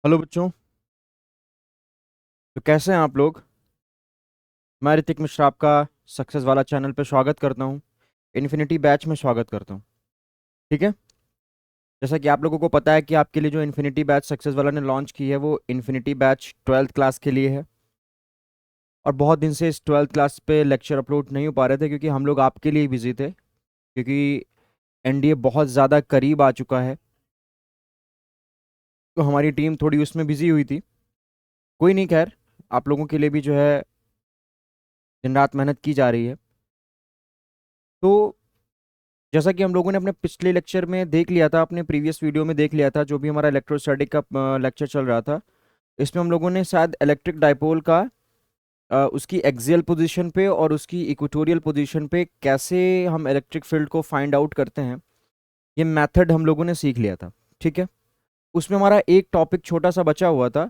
Hello बच्चों। तो कैसे हैं आप लोग। मैं ऋतिक मिश्रा आपका सक्सेस वाला चैनल पे स्वागत करता हूँ। इन्फिनिटी बैच में स्वागत करता हूँ। ठीक है। जैसा कि आप लोगों को पता है कि आपके लिए जो इन्फिनिटी बैच सक्सेस वाला ने लॉन्च की है वो इन्फिनिटी बैच 12th क्लास के लिए है। और बहुत दिन से इस 12th क्लास पे लेक्चर अपलोड नहीं हो पा रहे थे क्योंकि हम लोग आपके लिए बिजी थे, क्योंकि एनडीए बहुत ज़्यादा करीब आ चुका है। तो हमारी टीम थोड़ी उसमें बिजी हुई थी। कोई नहीं, खैर आप लोगों के लिए भी जो है दिन रात मेहनत की जा रही है। तो जैसा कि हम लोगों ने अपने पिछले लेक्चर में देख लिया था, अपने प्रीवियस वीडियो में देख लिया था, जो भी हमारा इलेक्ट्रोस्टैटिक का लेक्चर चल रहा था, इसमें हम लोगों ने शायद इलेक्ट्रिक डाइपोल का उसकी एक्सियल पोजीशन पे और उसकी इक्वेटोरियल पोजीशन पे कैसे हम इलेक्ट्रिक फील्ड को फाइंड आउट करते हैं, ये मेथड हम लोगों ने सीख लिया था। ठीक है। उसमें हमारा एक टॉपिक छोटा सा बचा हुआ था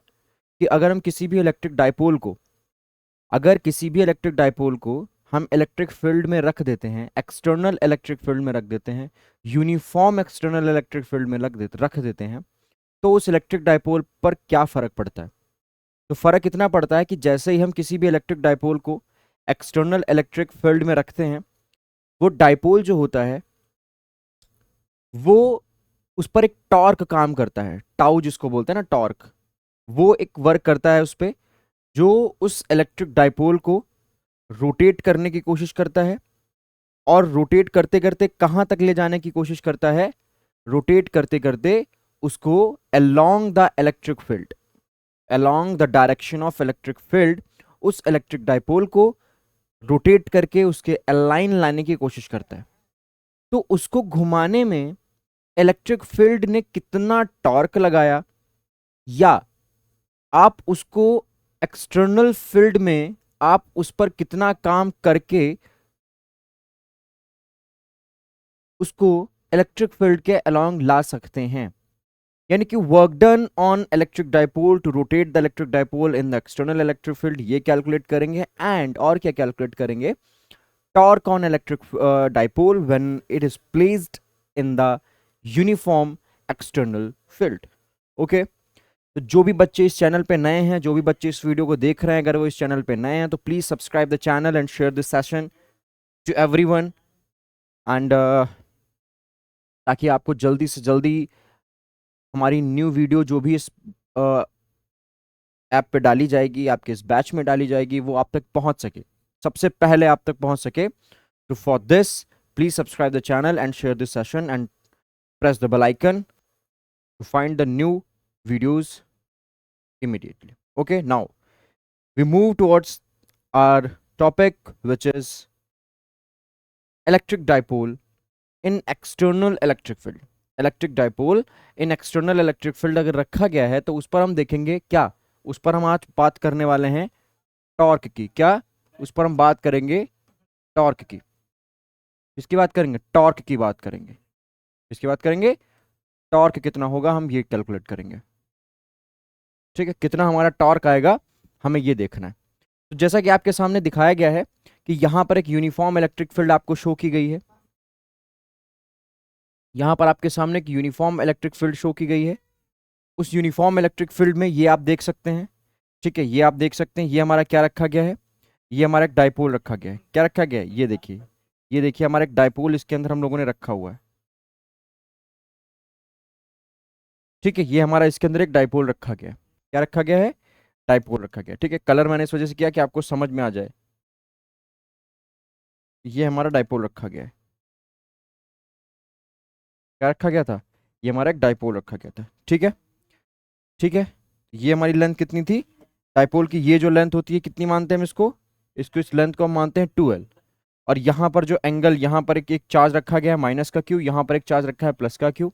कि अगर हम किसी भी इलेक्ट्रिक डाइपोल को हम इलेक्ट्रिक फील्ड में रख देते हैं, एक्सटर्नल इलेक्ट्रिक फील्ड में रख देते हैं, यूनिफॉर्म एक्सटर्नल इलेक्ट्रिक फील्ड में रख देते हैं, तो उस इलेक्ट्रिक डाइपोल पर क्या फर्क पड़ता है। तो फर्क इतना पड़ता है कि जैसे ही हम किसी भी इलेक्ट्रिक डाइपोल को एक्सटर्नल इलेक्ट्रिक फील्ड में रखते हैं, वो डाइपोल जो होता है वो उस पर एक टॉर्क काम करता है, टाउ जिसको बोलते हैं ना, टॉर्क। वो एक वर्क करता है उस पे, जो उस इलेक्ट्रिक डाइपोल को रोटेट करने की कोशिश करता है। और रोटेट करते करते कहां तक ले जाने की कोशिश करता है, रोटेट करते करते उसको along the electric field, along the direction of electric field, उस इलेक्ट्रिक डाइपोल को रोटेट करके उसके अलाइन लाने की कोशिश करता है। तो उसको घुमाने में इलेक्ट्रिक फील्ड ने कितना टॉर्क लगाया, या आप उसको एक्सटर्नल फील्ड में आप उस पर कितना काम करके उसको इलेक्ट्रिक फील्ड के अलोंग ला सकते हैं। यानी कि work done on electric dipole to rotate the electric dipole in the external electric field, ये कैलकुलेट करेंगे। एंड और क्या कैलकुलेट करेंगे, torque on electric dipole when it is placed in the uniform external field. Okay. तो जो भी बच्चे इस चैनल पे नए हैं, जो भी बच्चे इस वीडियो को देख रहे हैं, अगर वो इस चैनल पे नए हैं तो please subscribe the channel and share this session to everyone. And ताकि आपको जल्दी से जल्दी हमारी न्यू वीडियो जो भी इस ऐप पे डाली जाएगी, आपके इस बैच में डाली जाएगी, वो आप तक पहुंच सके, सबसे पहले आप तक पहुंच सके। तो for this please subscribe the channel and share this session and press the bell icon to find the new videos immediately. Okay, now we move towards our topic, which is electric dipole in external electric field. Electric dipole in external electric field अगर रखा गया है तो उस पर हम देखेंगे क्या, उस पर हम आज बात करने वाले हैं टॉर्क की। क्या, उस पर हम बात करेंगे टॉर्क की। इसकी बात करेंगे, टॉर्क की बात करेंगे, इसकी बात करेंगे। टॉर्क कितना होगा हम ये कैलकुलेट करेंगे। ठीक है, कितना हमारा टॉर्क आएगा हमें ये देखना है। तो जैसा कि आपके सामने दिखाया गया है कि यहां पर एक यूनिफॉर्म इलेक्ट्रिक फील्ड आपको शो की गई है, यहां पर आपके सामने एक यूनिफॉर्म इलेक्ट्रिक फील्ड शो की गई है। उस यूनिफॉर्म इलेक्ट्रिक फील्ड में ये आप देख सकते हैं, ठीक है, ये आप देख सकते हैं, ये हमारा क्या रखा गया है, ये हमारा एक डाइपोल रखा गया है। क्या रखा गया है, ये देखिए, ये देखिए हमारा एक डाइपोल इसके अंदर हम लोगों ने रखा हुआ है। ठीक है, ये हमारा इसके अंदर एक डाइपोल रखा गया है। क्या रखा गया है, डाइपोल रखा गया है। ठीक है, कलर मैंने इस वजह से किया कि आपको समझ में आ जाए। ये हमारा डाइपोल रखा गया है। क्या रखा गया था, ये हमारा एक डाइपोल रखा गया था। ठीक है, ठीक है। ये हमारी लेंथ कितनी थी डाइपोल की, ये जो लेंथ होती है कितनी मानते हैं हम इसको, इसको इस लेंथ को हम मानते हैं 2l। और यहाँ पर जो एंगल, यहाँ पर एक चार्ज रखा गया है माइनस का क्यू, यहाँ पर एक चार्ज रखा है प्लस का क्यू।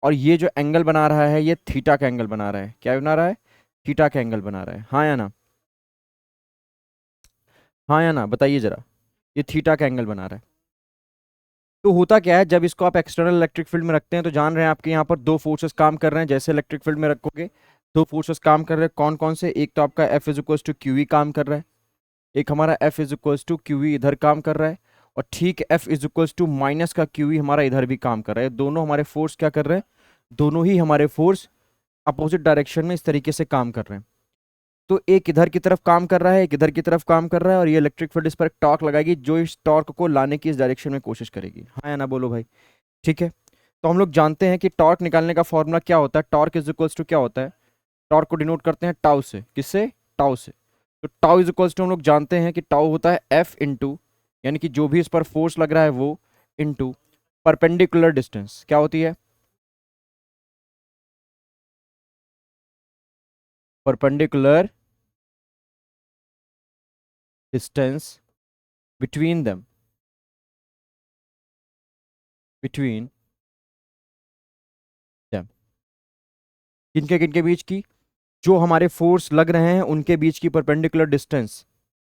और ये जो एंगल बना रहा है ये थीटा का एंगल बना रहा है। क्या बना रहा है, थीटा का एंगल बना रहा है। हाँ या ना, हाँ या ना बताइए जरा, ये थीटा का एंगल बना रहा है। तो होता क्या है, जब इसको आप एक्सटर्नल इलेक्ट्रिक फील्ड में रखते हैं तो जान रहे हैं आपके यहाँ पर दो फोर्सेस काम कर रहे हैं। जैसे इलेक्ट्रिक फील्ड में रखोगे दो फोर्सेस काम कर रहे हैं, कौन कौन से, एक तो आपका F is equals to Q काम कर रहा है, एक हमारा F is equals to Q इधर काम कर रहा है, और ठीक F is equals to minus का क्यू हमारा इधर भी काम कर रहा है। दोनों हमारे फोर्स क्या कर रहे हैं, दोनों ही हमारे फोर्स अपोजिट डायरेक्शन में इस तरीके से काम कर रहे हैं। तो एक इधर की तरफ काम कर रहा है, एक इधर की तरफ काम कर रहा है, और ये इलेक्ट्रिक फील्ड इस पर एक टॉर्क लगाएगी जो इस टॉर्क को लाने की इस डायरेक्शन में कोशिश करेगी। हाँ या ना बोलो भाई। ठीक है। तो हम लोग जानते हैं कि टॉर्क निकालने का फॉर्मूला क्या होता है। टॉर्क इज इक्वल्स टू क्या होता है, टॉर्क को डिनोट करते हैं टाउ से। किससे? टाउ से। तो टाउ इज इक्वल्स टू हम लोग जानते हैं कि टाउ होता है एफ इंटू, यानी कि जो भी इस पर फोर्स लग रहा है वो, इंटू परपेंडिकुलर डिस्टेंस। क्या होती है? Perpendicular distance between them, between them, किनके किनके बीच की? जो हमारे फोर्स लग रहे हैं उनके बीच की परपेंडिकुलर डिस्टेंस।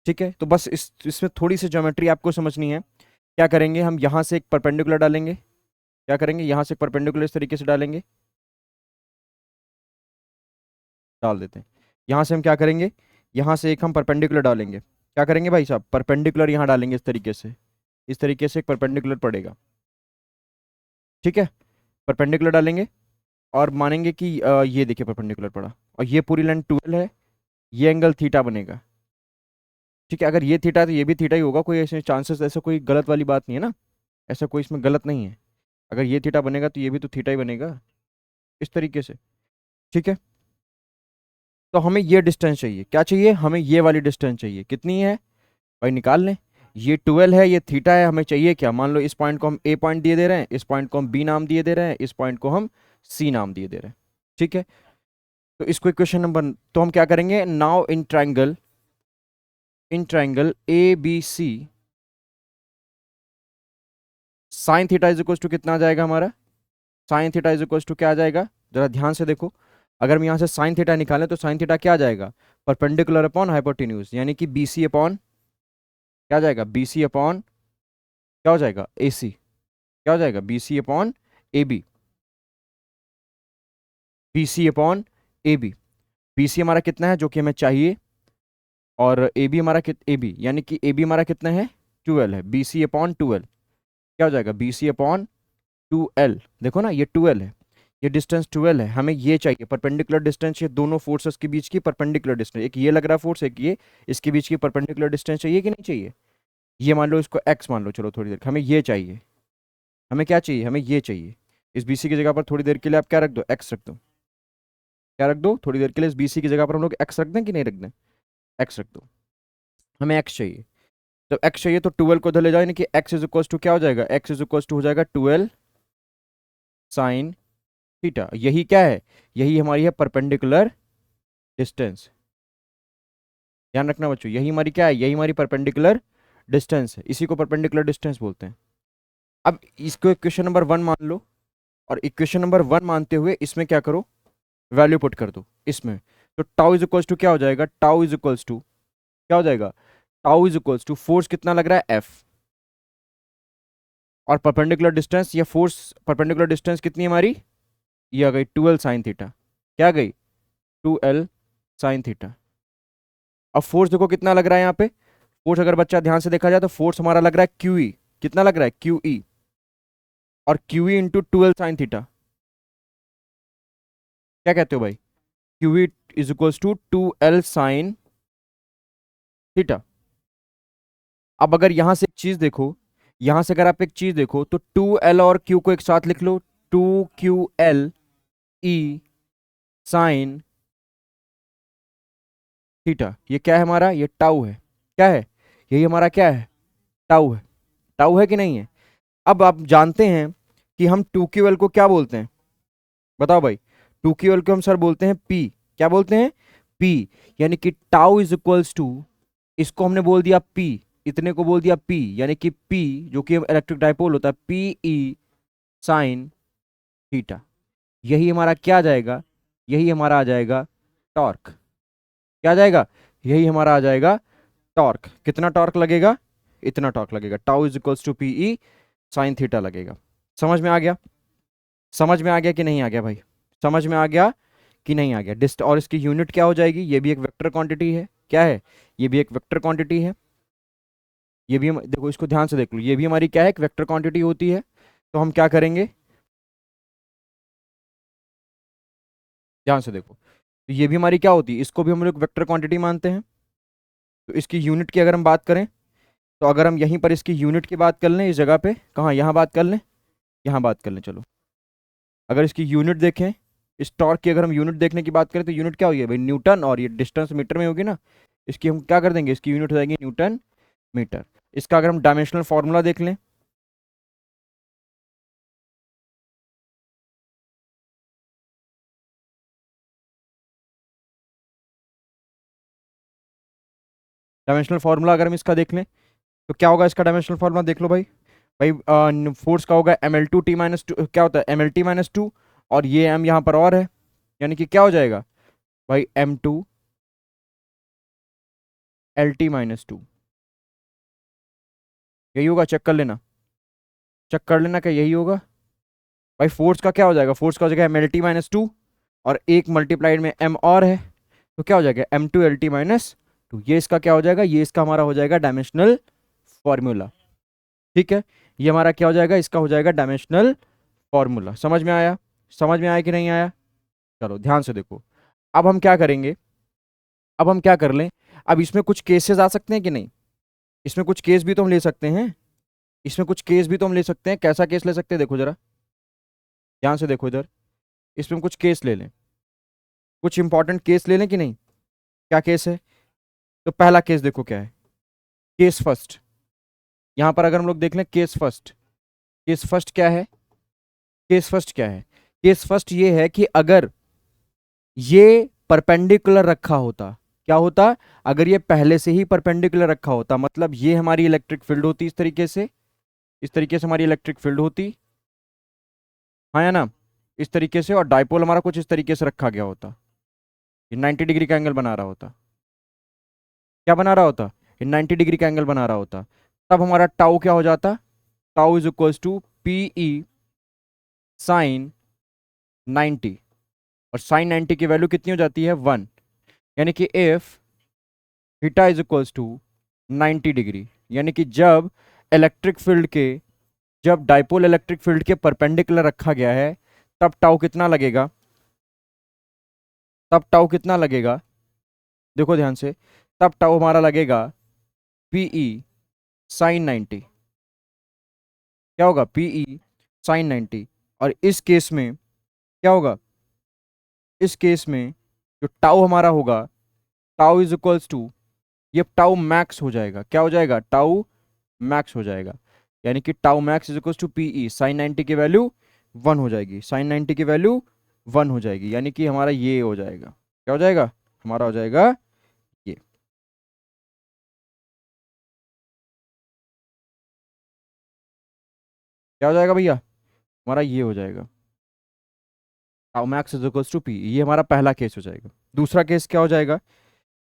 ठीक है। तो बस इसमें थोड़ी सी ज्योमेट्री आपको समझनी है। क्या करेंगे हम, यहाँ से एक परपेंडिकुलर डालेंगे। क्या करेंगे, यहाँ से एक परपेंडिकुलर इस तरीके से डालेंगे, डाल देते हैं। यहाँ से हम क्या करेंगे, यहाँ से एक हम परपेंडिकुलर डालेंगे। क्या करेंगे भाई साहब, परपेंडिकुलर यहाँ डालेंगे इस तरीके से। इस तरीके से एक परपेंडिकुलर पड़ेगा। ठीक है। परपेंडिकुलर डालेंगे और मानेंगे कि ये देखिए परपेंडिकुलर पड़ा, और ये पूरी लाइन 12 है, ये एंगल थीटा बनेगा। ठीक है। अगर ये थीटा है तो ये भी थीटा ही होगा, कोई ऐसे चांसेस, ऐसा कोई गलत वाली बात नहीं है ना, ऐसा कोई इसमें गलत नहीं है। अगर ये थीटा बनेगा तो ये भी तो थीटा ही बनेगा, इस तरीके से। ठीक है। तो हमें ये डिस्टेंस चाहिए, क्या चाहिए हमें, ये वाली डिस्टेंस चाहिए। कितनी है भाई, निकाल लें। ये 12 है, ये थीटा है, हमें चाहिए क्या, मान लो इस पॉइंट को हम ए पॉइंट दिए दे रहे हैं, इस पॉइंट को हम बी नाम दिए दे रहे हैं, इस पॉइंट को हम सी नाम दिए दे रहे हैं। ठीक है। तो इसको इक्वेशन नंबर, तो हम क्या करेंगे now, in triangle A B C, sine theta is equal to कितना आ जाएगा हमारा, sine theta is equal to क्या आ जाएगा, जरा ध्यान से देखो। अगर हम यहाँ से साइन थीटा निकालें तो साइन थीटा क्या आ जाएगा, परपेंडिकुलर अपॉन हाइपोटेन्यूज, यानी कि बी सी अपॉन, क्या आ जाएगा, बी सी अपॉन, क्या हो जाएगा, ए सी। क्या हो जाएगा, B C upon A B, B C upon A B. B C हमारा कितना है जो कि हमें चाहिए, और ए बी हमारा ए बी यानी कि ए बी हमारा कितना है, 12 है। बी सी अपॉन 12 क्या हो जाएगा, बी सी अपॉन 2L। देखो ना ये 12 है, ये डिस्टेंस 12 है, हमें ये चाहिए परपेंडिकुलर डिस्टेंस, ये दोनों फोर्सेस के बीच की परपेंडिकुलर डिस्टेंस, एक ये लग रहा है फोर्स, एक ये, इसके बीच की परपेंडिकुलर डिस्टेंस चाहिए कि नहीं चाहिए। ये मान लो, इसको x मान लो, चलो थोड़ी देर, हमें ये चाहिए। हमें क्या चाहिए, हमें ये चाहिए। इस BC की जगह पर थोड़ी देर के लिए आप क्या रख दो, x रख दो। क्या रख दो, थोड़ी देर के लिए इस BC की जगह पर हम लोग x रख दें कि नहीं रख दें, x रख दो। हमें x चाहिए। जब x चाहिए तो 12 को इधर ले जाओ, यानी कि x इज इक्वल टू क्या हो जाएगा, x इज इक्वल टू हो जाएगा 12 साइन थीटा। यही क्या है, यही हमारी है परपेंडिकुलर डिस्टेंस। ध्यान रखना बच्चों, यही हमारी क्या है, यही हमारी परपेंडिकुलर डिस्टेंस है, इसी को परपेंडिकुलर डिस्टेंस बोलते हैं। अब इसको इक्वेशन नंबर 1 मान लो, और इक्वेशन नंबर 1 मानते हुए इसमें क्या करो, वैल्यू पुट कर दो इसमें। तो टाउ इज इक्वल्स टू क्या हो जाएगा, टाउ इज इक्वल्स टू क्या हो जाएगा, tau is equals to force कितना लग रहा है, एफ, और परपेंडिकुलर डिस्टेंस या फोर्स, परपेंडिकुलर डिस्टेंस कितनी है हमारी, ये आ गई 12 साइन थीटा। क्या आ गई, 2L साइन थीटा। अब फोर्स देखो कितना लग रहा है यहाँ पे, फोर्स अगर बच्चा ध्यान से देखा जाए तो फोर्स हमारा लग रहा है QE। कितना लग रहा है, QE, और QE इंटू 12 साइन थीटा। क्या कहते हो भाई, QE is equals to 2L sine theta. अब अगर यहां से एक चीज देखो, यहां से अगर आप एक चीज देखो तो 2L और Q को एक साथ लिख लो, 2QL E साइन थीटा। ये क्या है हमारा, ये टाउ है। क्या है, यही हमारा क्या है, टाउ है। टाउ है कि नहीं है। अब आप जानते हैं कि हम 2QL को क्या बोलते हैं, बताओ भाई। 2QL को हम सर बोलते हैं P। क्या बोलते हैं, P। यानी कि टाउ इज इक्वल्स टू, इसको हमने बोल दिया P, इतने को बोल दिया P, यानी कि P जो कि इलेक्ट्रिक डाइपोल होता है, PE साइन थीटा। यही हमारा क्या आ जाएगा, यही हमारा आ जाएगा टॉर्क। क्या आ जाएगा, यही हमारा आ जाएगा टॉर्क। कितना टॉर्क लगेगा, इतना टॉर्क लगेगा, tau is equals to PE sine theta लगेगा। समझ में आ गया, समझ में आ गया कि नहीं आ गया भाई, समझ में आ गया कि नहीं आ गया। डिस्ट, और इसकी यूनिट क्या हो जाएगी, ये भी एक वेक्टर क्वांटिटी है। क्या है, ये भी एक वेक्टर क्वांटिटी है। ये भी हम देखो, इसको ध्यान से देख लो, ये भी हमारी क्या है, एक वेक्टर क्वांटिटी होती है। तो हम क्या करेंगे, ध्यान से देखो, तो ये भी हमारी क्या होती है, इसको भी हम लोग वेक्टर क्वांटिटी मानते हैं। तो इसकी यूनिट की अगर हम बात करें, तो अगर हम यहीं पर इसकी यूनिट की बात कर लें, इस जगह पे कहाँ, यहाँ बात कर लें, यहाँ बात कर लें, चलो अगर इसकी यूनिट देखें, इस टॉर्क की अगर हम यूनिट देखने की बात करें, तो यूनिट क्या होगी भाई, न्यूटन, और ये डिस्टेंस मीटर में होगी ना, इसकी हम क्या कर देंगे, इसकी यूनिट हो जाएगी न्यूटन मीटर। इसका अगर हम डायमेंशनल फॉर्मूला देख लें, डायमेंशनल फार्मूला अगर हम इसका देख लें, तो क्या होगा इसका डायमेंशनल फार्मूला, देख लो भाई। भाई फोर्स का होगा ml2t-2, क्या होता है mlt-2, और ये m यहाँ पर और है, यानी कि क्या हो जाएगा भाई m2lt-2, यही होगा, चेक कर लेना, चेक कर लेना क्या यही होगा। भाई फोर्स का क्या हो जाएगा, फोर्स का हो जाएगा mlt-2, और एक मल्टीप्लाइड में m और है, तो क्या हो जाएगा m2lt-2, ये इसका क्या हो जाएगा, ये इसका हमारा हो जाएगा डायमेंशनल फॉर्मूला। ठीक है, ये हमारा क्या हो जाएगा, इसका हो जाएगा डायमेंशनल फॉर्मूला। समझ में आया, समझ में आया कि नहीं आया। चलो ध्यान से देखो, अब हम क्या करेंगे, अब हम क्या कर लें, अब इसमें कुछ केसेस आ सकते हैं कि नहीं, इसमें कुछ केस भी तो हम ले सकते हैं, इसमें कुछ केस भी तो हम ले सकते हैं, कैसा केस ले सकते हैं, देखो जरा ध्यान से देखो इधर, इसमें कुछ केस ले लें, कुछ इंपॉर्टेंट केस ले लें कि नहीं। क्या केस है, तो पहला केस देखो क्या है, केस फर्स्ट। यहां पर अगर हम लोग देख लें केस फर्स्ट, केस फर्स्ट क्या है, केस फर्स्ट क्या है, केस फर्स्ट ये है कि अगर ये परपेंडिकुलर रखा होता, क्या होता, अगर ये पहले से ही परपेंडिकुलर रखा होता, मतलब ये हमारी इलेक्ट्रिक फील्ड होती इस तरीके से, इस तरीके से हमारी इलेक्ट्रिक फील्ड होती, हाँ या ना, इस तरीके से, और डाइपोल हमारा कुछ इस तरीके से रखा गया होता, ये 90 डिग्री का एंगल बना रहा होता, क्या बना रहा होता, ये 90 डिग्री का एंगल बना रहा होता, तब हमारा टाउ क्या हो जाता, tau is equals to PE sine 90, और साइन 90 की वैल्यू कितनी हो जाती है 1, यानी कि if theta is equals to 90 degree, यानी कि जब इलेक्ट्रिक फील्ड के, जब डाइपोल इलेक्ट्रिक फील्ड के परपेंडिकुलर रखा गया है, तब टाउ कितना लगेगा, तब टाउ कितना लगेगा, देखो ध्यान से, तब टाउ हमारा लगेगा पीई साइन 90, क्या होगा पीई साइन 90, और इस केस में क्या होगा, इस केस में जो टाउ हमारा होगा, टाउ इज इक्वल्स टू, ये टाउ मैक्स हो जाएगा, क्या हो जाएगा टाउ मैक्स हो जाएगा, यानी कि tau max is equals to PE sine 90 की वैल्यू 1 हो जाएगी, साइन 90 की वैल्यू 1 हो जाएगी, यानी कि हमारा ये हो जाएगा, क्या हो जाएगा, हमारा हो जाएगा ये, क्या हो जाएगा भैया, हमारा ये हो जाएगा tau max is equals to P, ये हमारा पहला केस हो जाएगा। दूसरा केस क्या हो जाएगा,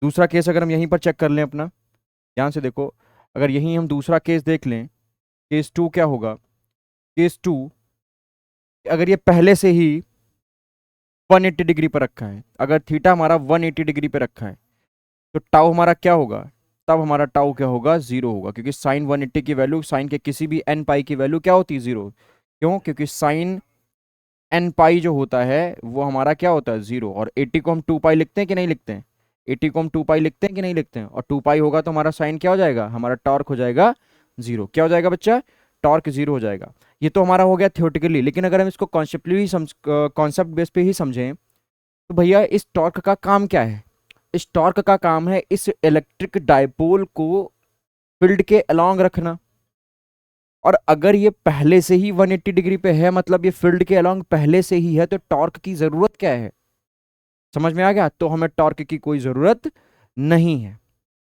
दूसरा केस अगर हम यहीं पर चेक कर लें अपना, ध्यान से देखो, अगर यहीं हम दूसरा केस देख लें, केस टू क्या होगा, केस टू, अगर ये पहले से ही 180 डिग्री पर रखा है, अगर थीटा हमारा 180 डिग्री पे रखा है, तो टाउ हमारा क्या होगा, तब हमारा टाउ क्या होगा, जीरो होगा, क्योंकि साइन 180 की वैल्यू, साइन के किसी भी एन पाई की वैल्यू क्या होती है जीरो, क्यों, क्योंकि साइन एन पाई जो होता है वो हमारा क्या होता है जीरो, और 80 को हम 2 पाई लिखते हैं कि नहीं लिखते हैं, 80 को हम 2 पाई लिखते हैं कि नहीं लिखते हैं, और 2 पाई होगा तो हमारा साइन क्या हो जाएगा, हमारा टॉर्क हो जाएगा जीरो, क्या हो जाएगा बच्चा, टॉर्क जीरो हो जाएगा। ये तो हमारा हो गया थ्योरेटिकली, लेकिन अगर हम इसको कॉन्सेप्टली ही कॉन्सेप्ट बेस पे ही समझें, तो भैया इस टॉर्क का काम क्या है, इस टॉर्क का काम है इस इलेक्ट्रिक डाइपोल को फील्ड के अलोंग रखना, और अगर ये पहले से ही 180 डिग्री पे है, मतलब ये फील्ड के अलोंग पहले से ही है, तो टॉर्क की जरूरत क्या है, समझ में आ गया, तो हमें टॉर्क की कोई जरूरत नहीं है,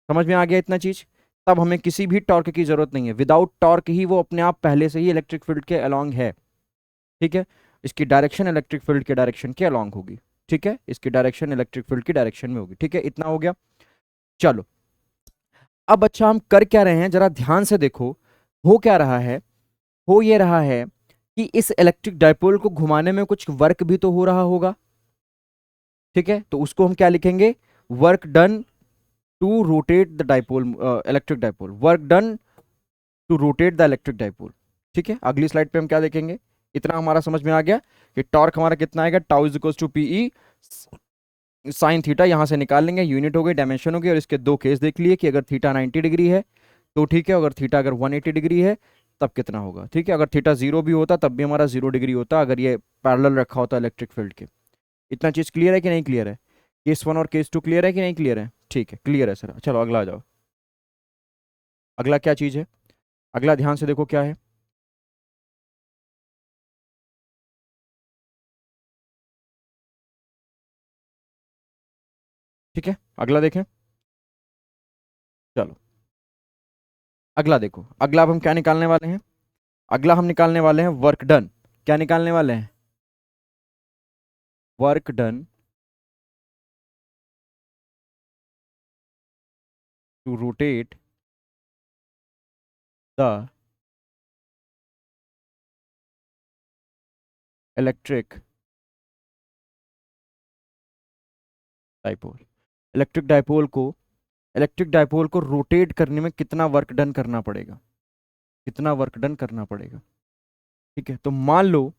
समझ में आ गया इतना चीज, तब हमें किसी भी टॉर्क की जरूरत नहीं है, विदाउट टॉर्क ही वो अपने आप पहले से ही इलेक्ट्रिक फील्ड के अलोंग है। ठीक है, इसकी डायरेक्शन इलेक्ट्रिक फील्ड के डायरेक्शन के अलोंग होगी, ठीक है, इसकी डायरेक्शन इलेक्ट्रिक फील्ड की डायरेक्शन में होगी, ठीक है, इतना हो गया। चलो, अब अच्छा हम कर क्या रहे हैं, जरा ध्यान से देखो, हो क्या रहा है, हो ये रहा है कि इस इलेक्ट्रिक डाइपोल को घुमाने में कुछ वर्क भी तो हो रहा होगा, ठीक है, तो उसको हम क्या लिखेंगे, work done to rotate the dipole, electric dipole, work done to rotate the electric dipole. ठीक है, अगली स्लाइड पे हम क्या देखेंगे, इतना हमारा समझ में आ गया कि टॉर्क हमारा कितना आएगा, tau is equals to PE sine theta यहाँ से निकाल लेंगे, यूनिट हो गई, डायमेंशन हो गई, और इसके दो केस देख लिए कि अगर थीटा 90 डिग्री है तो ठीक है, अगर थीटा अगर 180 डिग्री है तब कितना होगा, ठीक है। अगर थीटा 0 भी होता तब भी हमारा 0 डिग्री होता, अगर ये पैरेलल रखा होता इलेक्ट्रिक फील्ड के। इतना चीज़ क्लियर है कि नहीं क्लियर है? केस 1 और केस 2 क्लियर है कि नहीं क्लियर है? ठीक है, क्लियर है सर। चलो अगला आ जाओ। अगला क्या चीज़ है? अगला ध्यान से देखो क्या है। ठीक है, अगला देखें। चलो अगला देखो, अगला अब हम क्या निकालने वाले हैं? अगला हम निकालने वाले हैं वर्क डन। क्या निकालने वाले हैं? Work done to rotate the electric dipole. Electric dipole को इलेक्ट्रिक डाइपोल को रोटेट करने में कितना वर्क डन करना पड़ेगा, कितना वर्क डन करना पड़ेगा। ठीक है, तो मान लो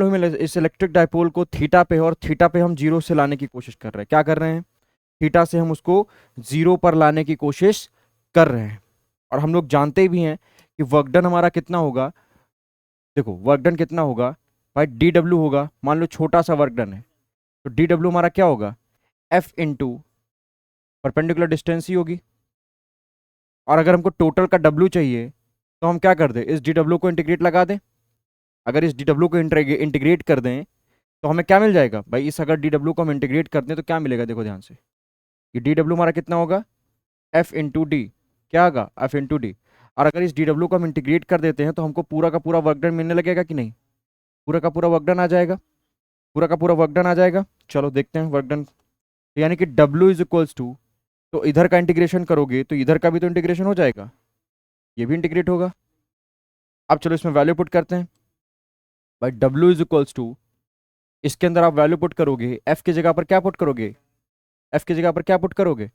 हमें इस इलेक्ट्रिक डाइपोल को थीटा पे, और थीटा पे हम जीरो से लाने की कोशिश कर रहे हैं। क्या कर रहे हैं? थीटा से हम उसको जीरो पर लाने की कोशिश कर रहे हैं। और हम लोग जानते भी हैं कि वर्क डन हमारा कितना होगा। देखो वर्क डन कितना होगा भाई, डी डब्ल्यू होगा। मान लो छोटा सा वर्क डन है तो डी डब्ल्यू हमारा क्या होगा? एफ इंटू परपेंडिकुलर डिस्टेंस ही होगी। और अगर हमको टोटल का डब्ल्यू चाहिए तो हम क्या कर दें, इस डी डब्ल्यू को इंटीग्रेट लगा दें। अगर इस डी डब्ल्यू को इंटीग्रेट कर दें तो हमें क्या मिल जाएगा भाई, इस अगर डी डब्ल्यू को हम इंटीग्रेट करते हैं तो क्या मिलेगा, देखो ध्यान से। ये डी डब्ल्यू हमारा कितना होगा? F into D. क्या होगा? F into D. और अगर इस डी डब्ल्यू को हम इंटीग्रेट कर देते हैं तो हमको पूरा का पूरा वर्क डन मिलने लगेगा कि नहीं? पूरा का पूरा वर्क डन आ जाएगा, पूरा का पूरा वर्क डन आ जाएगा। चलो देखते हैं वर्क डन। यानी कि W इज इक्वल्स टू, तो इधर का इंटीग्रेशन करोगे तो इधर का भी तो इंटीग्रेशन हो जाएगा, ये भी इंटीग्रेट होगा। अब चलो इसमें वैल्यू पुट करते हैं। भाई W इज इक्वल्स टू, इसके अंदर आप वैल्यू पुट करोगे, F की जगह पर क्या पुट करोगे? F की जगह पर क्या पुट करोगे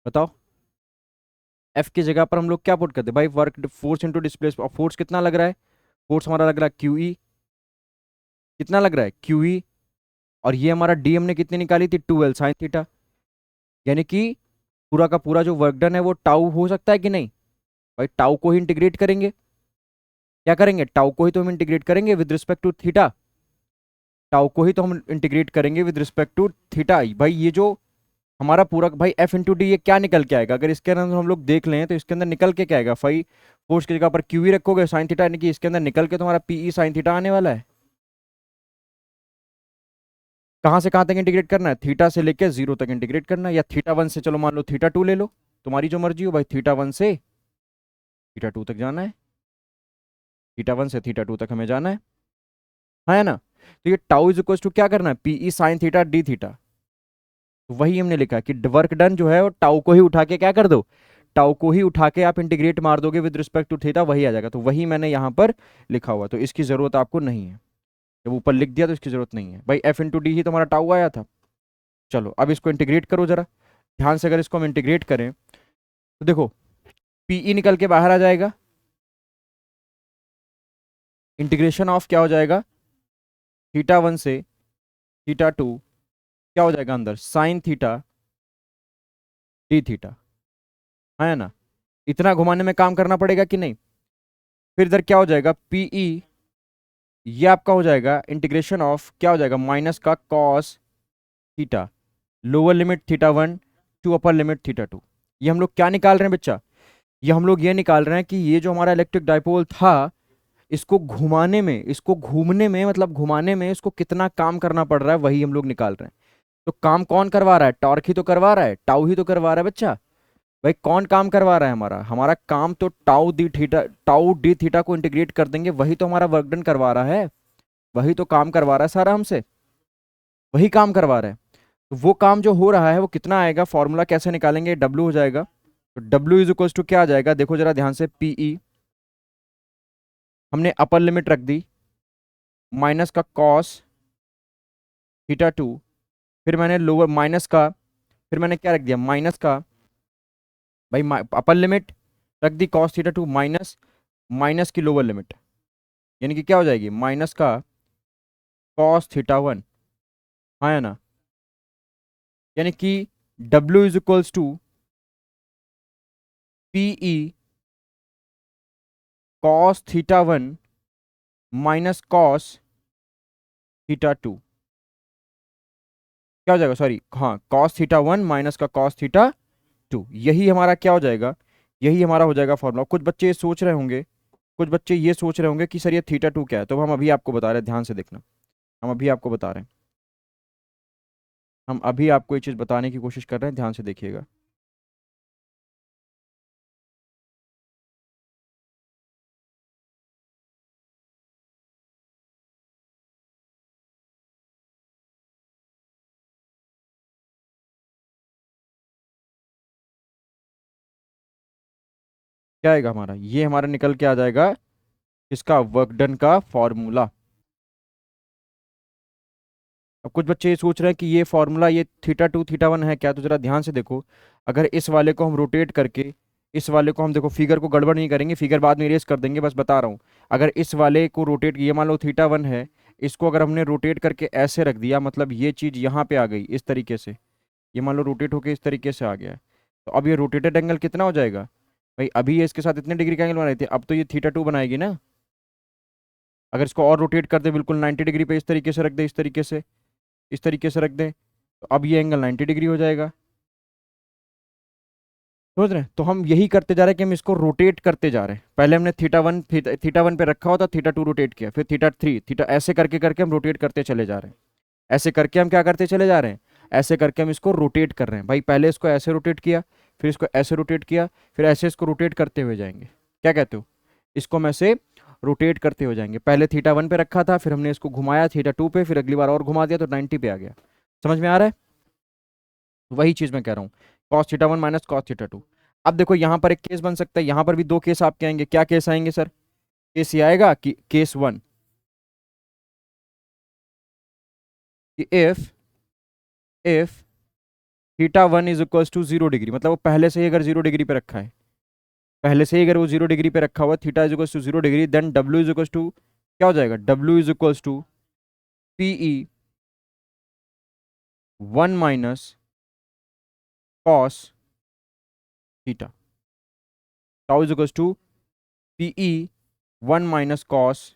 बताओ? F की जगह पर हम लोग क्या पुट करते हैं भाई? Work force into displacement. Force कितना लग रहा है? फोर्स हमारा लग रहा है QE। कितना लग रहा है? QE। और ये हमारा D हमने कितनी निकाली थी? 2L sine theta. यानी कि पूरा का पूरा जो वर्क डन है वो टाउ हो सकता है कि नहीं? भाई टाउ को ही इंटीग्रेट करेंगे। क्या करेंगे? टाउ को ही तो हम इंटीग्रेट करेंगे with respect to theta. Tau को ही तो हम इंटीग्रेट करेंगे विद रिस्पेक्ट टू थीटा। भाई ये जो हमारा पूरा भाई एफ इंटू डी, ये क्या निकल के आएगा? अगर इसके अंदर हम लोग देख लें तो इसके अंदर निकल के क्या आएगा? फाई फोर्स की जगह पर क्यू ही रखोगे साइन थीटा, यानी कि इसके अंदर निकल के तुम्हारा पीई साइन थीटा आने वाला है। कहाँ से कहाँ तक इंटीग्रेट करना है? थीटा से लेकर जीरो तक इंटीग्रेट करना है, या थीटा वन से, चलो मान लो थीटा टू ले लो, तुम्हारी जो मर्जी हो भाई। थीटा वन से थीटा टू तक जाना है, थीटा वन से थीटा टू तक हमें जाना है। हाँ है ना? तो ये टाउ इज इक्वल टू क्या करना है? PE sine theta D theta. तो वही हमने लिखा कि वर्क डन जो है वो टाउ को ही उठा के क्या कर दो, टाउ को ही उठा के आप इंटीग्रेट मार दोगे विद रिस्पेक्ट टू थीटा, वही आ जाएगा। तो वही मैंने यहाँ पर लिखा हुआ, तो इसकी जरूरत आपको नहीं है। जब ऊपर लिख दिया तो इसकी जरूरत नहीं है भाई। एफ इंटू डी ही तुम्हारा टाउ आया था। चलो अब इसको इंटीग्रेट करो जरा ध्यान से। अगर इसको हम इंटीग्रेट करें तो देखो पीई निकल के बाहर आ जाएगा। इंटीग्रेशन ऑफ क्या हो जाएगा? थीटा वन से थीटा टू क्या हो जाएगा अंदर? Sign theta D theta. है ना? इतना घुमाने में काम करना पड़ेगा कि नहीं? फिर इधर क्या हो जाएगा? पीई, ये आपका हो जाएगा इंटीग्रेशन ऑफ क्या हो जाएगा? माइनस का cos theta, lower limit theta one two upper limit theta two. ये हम लोग क्या निकाल रहे हैं बच्चा? ये हम लोग ये निकाल रहे हैं कि ये जो हमारा इलेक्ट्रिक डाइपोल था, इसको घुमाने में, इसको घूमने में, मतलब घुमाने में इसको कितना काम करना पड़ रहा है, वही हम लोग निकाल रहे हैं। तो काम कौन करवा रहा है? टॉर्क ही तो करवा रहा है, टाउ ही तो करवा रहा है बच्चा। भाई कौन काम करवा रहा है? हमारा हमारा काम तो टाउ डी थीटा को इंटीग्रेट कर देंगे, वही तो हमारा वर्क डन करवा रहा है, वही तो काम करवा रहा है सारा हमसे, वही काम करवा रहा है। तो वो काम जो हो रहा है वो कितना आएगा? फॉर्मूला कैसे निकालेंगे? डब्ल्यू हो जाएगा। तो डब्ल्यू इज इक्वल टू क्या आ जाएगा? देखो जरा ध्यान से। पीई हमने अपर लिमिट रख दी, माइनस का कॉस थीटा टू, फिर मैंने लोअर माइनस का, फिर मैंने क्या रख दिया? माइनस का भाई अपर लिमिट रख दी cos theta two, minus minus की लोअर लिमिट, यानी कि क्या हो जाएगी? माइनस का कॉस थीटा वन। हाँ या ना? यानी कि W is equals to P E cos theta one minus cos theta two. क्या हो जाएगा, सॉरी, हाँ, कॉस थीटा वन माइनस का कॉस थीटा टू, यही हमारा क्या हो जाएगा, यही हमारा हो जाएगा फॉर्मूला। कुछ बच्चे ये सोच रहे होंगे, कुछ बच्चे ये सोच रहे होंगे कि सर ये थीटा टू क्या है, तो हम अभी आपको बता रहे हैं, ध्यान से देखना। हम अभी आपको बता रहे हैं, हम अभी आपको ये चीज़ बताने की कोशिश कर रहे हैं, ध्यान से देखिएगा। क्या आएगा हमारा, ये हमारा निकल के आ जाएगा इसका वर्क डन का फॉर्मूला। अब कुछ बच्चे ये सोच रहे हैं कि ये फॉर्मूला, ये थीटा टू थीटा वन है क्या, तो जरा ध्यान से देखो। अगर इस वाले को हम रोटेट करके, इस वाले को हम, देखो फिगर को गड़बड़ नहीं करेंगे, फिगर बाद में इरेज कर देंगे, बस बता रहा हूँ। अगर इस वाले को रोटेट, ये मान लो थीटा वन है, इसको अगर हमने रोटेट करके ऐसे रख दिया, मतलब ये चीज़ यहाँ पे आ गई इस तरीके से, ये मान लो रोटेट होके इस तरीके से आ गया है, तो अब ये रोटेटेड एंगल कितना हो जाएगा भाई, अभी ये इसके साथ इतने डिग्री का एंगल बना रही थी, अब तो ये थीटा टू बनाएगी ना। अगर इसको और रोटेट कर दे बिल्कुल 90 डिग्री पे, इस तरीके से रख दे, इस तरीके से, इस तरीके से रख दें, तो अब ये एंगल 90 डिग्री हो जाएगा। समझ रहे हैं? तो हम यही करते जा रहे हैं कि हम इसको रोटेट करते जा रहे हैं। पहले हमने थीटा वन पे रखा होता, थीटा टू रोटेट किया, फिर थीटा थ्री, थीटा, ऐसे करके करके हम रोटेट करते चले जा रहे हैं। ऐसे करके हम क्या करते चले जा रहे हैं, ऐसे करके हम इसको रोटेट कर रहे हैं भाई। पहले इसको ऐसे रोटेट किया, फिर इसको ऐसे रोटेट किया, फिर ऐसे इसको रोटेट करते हुए जाएंगे। क्या कहते हो? इसको हम ऐसे रोटेट करते हो जाएंगे। पहले थीटा वन पे रखा था, फिर हमने इसको घुमाया थीटा टू पे, फिर अगली बार और घुमा दिया तो 90 पे आ गया। समझ में आ रहा है? वही चीज मैं कह रहा हूँ, cos theta one minus cos theta to. अब देखो यहाँ पर एक केस बन सकता है, यहाँ पर भी दो केस आपके आएंगे। क्या केस आएंगे सर? केस ये आएगा कि केस वन, कि if theta one is equals to 0 degree, मतलब वो पहले से ही अगर 0 डिग्री पे रखा है, पहले से ही अगर वो 0 डिग्री पे रखा हुआ, theta is equals to 0 degree, then W is equals to क्या हो जाएगा, W is equals to P E one minus cos theta, tau is equals to P E one minus cos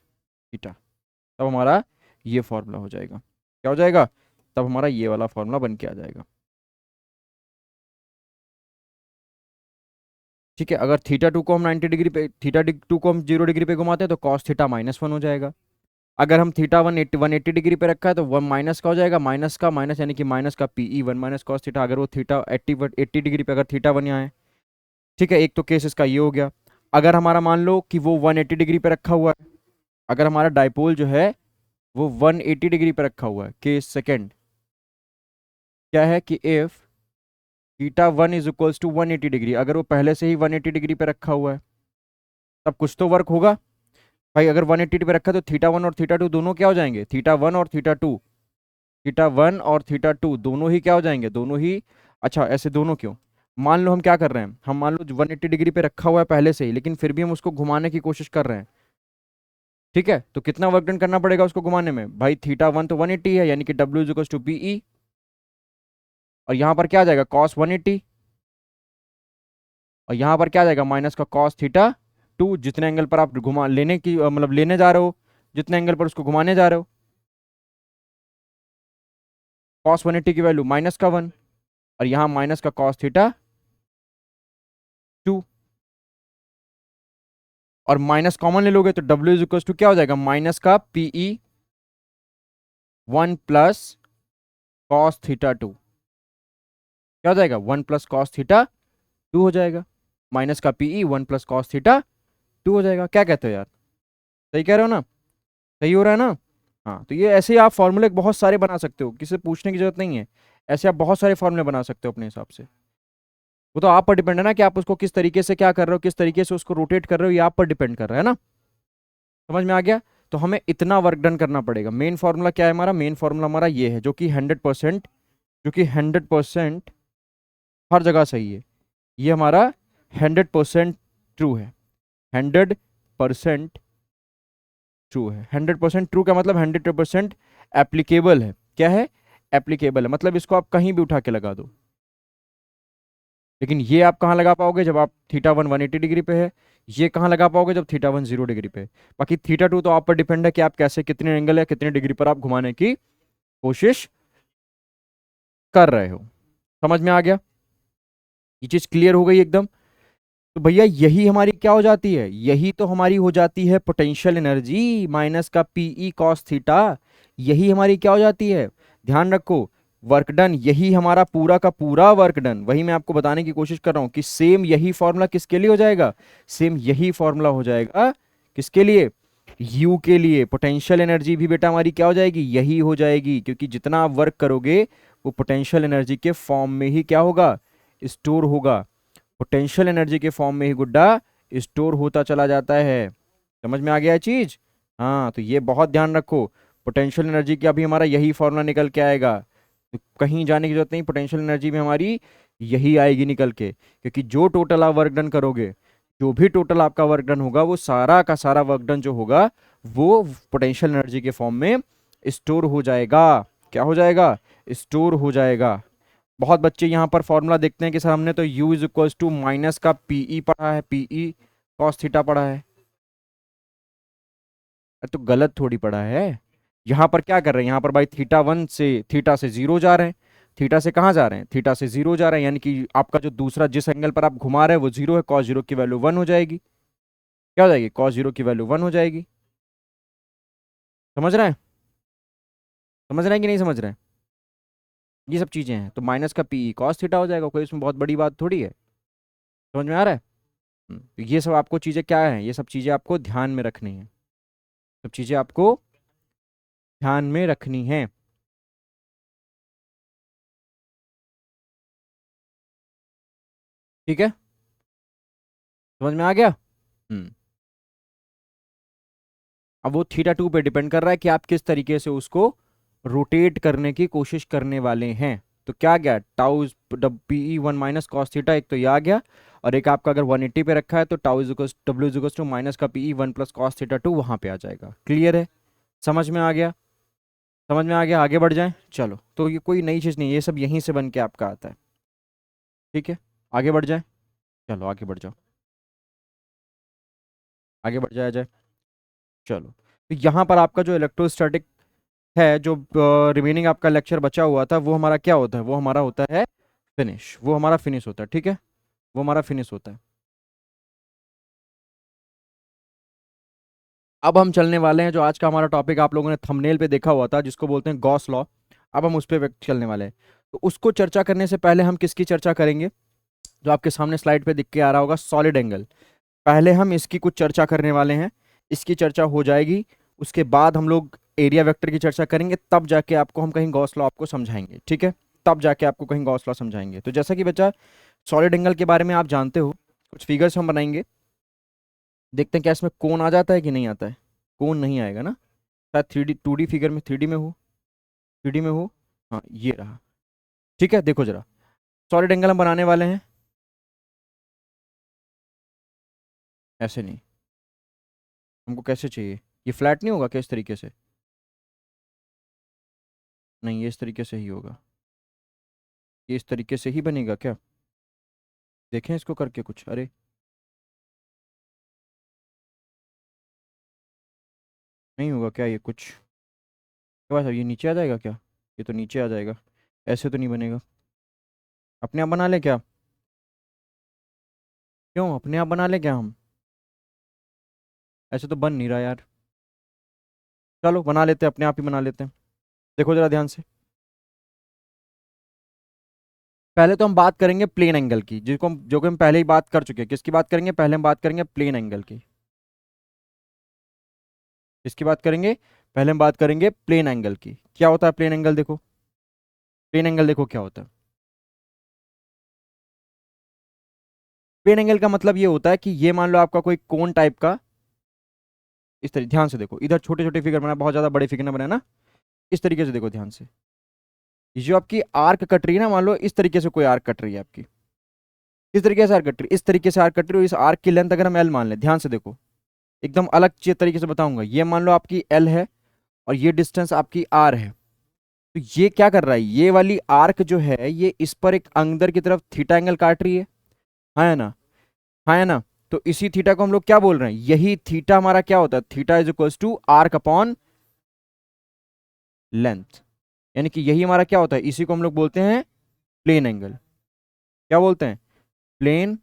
theta. तब हमारा ये formula हो जाएगा। क्या हो जाएगा? तब हमारा ये वाला फॉर्मूला बन के आ जाएगा। ठीक है, अगर थीटा टू को हम 90 डिग्री पे, थीटा टू को हम 0 डिग्री पे घुमाते हैं तो कॉस थीटा माइनस वन हो जाएगा। अगर हम थीटा वन एट्टी डिग्री पे रखा है तो वन माइनस का हो जाएगा, माइनस का माइनस, यानी कि माइनस का P E one minus cos theta. अगर वो थीटा 80 डिग्री पे, अगर थीटा वन यहाँ है, ठीक है, एक तो केस इसका ये हो गया। अगर हमारा मान लो कि वो 180 डिग्री पे रखा हुआ है, अगर हमारा डाइपोल जो है वो 180 डिग्री पे रखा हुआ है, केस सेकेंड क्या है कि if theta one is equals to 180 degree, अगर वो पहले से ही 180 डिग्री पे रखा हुआ है, तब कुछ तो वर्क होगा भाई। अगर 180 पे रखा है तो थीटा वन और थीटा टू दोनों क्या हो जाएंगे, थीटा वन और थीटा टू, थीटा वन और थीटा टू दोनों ही क्या हो जाएंगे, दोनों ही। अच्छा, ऐसे दोनों क्यों? मान लो हम क्या कर रहे हैं, हम मान लो 180 डिग्री पे रखा हुआ है पहले से ही, लेकिन फिर भी हम उसको घुमाने की कोशिश कर रहे हैं। ठीक है, तो कितना वर्क डन करना पड़ेगा उसको घुमाने में भाई, थीटा वन तो 180 है, यानी कि W is equal to P E, और यहाँ पर क्या आ जाएगा, कॉस 180, और यहाँ पर क्या आ जाएगा, माइनस का कॉस थीटा टू। जितने एंगल पर आप घुमा लेने की मतलब लेने जा रहे हो, जितने एंगल पर उसको घुमाने जा रहे हो, कॉस 180 की वैल्यू माइनस का वन, और यहाँ माइनस का कॉस थीटा टू, और माइनस कॉमन ले लोगे तो डब्ल्यू इज इक्वल टू क्या हो जाएगा, माइनस का PE one plus cos theta two. क्या हो जाएगा, one plus cos theta two हो जाएगा, माइनस का PE one plus cos theta two हो जाएगा। क्या कहते हो यार, सही कह रहे हो ना? सही हो रहा है ना? हाँ, तो ये ऐसे ही आप फॉर्मूले बहुत सारे बना सकते हो, किसी से पूछने की जरूरत नहीं है। ऐसे आप बहुत सारे फॉर्मूले बना सकते हो अपने हिसाब से। वो तो आप पर डिपेंड है ना कि आप उसको किस तरीके से क्या कर रहे हो, किस तरीके से उसको रोटेट कर रहे हो, ये आप पर डिपेंड कर रहा है ना। समझ में आ गया? तो हमें इतना वर्क डन करना पड़ेगा। मेन फॉर्मूला क्या है हमारा, मेन फॉर्मूला हमारा ये है, जो कि 100%, जो कि 100% हर जगह सही है। ये हमारा 100% ट्रू है, 100% ट्रू है। 100% ट्रू का मतलब 100% एप्लीकेबल है। क्या है? एप्लीकेबल है, मतलब इसको आप कहीं भी उठा के लगा दो। लेकिन ये आप कहाँ लगा पाओगे, जब आप थीटा वन 180 डिग्री पे है। ये कहाँ लगा पाओगे, जब थीटा वन 0 डिग्री पे है। बाकी थीटा टू तो आप पर डिपेंड है कि आप कैसे, कितने एंगल या कितने डिग्री पर आप घुमाने की कोशिश कर रहे हो। समझ में आ गया, ये चीज क्लियर हो गई एकदम। तो भैया यही हमारी क्या हो जाती है, यही तो हमारी हो जाती है पोटेंशियल एनर्जी माइनस का पीई कॉस थीटा। यही हमारी क्या हो जाती है, ध्यान रखो, वर्क डन। यही हमारा पूरा का पूरा वर्क डन, वही मैं आपको बताने की कोशिश कर रहा हूं कि सेम यही फॉर्मूला किसके लिए हो जाएगा, सेम यही फॉर्मूला हो जाएगा किसके लिए, यू के लिए। पोटेंशियल एनर्जी भी बेटा हमारी क्या हो जाएगी, यही हो जाएगी, क्योंकि जितना आप वर्क करोगे वो पोटेंशियल एनर्जी के फॉर्म में ही क्या होगा, स्टोर होगा। पोटेंशियल एनर्जी के फॉर्म में ही गुड्डा स्टोर होता चला जाता है। समझ में आ गया है चीज। हाँ, तो ये बहुत ध्यान रखो, पोटेंशियल एनर्जी का भी हमारा यही फॉर्मूला निकल के आएगा। तो कहीं जाने की जरूरत नहीं, पोटेंशियल एनर्जी में हमारी यही आएगी निकल के, क्योंकि जो टोटल आप वर्क डन करोगे, जो भी टोटल आपका वर्क डन होगा, वो सारा का सारा वर्क डन जो होगा वो पोटेंशियल एनर्जी के फॉर्म में स्टोर हो जाएगा। क्या हो जाएगा, स्टोर हो जाएगा। बहुत बच्चे यहाँ पर फॉर्मूला देखते हैं कि सर हमने तो u is equal to minus का पीई पढ़ा है, पीई कॉस थीटा पढ़ा है। तो गलत थोड़ी पढ़ा है। यहाँ पर क्या कर रहे हैं, यहाँ पर भाई थीटा वन से थीटा से जीरो जा रहे हैं। थीटा से कहाँ जा रहे हैं, थीटा से जीरो जा रहे हैं, यानी कि आपका जो दूसरा जिस एंगल पर आप घुमा रहे हैं वो जीरो है, कॉस जीरो की वैल्यू वन हो जाएगी। क्या हो जाएगी, कॉस जीरो की वैल्यू वन हो जाएगी। समझ रहे हैं, समझ रहे हैं कि नहीं समझ रहे हैं, ये सब चीजें हैं। तो माइनस का पीई कॉस थीटा हो जाएगा, कोई इसमें बहुत बड़ी बात थोड़ी है। समझ में आ रहा है। तो ये सब आपको चीजें क्या है, ये सब चीजें आपको ध्यान में रखनी है, सब चीजें आपको ध्यान में रखनी है। ठीक है, समझ में आ गया। हम्म अब वो थीटा टू पे डिपेंड कर रहा है कि आप किस तरीके से उसको रोटेट करने की कोशिश करने वाले हैं। तो क्या गया, tau PE one minus cos theta, एक तो ये आ गया, और एक आपका अगर 180 पे रखा है तो tau is W is two minus का PE one plus cos theta two वहां पे आ जाएगा। क्लियर है, समझ में आ गया, समझ में आ गया। आगे बढ़ जाएं, चलो। तो ये कोई नई चीज़ नहीं, ये सब यहीं से बन के आपका आता है। ठीक है, आगे बढ़ जाएं, चलो आगे बढ़ जाओ, आगे बढ़ जाया जाए। चलो, तो यहाँ पर आपका जो इलेक्ट्रोस्टैटिक है, जो रिमेनिंग आपका लेक्चर बचा हुआ था, वो हमारा क्या होता है, वो हमारा होता है फिनिश, वो हमारा फिनिश होता है। ठीक है, वो हमारा फिनिश होता है। अब हम चलने वाले हैं, जो आज का हमारा टॉपिक आप लोगों ने थंबनेल पे देखा हुआ था, जिसको बोलते हैं गॉस लॉ। अब हम उस पर चलने वाले हैं। तो उसको चर्चा करने से पहले हम किसकी चर्चा करेंगे, जो आपके सामने स्लाइड पे दिख के आ रहा होगा, सॉलिड एंगल। पहले हम इसकी कुछ चर्चा करने वाले हैं, इसकी चर्चा हो जाएगी, उसके बाद हम लोग एरिया वेक्टर की चर्चा करेंगे, तब जाके आपको हम कहीं गॉस लॉ आपको समझाएंगे। ठीक है, तब जाके आपको कहीं गॉस लॉ समझाएंगे। तो जैसा कि बच्चा सॉलिड एंगल के बारे में आप जानते हो, कुछ फिगर्स हम बनाएंगे, देखते हैं क्या इसमें कोण आ जाता है कि नहीं आता है। कोण नहीं आएगा ना, शायद 3D 2D फिगर में, 3D में हो, 3D में हो। हाँ, ये रहा। ठीक है, देखो जरा, सॉलिड एंगल हम बनाने वाले हैं, ऐसे नहीं, हमको कैसे चाहिए, ये फ्लैट नहीं होगा क्या इस तरीके से, नहीं ये इस तरीके से ही होगा, ये इस तरीके से ही बनेगा क्या, देखें इसको करके कुछ, अरे नहीं होगा क्या ये कुछ, क्या बात है, ये नीचे आ जाएगा क्या, ये तो नीचे आ जाएगा, ऐसे तो नहीं बनेगा। अपने आप बना ले क्या, क्यों अपने आप बना ले क्या हम, ऐसे तो बन नहीं रहा यार। चलो बना लेते हैं, अपने आप ही बना लेते हैं। देखो जरा ध्यान से, पहले तो हम बात करेंगे प्लेन एंगल की, जिसको हम, जो कि हम पहले ही बात कर चुके हैं। किसकी बात करेंगे, पहले हम बात करेंगे प्लेन एंगल की। किसकी बात करेंगे, पहले हम बात करेंगे प्लेन एंगल की। क्या होता है प्लेन एंगल, देखो प्लेन एंगल देखो क्या होता है। प्लेन एंगल का मतलब ये होता है कि ये मान लो आपका कोई कोन टाइप का, इस तरीके, ध्यान से देखो, इधर छोटे छोटे फिगर बना, बहुत ज्यादा बड़े फिगर ना बना ना, इस तरीके से देखो ध्यान से। ये जो आपकी आर्क कट रही है ना, मान लो इस तरीके से कोई आर्क कट रही है आपकी, किस तरीके से आर्क कट रही है, इस तरीके से आर्क कट रही है, और इस आर्क की लेंथ अगर हम एल मान लें, ध्यान से देखो, एकदम अलग तरीके से बताऊंगा। ये मान लो आपकी एल है और ये डिस्टेंस आपकी आर है, तो ये क्या कर रहा है, ये वाली आर्क जो है ये इस पर एक अंदर की तरफ थीटा एंगल काट रही है। हाँ है ना, हाँ है ना। तो इसी थीटा को हम लोग क्या बोल रहे हैं, यही थीटा हमारा क्या होता है, theta is equals to arc upon length. यानी कि यही हमारा क्या होता है, इसी को हम लोग बोलते हैं प्लेन एंगल। क्या बोलते हैं, प्लेन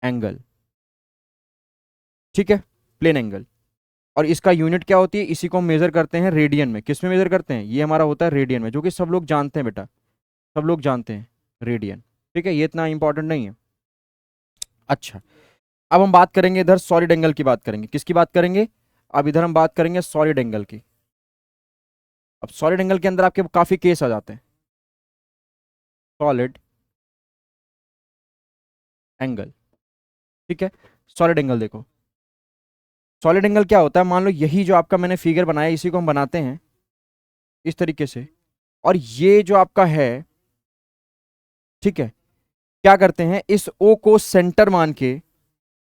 एंगल। ठीक है, प्लेन एंगल। और इसका यूनिट क्या होती है, इसी को हम मेजर करते हैं रेडियन में। किस में मेजर करते हैं, ये हमारा होता है रेडियन में, जो कि सब लोग जानते हैं बेटा, सब लोग जानते हैं रेडियन। ठीक है, ये इतना इंपॉर्टेंट नहीं है। अच्छा, अब हम बात करेंगे इधर सॉलिड एंगल की बात करेंगे। किसकी बात करेंगे, अब इधर हम बात करेंगे सॉलिड एंगल की। अब सॉलिड एंगल के अंदर आपके काफी केस आ जाते हैं। सॉलिड एंगल, ठीक है। सॉलिड एंगल देखो, सॉलिड एंगल क्या होता है, मान लो यही जो आपका मैंने फिगर बनाया इसी को हम बनाते हैं इस तरीके से, और ये जो आपका है, ठीक है, क्या करते हैं, इस ओ को सेंटर मान के,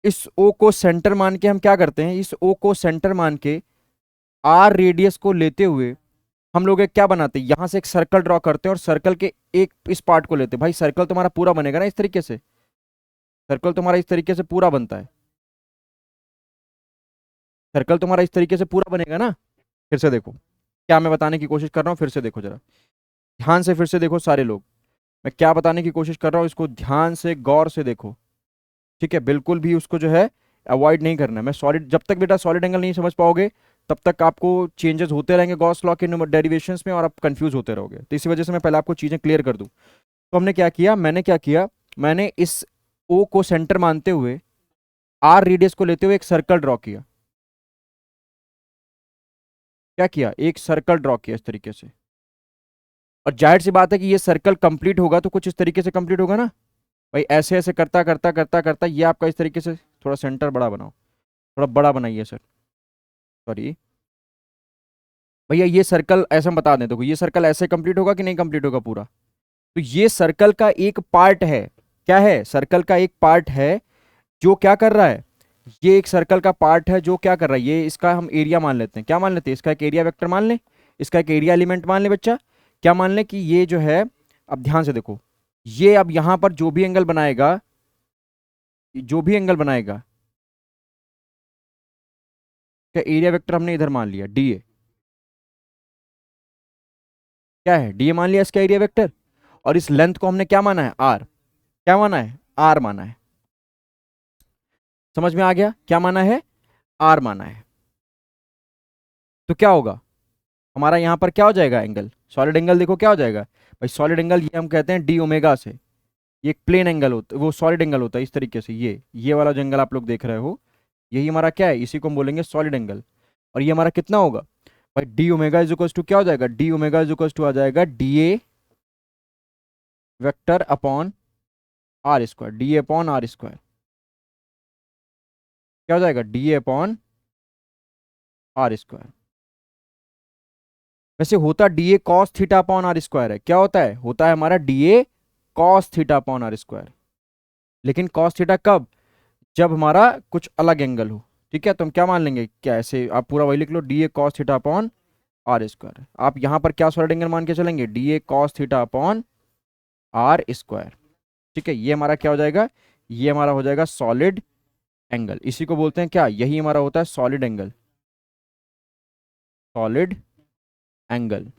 इस ओ को सेंटर मान के हम क्या करते हैं, इस ओ को सेंटर मान के आर रेडियस को लेते हुए हम लोग एक क्या बनाते हैं, यहां से एक सर्कल ड्रॉ करते हैं, और सर्कल के एक इस पार्ट को लेते हैं। भाई सर्कल तुम्हारा पूरा बनेगा ना इस तरीके से, सर्कल तुम्हारा इस तरीके से पूरा बनता है, सर्कल तुम्हारा इस तरीके से पूरा बनेगा ना। फिर से देखो क्या मैं बताने की कोशिश कर रहा हूं, फिर से देखो जरा ध्यान से, फिर से देखो सारे लोग, मैं क्या बताने की कोशिश कर रहा हूं इसको ध्यान से गौर से देखो। ठीक है, बिल्कुल भी उसको जो है अवॉइड नहीं करना है। मैं सॉलिड, जब तक बेटा सॉलिड एंगल नहीं समझ पाओगे तब तक आपको चेंजेस होते रहेंगे गॉस लॉ के डेरिवेशंस में, और आप कंफ्यूज होते रहोगे। तो इसी वजह से मैं पहले आपको चीजें क्लियर कर दूं। तो हमने क्या किया, मैंने क्या किया, मैंने इस ओ को सेंटर मानते हुए आर रेडियस को लेते हुए एक सर्कल ड्रॉ किया। क्या किया, एक सर्कल ड्रॉ किया इस तरीके से। और जाहिर सी बात है कि ये सर्कल कंप्लीट होगा तो कुछ इस तरीके से कंप्लीट होगा ना। भाई ऐसे ऐसे करता करता करता करता ये आपका इस तरीके से, थोड़ा सेंटर बड़ा बनाओ, थोड़ा बड़ा बनाइए सर, सॉरी भैया। ये सर्कल ऐसे हम बता दें, देखो ये सर्कल ऐसे कंप्लीट होगा कि नहीं कंप्लीट होगा पूरा। तो ये सर्कल का एक पार्ट है, क्या है, सर्कल का एक पार्ट है जो क्या कर रहा है, ये एक सर्कल का पार्ट है जो क्या कर रहा है, ये इसका हम एरिया मान लेते हैं। क्या मान लेते हैं, इसका एक एरिया वेक्टर मान लें, इसका एक एरिया एलिमेंट मान ले बच्चा। क्या मान लें कि ये जो है, अब ध्यान से देखो, ये अब यहां पर जो भी एंगल बनाएगा, जो भी एंगल बनाएगा, क्या एरिया वेक्टर हमने इधर मान लिया डी ए, क्या है डी ए मान लिया इसका एरिया वेक्टर। और इस लेंथ को हमने क्या माना है, आर। क्या माना है, आर माना है। समझ में आ गया, क्या माना है, आर माना है। तो क्या होगा, हमारा यहां पर क्या हो जाएगा एंगल, सॉलिड एंगल देखो क्या हो जाएगा। भाई सॉलिड एंगल ये हम कहते हैं डी ओमेगा से, ये एक प्लेन एंगल होता है, वो सॉलिड एंगल होता है इस तरीके से। ये वाला जो एंगल आप लोग देख रहे हो, यही हमारा क्या है, इसी को हम बोलेंगे सॉलिड एंगल। और ये हमारा कितना होगा, भाई d omega is equal to क्या हो जाएगा, d omega is equal to आ जाएगा d A vector upon are square, d a upon are square. क्या हो जाएगा, d a upon are square. वैसे होता d A cos theta upon are square है। क्या होता है, होता है हमारा d A cos theta upon are square. लेकिन कॉस थीटा कब, जब हमारा कुछ अलग एंगल हो। ठीक है, तो हम क्या मान लेंगे, क्या ऐसे आप पूरा वही लिख लो, d A cos theta upon are square. आप यहां पर क्या सॉलिड एंगल मान के चलेंगे, d A cos theta upon are square. ठीक है, ये हमारा क्या हो जाएगा, ये हमारा हो जाएगा सॉलिड एंगल। इसी को बोलते हैं क्या, यही हमारा होता है solid angle, solid angle.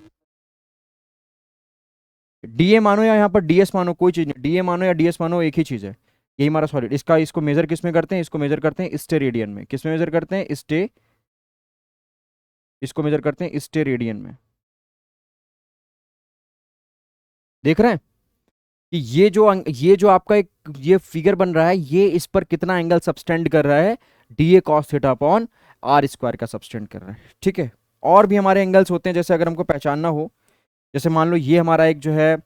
DA मानो या यहाँ पर डीएस मानो, कोई चीज नहीं, डीए मानो या डीएस मानो एक ही चीज है। यही हमारा सॉलिड, इसका इसको मेजर किस में करते हैं, इसको मेजर करते हैं स्टेरेडियन में। किस में मेजर करते हैं, स्टे, इसको मेजर करते हैं स्टेरेडियन में। देख रहे हैं कि ये जो आपका एक ये फिगर बन रहा है, ये इस पर कितना एंगल सबस्टेंड कर रहा है, D A cos theta upon are square का सबस्टेंड कर रहा है। ठीक है, और भी हमारे एंगल्स होते हैं, जैसे अगर हमको पहचानना हो, जैसे मान लो ये हमारा एक जो है,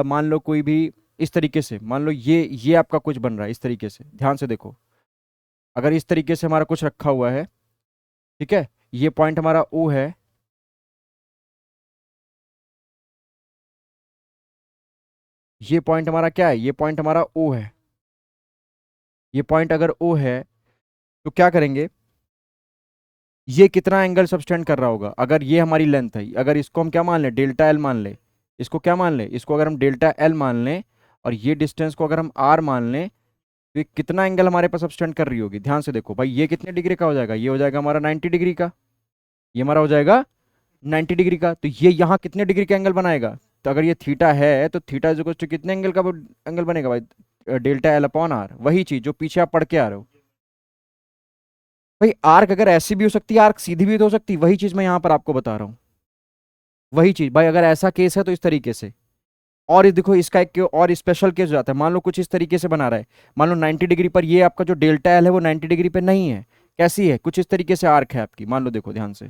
मान लो कोई भी इस तरीके से, मान लो ये आपका कुछ बन रहा है इस तरीके से, ध्यान से देखो, अगर इस तरीके से हमारा कुछ रखा हुआ है, ठीक है, ये पॉइंट हमारा ओ है, ये पॉइंट हमारा क्या है, ये पॉइंट हमारा ओ है, ये पॉइंट अगर ओ है तो क्या करेंगे, ये कितना एंगल सबटेंड कर रहा होगा? अगर ये हमारी लेंथ है, अगर इसको हम क्या मान लें, डेल्टा एल मान लें, इसको क्या मान लें, इसको अगर हम डेल्टा एल मान लें और ये डिस्टेंस को अगर हम आर मान लें, तो ये कितना एंगल हमारे पास सबटेंड कर रही होगी? ध्यान से देखो भाई, ये कितने डिग्री का हो जाएगा? ये हो जाएगा हमारा 90 डिग्री का, ये हमारा हो जाएगा 90 डिग्री का। तो ये यहाँ कितने डिग्री का एंगल बनाएगा? तो अगर ये थीटा है तो थीटा इज इक्वल टू कितने एंगल का एंगल बनेगा भाई? डेल्टा एल अपॉन आर, वही चीज जो पीछे आप पढ़ के आ रहे हो भाई। आर्क अगर ऐसी भी हो सकती है, आर्क सीधी भी तो हो सकती है, वही चीज मैं यहाँ पर आपको बता रहा हूँ। वही चीज भाई, अगर ऐसा केस है तो इस तरीके से। और ये देखो, इसका एक और स्पेशल केस हो जाता है। मान लो कुछ इस तरीके से बना रहा है, मान लो 90 डिग्री पर ये आपका जो डेल्टा एल है वो 90 डिग्री पे नहीं है, कैसी है, कुछ इस तरीके से आर्क है आपकी। मान लो देखो ध्यान से,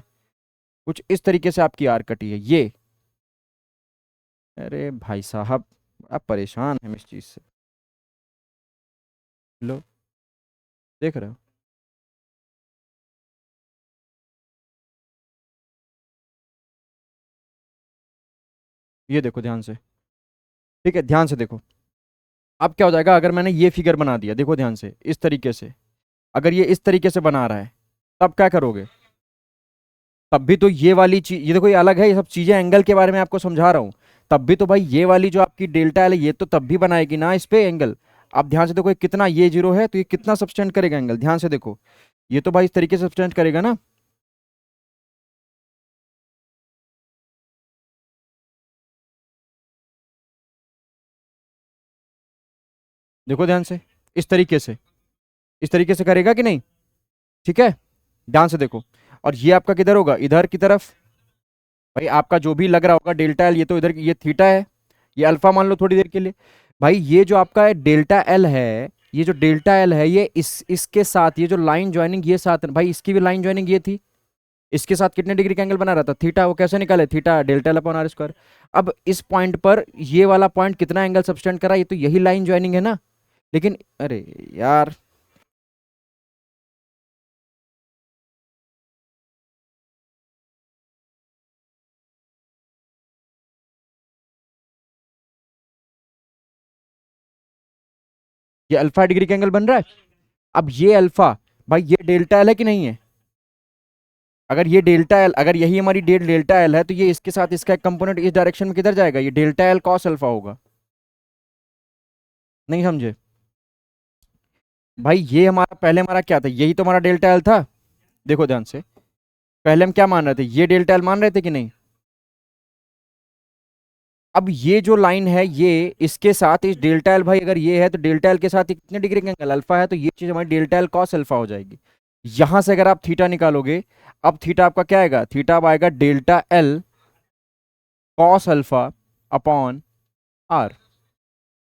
कुछ इस तरीके से आपकी आर्क कटी है ये। अरे भाई साहब, आप परेशान हैं इस चीज से। लो, देख रहे हो? ये देखो ध्यान से, ठीक है, ध्यान से देखो। अब क्या हो जाएगा अगर मैंने ये फिगर बना दिया, देखो ध्यान से, इस तरीके से। अगर ये इस तरीके से बना रहा है, तब क्या करोगे? तब भी तो ये वाली चीज, ये देखो ये अलग है, ये सब चीजें एंगल के बारे में आपको समझा रहा हूँ। तब भी तो भाई ये वाली जो आपकी डेल्टा एल है, ये तो तब भी बनाएगी ना इस पे एंगल। आप ध्यान से देखो, ये कितना, ये जीरो है तो ये कितना सब्सटेंड करेगा एंगल? ध्यान से देखो, ये तो भाई इस तरीके से सब्सटेंड करेगा ना। देखो ध्यान से, इस तरीके से, इस तरीके से करेगा कि नहीं? ठीक है, ध्यान से देखो। और ये आपका किधर होगा? इधर की तरफ। भाई आपका जो भी लग रहा होगा डेल्टा एल, ये तो इधर, ये थीटा है, ये अल्फा मान लो थोड़ी देर के लिए। भाई ये जो आपका डेल्टा एल है, ये जो डेल्टा एल है, ये इसके साथ ये जो लाइन ज्वाइनिंग ये साथ, भाई इसकी भी लाइन ज्वाइनिंग ये थी, इसके साथ कितने डिग्री का एंगल बना रहा था? थीटा। वो कैसे निकाले? Theta delta L upon are square. अब इस पॉइंट पर ये वाला पॉइंट कितना एंगल सबटेंड करा? ये तो यही लाइन ज्वाइनिंग है ना। लेकिन अरे यार, ये अल्फा डिग्री का एंगल बन रहा है। अब ये अल्फा, भाई ये डेल्टा एल है कि नहीं है? अगर ये डेल्टा एल, अगर यही हमारी डेल्टा एल है, तो ये इसके साथ इसका एक कंपोनेंट इस डायरेक्शन में किधर जाएगा? ये डेल्टा एल कॉस अल्फा होगा। नहीं समझे? भाई ये हमारा पहले हमारा क्या था? यही तो हमारा डेल्टा एल था। देखो ध्यान से, पहले हम क्या मान रहे थे? ये डेल्टा एल मान रहे थे कि नहीं? अब ये जो लाइन है, ये इसके साथ इस डेल्टा एल, भाई अगर ये है तो डेल्टा एल के साथ ये कितने डिग्री का एंगल? अल्फा है, तो ये चीज हमारी डेल्टा एल कॉस अल्फा हो जाएगी। यहां से अगर आप थीटा निकालोगे, अब थीटा आपका क्या आएगा? थीटा अब आएगा delta L cos alpha upon R,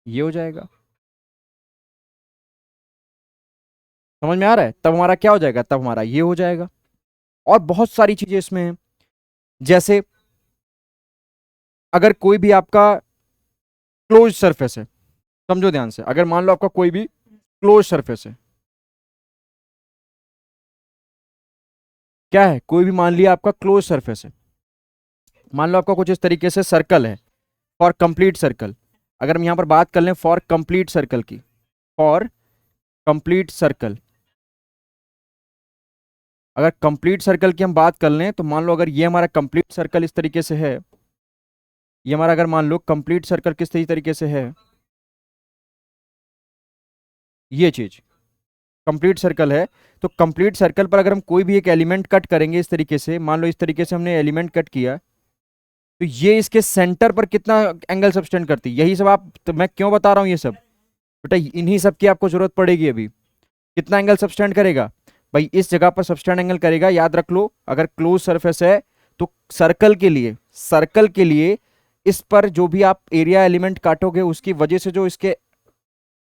ये हो जाएगा। समझ में आ रहा है? तब हमारा क्या हो जाएगा? तब हमारा ये हो जाएगा। और बहुत सारी चीजें इसमें हैं, जैसे अगर कोई भी आपका क्लोज सरफेस है, समझो ध्यान से, अगर मान लो आपका कोई भी क्लोज सरफेस है, क्या है? कोई भी मान लिया आपका क्लोज सरफेस है, मान लो आपका कुछ इस तरीके से सर्कल है, फॉर कंप्लीट सर्कल। अगर हम यहां पर बात कर लें फॉर कंप्लीट सर्कल की, फॉर कंप्लीट सर्कल, अगर कंप्लीट सर्कल की हम बात कर लें, तो मान लो अगर ये हमारा कंप्लीट सर्कल इस तरीके से है, ये हमारा अगर मान लो कंप्लीट सर्कल किस तरीके से है, ये चीज कंप्लीट सर्कल है, तो कंप्लीट सर्कल पर अगर हम कोई भी एक एलिमेंट कट करेंगे इस तरीके से, मान लो इस तरीके से हमने एलिमेंट कट किया, तो ये इसके सेंटर पर कितना एंगल सबटेंड करती है? यही सब आप, तो मैं क्यों बता रहा हूँ ये सब बेटा, इन्हीं सब की आपको जरूरत पड़ेगी अभी। कितना एंगल सबटेंड करेगा? भाई इस जगह पर सबटेंड एंगल करेगा, याद रख लो, अगर क्लोज सरफेस है तो सर्कल के लिए, सर्कल के लिए इस पर जो भी आप एरिया एलिमेंट काटोगे, उसकी वजह से जो इसके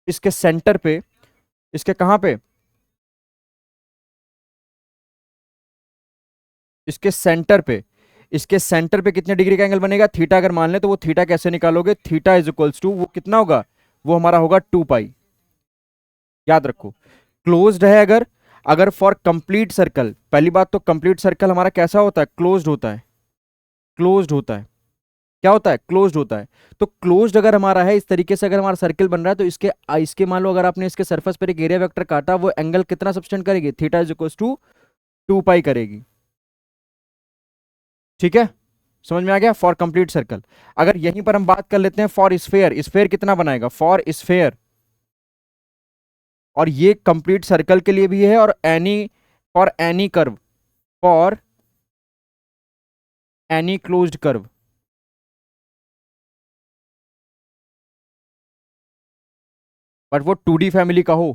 इसके सेंटर पे, इसके कहाँ पे, इसके सेंटर पे, इसके सेंटर पे कितने डिग्री का एंगल बनेगा? थीटा अगर मान ले, तो वो थीटा कैसे निकालोगे? थीटा इज इक्वल्स टू, वो कितना होगा? वो हमारा होगा 2 पाई। याद रखो, क्लोज्ड है अगर, अगर फॉर कंप्लीट सर्कल, पहली बात तो कंप्लीट सर्कल हमारा कैसा होता है? क्लोज्ड होता है, क्लोज्ड होता है। क्या होता है? क्लोज्ड होता है। तो क्लोज्ड अगर हमारा है, इस तरीके से अगर हमारा सर्कल बन रहा है, तो इसके मान लो अगर आपने इसके सरफेस पर एक एरिया वेक्टर काटा, वो एंगल कितना सबटेंड करेगी? थीटा इज इक्वल्स टू 2 पाई करेगी। ठीक है, समझ में आ गया, फॉर कंप्लीट सर्कल। अगर यहीं पर हम बात कर लेते हैं फॉर स्फेयर, स्फेयर कितना बनाएगा फॉर स्फेयर, और ये कंप्लीट सर्कल के लिए भी है, और any, for any curve, for any closed curve. But वो 2D फैमिली का हो,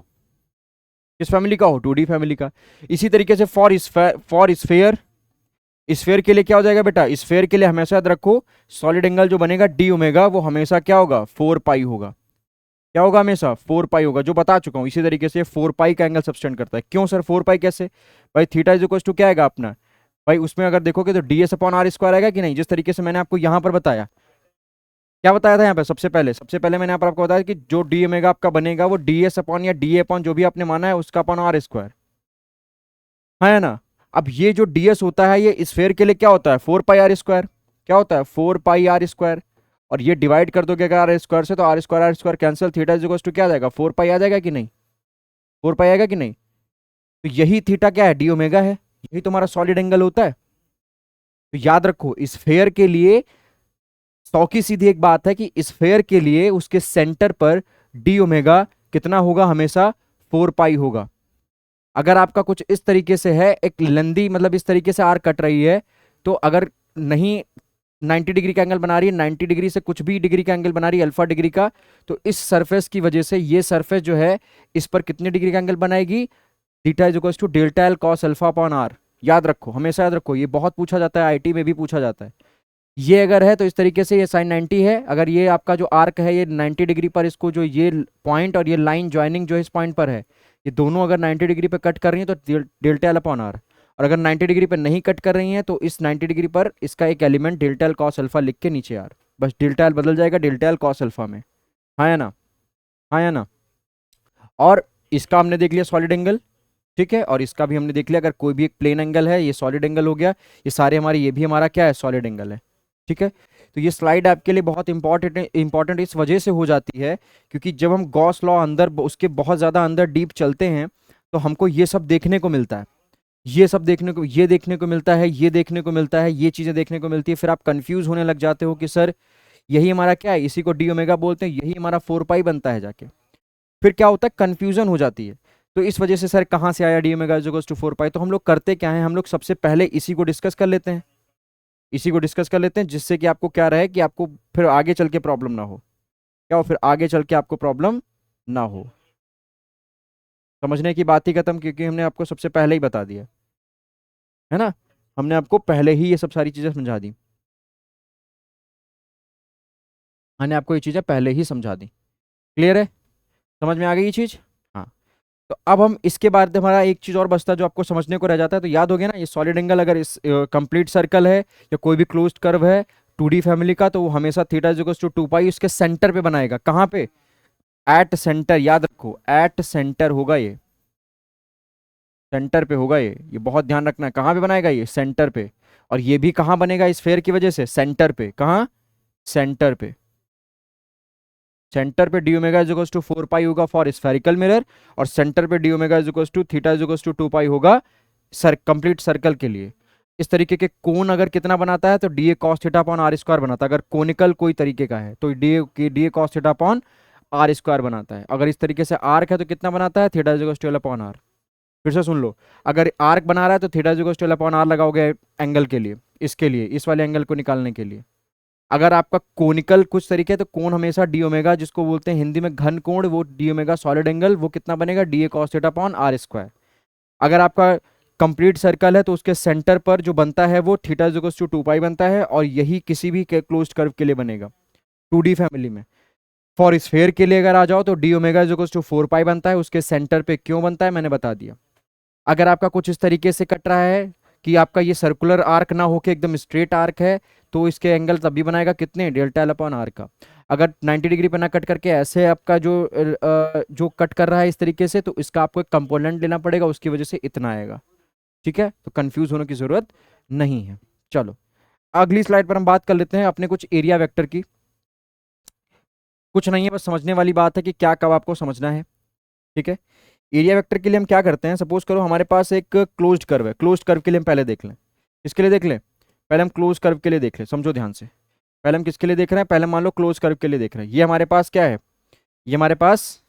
किस फैमिली का हो, 2D फैमिली का। इसी तरीके से फॉर स्फेयर, स्फेयर के लिए क्या हो जाएगा बेटा, स्फेयर के लिए हमेशा याद रखो सॉलिड एंगल जो बनेगा डी ओमेगा वो हमेशा क्या होगा, 4 पाई होगा। क्या होगा, हमेशा 4 पाई होगा, जो बता चुका हूं। इसी तरीके से 4 पाई का एंगल सब्सटेंड करता है। क्यों सर 4 पाई कैसे, भाई थीटा इज इक्वल टू क्या आएगा अपना, भाई उसमें अगर देखोगे तो D S upon are square आएगा कि नहीं, जिस तरीके से मैंने आपको यहां पर बताया। क्या बताया था यहाँ पे, सबसे पहले मैंने यहाँ पर आपको बताया कि जो डी ओमेगा आपका बनेगा वो डी एस अपॉन या डी ए अपॉन जो भी आपने माना है उसका अपॉन आर स्क्वायर, है ना। अब ये जो डीएस होता है ये स्फेयर के लिए क्या होता है, 4 पाई आर स्क्वायर। क्या होता है, 4 पाई आर स्क्वायर। और ये डिवाइड कर दोगे अगर आर स्क्वायर से, तो R square cancel, theta is equal to क्या आ जाएगा, 4 पाई आ जाएगा कि नहीं, 4 पाई आएगा कि नहीं। तो यही थीटा क्या है, डी ओमेगा है, यही तुम्हारा सॉलिड एंगल होता है। तो याद रखो स्फेयर के लिए, सौ की सीधी एक बात है कि स्फेयर के लिए उसके सेंटर पर डी ओमेगा कितना होगा, हमेशा 4 पाई होगा। अगर आपका कुछ इस तरीके से है, एक लंदी मतलब इस तरीके से आर कट रही है, तो अगर नहीं 90 डिग्री का एंगल बना रही है, 90 डिग्री से कुछ भी डिग्री का एंगल बना रही है, अल्फा डिग्री का, तो इस सरफेस की वजह से ये सरफेस जो है इस पर कितने डिग्री का एंगल बनाएगी, theta is equal to delta L cos alpha upon R. याद रखो, हमेशा याद रखो, ये बहुत पूछा जाता है, आईटी में भी पूछा जाता है। ये अगर है तो इस तरीके से ये साइन 90 है, अगर ये आपका जो आर्क है ये 90 डिग्री पर, इसको जो ये पॉइंट और ये लाइन ज्वाइनिंग जो इस पॉइंट पर है, ये दोनों अगर 90 डिग्री पर कट कर रही है तो डेल्टा एल अपॉन आर। और अगर 90 डिग्री पर नहीं कट कर रही है तो इस 90 डिग्री पर इसका एक element delta L cos alpha लिख के नीचे आर, बस डेल्टा एल बदल जाएगा डेल्टा एल कॉस अल्फा में। हाँ या ना, हाँ या ना। और इसका हमने देख लिया सॉलिड एंगल, ठीक है, और इसका भी हमने देख लिया, अगर कोई भी एक प्लेन एंगल है ये सॉलिड एंगल हो गया, ये सारे हमारे, ये भी हमारा क्या है, सॉलिड एंगल है। ठीक है, तो ये स्लाइड आपके लिए बहुत इंपॉर्टेंट इस वजह से हो जाती है क्योंकि जब हम गॉस लॉ अंदर उसके बहुत ज़्यादा अंदर डीप चलते हैं तो हमको ये सब देखने को मिलता है, ये सब देखने को, ये देखने को मिलता है, ये देखने को मिलता है, ये चीज़ें देखने को मिलती है। फिर आप कंफ्यूज होने लग जाते हो कि सर यही हमारा क्या है, इसी को डी ओमेगा बोलते हैं, यही हमारा 4 पाई बनता है जाके। फिर क्या होता है, कंफ्यूजन हो जाती है। तो इस वजह से सर कहाँ से आया D omega is equal to 4 pi, तो हम लोग करते क्या है, हम लोग सबसे पहले इसी को डिस्कस कर लेते हैं, इसी को डिस्कस कर लेते हैं, जिससे कि आपको क्या रहे कि आपको फिर आगे चल के प्रॉब्लम ना हो, क्या हो, फिर आगे चल के आपको प्रॉब्लम ना हो। समझने की बात ही खत्म, क्योंकि हमने आपको सबसे पहले ही बता दिया है ना, हमने आपको पहले ही ये सब सारी चीजें समझा दी, हमने आपको ये चीजें पहले ही समझा दी। क्लियर है, समझ में आ गई ये चीज। हाँ, तो अब हम इसके बाद हमारा एक चीज और बचता है जो आपको समझने को रह जाता है, तो याद हो गया ना, ये सॉलिड एंगल अगर इस कंप्लीट सर्कल है या कोई भी क्लोज्ड कर्व है 2D फैमिली का, तो वो हमेशा थीटा इज इक्वल टू 2 पाई उसके सेंटर पे बनाएगा। कहाँ पे, एट सेंटर, याद रखो एट सेंटर होगा ये, सेंटर पे होगा ये बहुत ध्यान रखना है, कहाँ पे बनाएगा ये, सेंटर पे। और ये भी कहाँ बनेगा इस फेयर की वजह से, सेंटर पे, कहाँ, सेंटर पे। सेंटर पे D omega is equal to 4 pi होगा फॉर स्फेरिकल मिरर, और सेंटर पे D omega is equal to theta is equal to 2 pi होगा सर कंप्लीट सर्कल के लिए। इस तरीके के कोण अगर कितना बनाता है तो D A cos theta upon are square बनाता है, अगर कोनिकल कोई तरीके का है तो D A cos theta upon are square बनाता है। अगर इस तरीके से आर्क है तो कितना बनाता है, theta is equal to L upon R. फिर से सुन लो, अगर आर्क बना रहा है तो theta is equal to L upon R लगाओगे एंगल के लिए, इसके लिए, इस वाले एंगल को निकालने के लिए। अगर आपका कोनिकल कुछ तरीके है तो कोण हमेशा डी ओमेगा, जिसको बोलते हैं हिंदी में घन कोण, वो डी ओमेगा सॉलिड एंगल वो कितना बनेगा, D A cos theta upon are square. अगर आपका कंप्लीट सर्कल है तो उसके सेंटर पर जो बनता है वो थीटा इज इक्वल टू 2 पाई बनता है, और यही किसी भी क्लोज्ड कर्व के लिए बनेगा 2D फैमिली में। फॉर स्फेयर के लिए अगर आ जाओ तो D omega is equal to 4 pi बनता है, उसके सेंटर पे क्यों बनता है मैंने बता दिया। अगर आपका कुछ इस तरीके से कट रहा है कि आपका ये सर्कुलर आर्क ना होके एकदम स्ट्रेट आर्क है, तो इसके एंगल तब भी बनाएगा कितने, डेल्टा एल अपॉन आर का। अगर 90 डिग्री पे ना कट करके ऐसे आपका जो कट कर रहा है इस तरीके से, तो इसका आपको एक कंपोनेंट लेना पड़ेगा, उसकी वजह से इतना आएगा। ठीक है, तो कंफ्यूज होने की जरूरत नहीं है। चलो अगली स्लाइड पर हम बात कर लेते हैं अपने कुछ एरिया वेक्टर की। कुछ नहीं है, बस समझने वाली बात है कि क्या कब आपको समझना है। ठीक है, एरिया वेक्टर के लिए हम क्या करते हैं, सपोज करो हमारे पास एक क्लोज्ड कर्व है, क्लोज्ड कर्व के लिए हम पहले देख लें। किसके लिए देख लें? पहले हम क्लोज कर्व के लिए देख लें, समझो ध्यान से। पहले हम किसके लिए देख रहे हैं? पहले मान लो क्लोज कर्व के लिए देख रहे हैं। ये हमारे पास क्या है? ये हमारे पास,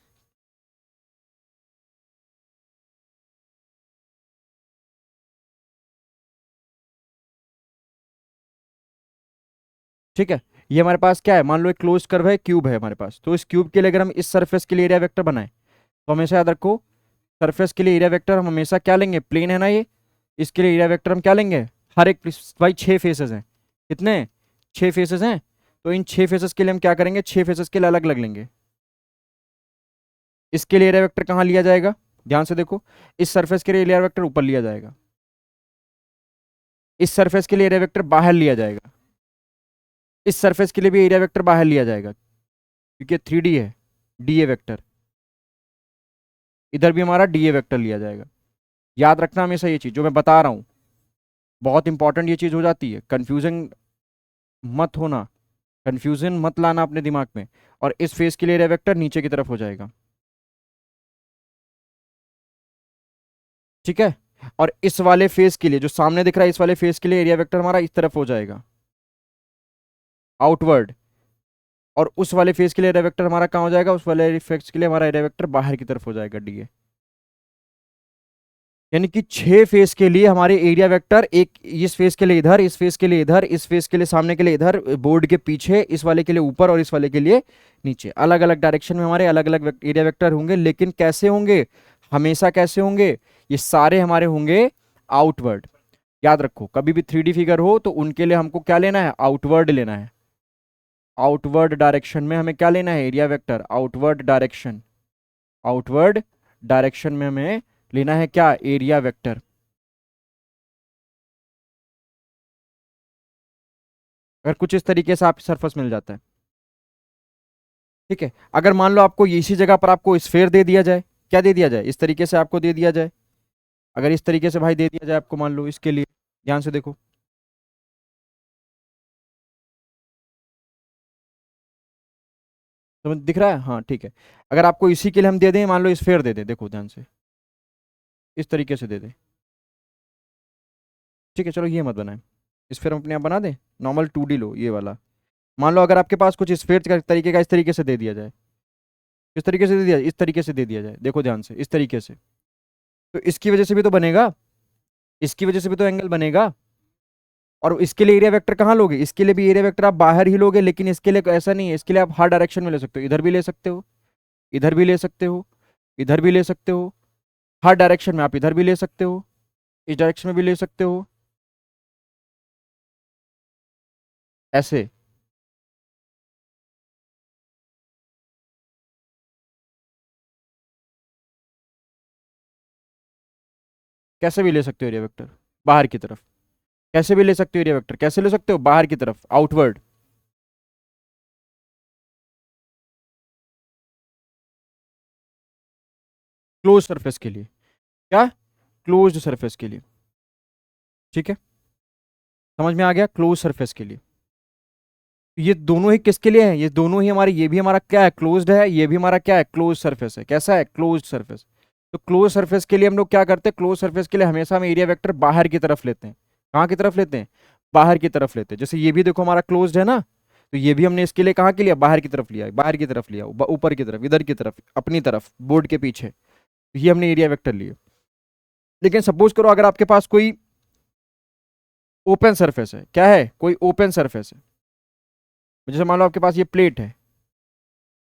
ठीक है, ये हमारे पास क्या है? मान लो एक क्लोज कर्व है, क्यूब है हमारे पास। तो इस क्यूब के लिए अगर हम इस सरफेस के लिए एरिया वेक्टर बनाए, तो हमेशा याद रखो, सरफेस के लिए एरिया वेक्टर हम हमेशा क्या लेंगे? प्लेन है ना ये, इसके लिए एरिया वेक्टर हम क्या लेंगे? हर एक, भाई 6 फेसेस हैं, कितने? 6 फेसेस हैं। तो इन 6 फेसेस के लिए हम क्या करेंगे? 6 फेसेस के लिए अलग अलग लेंगे। इसके लिए एरिया वेक्टर कहाँ लिया जाएगा? ध्यान से देखो, इस सरफेस के लिए एरिया वेक्टर ऊपर लिया जाएगा, इस सरफेस के लिए एरिया वेक्टर बाहर लिया जाएगा, इस सरफेस के लिए भी एरिया वेक्टर बाहर लिया जाएगा, क्योंकि 3D है, डीए वेक्टर। इधर भी हमारा डीए वेक्टर लिया जाएगा। याद रखना हमेशा ये चीज जो मैं बता रहा हूँ, बहुत इंपॉर्टेंट ये चीज हो जाती है, कंफ्यूजन मत होना, कंफ्यूजन मत लाना अपने दिमाग में। और इस फेस के लिए एरिया वेक्टर नीचे की तरफ हो जाएगा, ठीक है। और इस वाले फेस के लिए जो सामने दिख रहा है, इस वाले फेस के लिए एरिया वेक्टर हमारा इस तरफ हो जाएगा, आउटवर्ड। और उस वाले फेस के लिए एरिया वेक्टर हमारा कहाँ हो जाएगा? उस वाले फेस के लिए हमारा एरिया वेक्टर बाहर की तरफ हो जाएगा, डीए। यानी कि 6 फेस के लिए हमारे एरिया वेक्टर, एक इस फेस के लिए इधर, इस फेस के लिए इधर, इस फेस के लिए सामने के लिए इधर, बोर्ड के पीछे, इस वाले के लिए ऊपर और इस वाले के लिए नीचे, अलग अलग डायरेक्शन में हमारे अलग अलग एरिया वेक्टर होंगे। लेकिन कैसे होंगे? हमेशा कैसे होंगे? ये सारे हमारे होंगे आउटवर्ड। याद रखो, कभी भी 3D फिगर हो तो उनके लिए हमको क्या लेना है? आउटवर्ड लेना है। आउटवर्ड डायरेक्शन में हमें क्या लेना है? Area vector, outward direction. Outward direction में हमें लेना है क्या? Area vector. अगर कुछ इस तरीके से आप सरफेस मिल जाता है, ठीक है। अगर मान लो आपको इसी जगह पर आपको स्फेयर दे दिया जाए, क्या दे दिया जाए? इस तरीके से आपको दे दिया जाए, अगर इस तरीके से भाई दे दिया जाए आपको, मान लो इसके लिए, ध्यान से देखो, समझ दिख रहा है? हाँ ठीक है। अगर आपको इसी के लिए हम दे दें, मान लो स्फेयर दे दें, देखो ध्यान से, इस तरीके से दे दें, ठीक है, चलो ये मत बनाए, स्फेयर हम अपने आप बना दें। नॉर्मल 2D लो, ये वाला। मान लो अगर आपके पास कुछ स्फेयर का तरीके का इस तरीके से दे दिया जाए, इस तरीके से दे दिया, इस तरीके से दे दिया जाए, देखो ध्यान से, इस तरीके से, तो इसकी वजह से भी तो बनेगा, इसकी वजह से भी तो एंगल बनेगा। और इसके लिए एरिया वेक्टर कहाँ लोगे? इसके लिए भी एरिया वेक्टर आप बाहर ही लोगे, लेकिन इसके लिए ऐसा नहीं है, इसके लिए आप हर डायरेक्शन में ले सकते हो, इधर भी ले सकते हो, इधर भी ले सकते हो, इधर भी ले सकते हो, हर डायरेक्शन में आप इधर भी ले सकते हो, इस डायरेक्शन में भी ले सकते हो, ऐसे। कैसे भी ले सकते हो एरिया वेक्टर बाहर की तरफ, कैसे भी ले सकते हो एरिया वेक्टर, कैसे ले सकते हो? बाहर की तरफ, आउटवर्ड। क्लोज सरफेस के लिए, क्या? क्लोज्ड सरफेस के लिए, ठीक है, समझ में आ गया? क्लोज सरफेस के लिए। ये दोनों ही किसके लिए है? ये दोनों ही हमारे, ये भी हमारा क्या है? क्लोज्ड है, ये भी हमारा क्या है? क्लोज सरफेस है। कैसा है? Closed surface. तो क्लोज सरफेस के लिए हम लोग क्या करते हैं? क्लोज सरफेस के लिए हमेशा हम एरिया वेक्टर बाहर की तरफ लेते हैं। कहाँ की तरफ लेते हैं? बाहर की तरफ लेते हैं। जैसे ये भी देखो हमारा क्लोज्ड है ना, तो ये भी हमने इसके लिए कहाँ के लिया? बाहर की तरफ लिया, बाहर की तरफ लिया, ऊपर की तरफ, इधर की तरफ, अपनी तरफ, बोर्ड के पीछे। तो ये हमने एरिया वेक्टर लिए। लेकिन सपोज करो अगर आपके पास कोई ओपन सरफेस है, क्या है? कोई ओपन सरफेस है, जैसे मान लो आपके पास ये प्लेट है,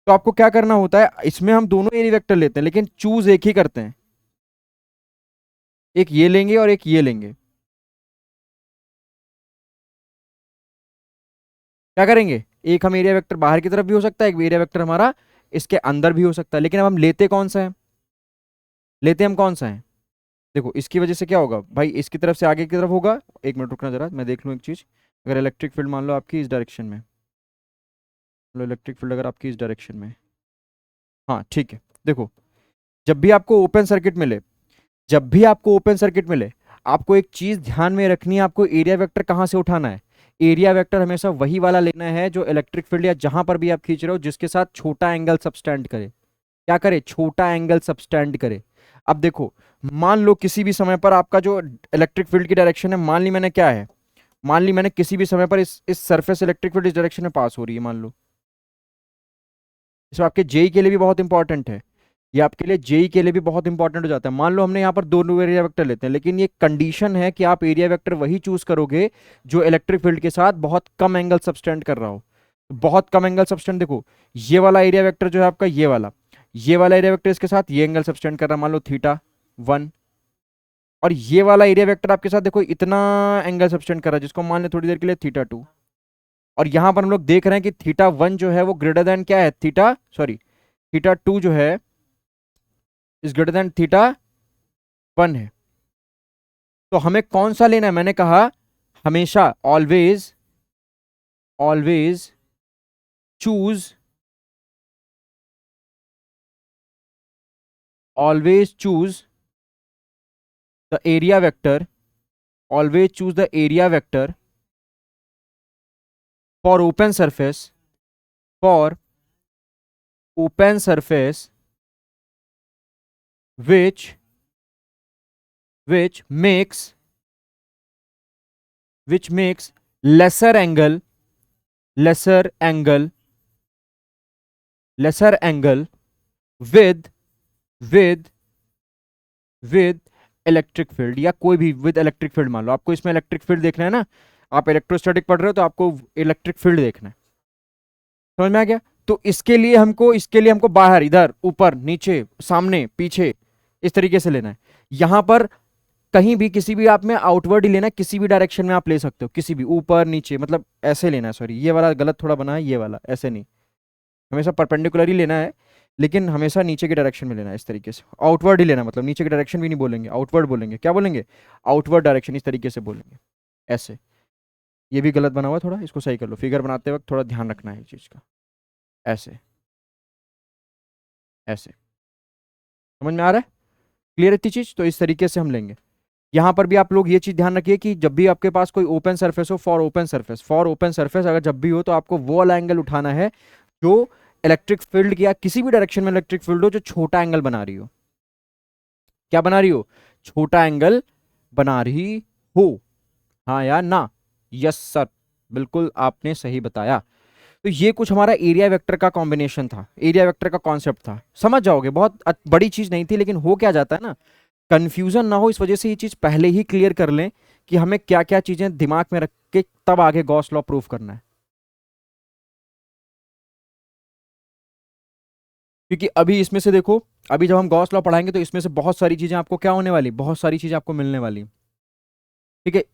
तो आपको क्या करना होता है? इसमें हम दोनों एरिया वेक्टर लेते हैं, लेकिन चूज एक ही करते हैं, एक ये लेंगे और एक ये लेंगे। क्या करेंगे? एक हम एरिया वेक्टर बाहर की तरफ भी हो सकता है, एक एरिया वेक्टर हमारा इसके अंदर भी हो सकता है, लेकिन अब हम लेते कौन सा है? लेते हम कौन सा है? देखो इसकी वजह से क्या होगा भाई, इसकी तरफ से आगे की तरफ होगा। एक मिनट रुकना जरा, मैं देख लूँ एक चीज। अगर इलेक्ट्रिक फील्ड मान लो आपकी इस डायरेक्शन में, मान लो इलेक्ट्रिक फील्ड अगर आपकी इस डायरेक्शन में, हाँ ठीक है, देखो, जब भी आपको ओपन सर्किट मिले, जब भी आपको ओपन सर्किट मिले, आपको एक चीज ध्यान में रखनी है, आपको एरिया वेक्टर कहाँ से उठाना है? एरिया वेक्टर हमेशा वही वाला लेना है जो इलेक्ट्रिक फील्ड या जहां पर भी आप खींच रहे हो, जिसके साथ छोटा एंगल सबस्टेंड करे। क्या करे? छोटा एंगल सबस्टेंड करे। अब देखो, मान लो किसी भी समय पर आपका जो इलेक्ट्रिक फील्ड की डायरेक्शन है, मान ली मैंने क्या है, मान ली मैंने किसी भी समय पर इस सरफेस इलेक्ट्रिक फील्ड इस डायरेक्शन में पास हो रही है, मान लो। इसमें आपके जेई के लिए भी बहुत इंपॉर्टेंट है, ये आपके लिए जेई के लिए भी बहुत इंपॉर्टेंट हो जाता है। मान लो हमने यहाँ पर दो एरिया वेक्टर लेते हैं, लेकिन ये कंडीशन है कि आप एरिया वेक्टर वही चूज करोगे जो इलेक्ट्रिक फील्ड के साथ बहुत कम एंगल सबस्टेंड कर रहा हो। बहुत कम एंगल सबस्टेंड, देखो ये वाला एरिया वेक्टर जो है आपका, ये वाला एरिया वेक्टर इसके साथ ये एंगल सबस्टेंड कर रहा है, मान लो थीटा 1। और ये वाला एरिया वेक्टर आपके साथ देखो इतना एंगल सबस्टेंड कर रहा है, जिसको मान ले थोड़ी देर के लिए थीटा 2। और यहां पर हम लोग देख रहे हैं कि थीटा 1 जो है वो ग्रेटर देन क्या है, थीटा 2 जो है इज ग्रेटर देन थीटा 1 है। तो हमें कौन सा लेना है, मैंने कहा हमेशा always always choose always choose the area vector always choose the area vector for open surface for open surface which which makes which makes lesser angle lesser angle lesser angle with with with electric field, या कोई भी with electric field. मान लो आपको इसमें electric field देखना है ना, आप इलेक्ट्रोस्टैटिक पढ़ रहे हो तो आपको इलेक्ट्रिक फील्ड देखना है, समझ में आ गया। तो इसके लिए हमको बाहर, इधर, ऊपर, नीचे, सामने, पीछे, इस तरीके से लेना है। यहां पर कहीं भी किसी भी आप में आउटवर्ड ही लेना है, किसी भी डायरेक्शन में आप ले सकते हो, किसी भी ऊपर नीचे, मतलब ऐसे लेना है। सॉरी, ये वाला गलत थोड़ा बना है, ये वाला ऐसे नहीं, हमेशा परपेंडिकुलर ही लेना है, लेकिन हमेशा नीचे की डायरेक्शन में लेना है, इस तरीके से आउटवर्ड ही लेना, मतलब नीचे की डायरेक्शन भी नहीं बोलेंगे, आउटवर्ड बोलेंगे। क्या बोलेंगे, आउटवर्ड डायरेक्शन, इस तरीके से बोलेंगे, ऐसे। ये भी गलत बना हुआ, थोड़ा इसको सही कर लो, फिगर बनाते वक्त थोड़ा ध्यान रखना है इस चीज़ का, ऐसे ऐसे, समझ में आ रहा है, क्लियर इतनी चीज़। तो इस तरीके से हम लेंगे। यहाँ पर भी आप लोग ये चीज ध्यान रखिए कि जब भी आपके पास कोई ओपन सरफेस हो, फॉर ओपन सरफेस अगर जब भी हो, तो आपको वो वाला एंगल उठाना है जो इलेक्ट्रिक फील्ड या किसी भी डायरेक्शन में इलेक्ट्रिक फील्ड हो, जो छोटा एंगल बना रही हो। क्या बना रही हो, छोटा एंगल बना रही हो, हाँ या ना। यस सर, बिल्कुल आपने सही बताया। तो ये कुछ हमारा एरिया वेक्टर का कॉम्बिनेशन था, एरिया वेक्टर का कॉन्सेप्ट था, समझ जाओगे, बहुत बड़ी चीज नहीं थी, लेकिन हो क्या जाता है ना, कंफ्यूजन ना हो इस वजह से ये चीज पहले ही क्लियर कर लें कि हमें क्या क्या चीजें दिमाग में रख के तब आगे गॉस लॉ प्रूफ करना है। क्योंकि अभी इसमें से देखो, अभी जब हम गॉस लॉ पढ़ाएंगे तो इसमें से बहुत सारी चीजें आपको क्या होने वाली, बहुत सारी चीजें आपको मिलने वाली, ठीक है।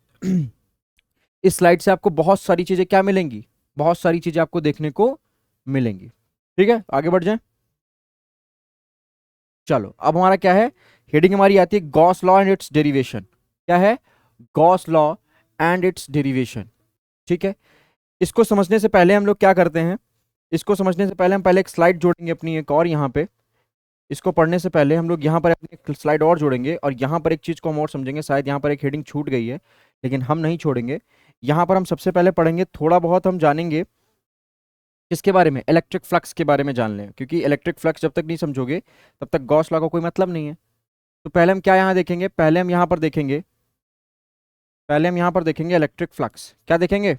इस स्लाइड से आपको बहुत सारी चीजें क्या मिलेंगी, बहुत सारी चीजें आपको देखने को मिलेंगी। ठीक है, आगे बढ़ जाए। चलो, अब हमारा क्या है, हेडिंग हमारी आती है Gauss law and it's derivation. क्या है, Gauss law and it's derivation. ठीक है, इसको समझने से पहले हम लोग क्या करते हैं, इसको समझने से पहले हम पहले एक स्लाइड जोड़ेंगे अपनी एक और, यहाँ पे इसको पढ़ने से पहले हम लोग यहाँ पर अपनी एक स्लाइड और जोड़ेंगे, और यहाँ पर एक चीज़ को हम और समझेंगे। शायद यहाँ पर एक हेडिंग छूट गई है, लेकिन हम नहीं छोड़ेंगे। यहाँ पर हम सबसे पहले पढ़ेंगे, थोड़ा बहुत हम जानेंगे इसके बारे में, इलेक्ट्रिक फ्लक्स के बारे में जान लें, क्योंकि इलेक्ट्रिक फ्लक्स जब तक नहीं समझोगे तब तक गॉस लॉ का कोई मतलब नहीं है। तो पहले हम क्या यहाँ देखेंगे, पहले हम यहाँ पर देखेंगे इलेक्ट्रिक फ्लक्स। क्या देखेंगे,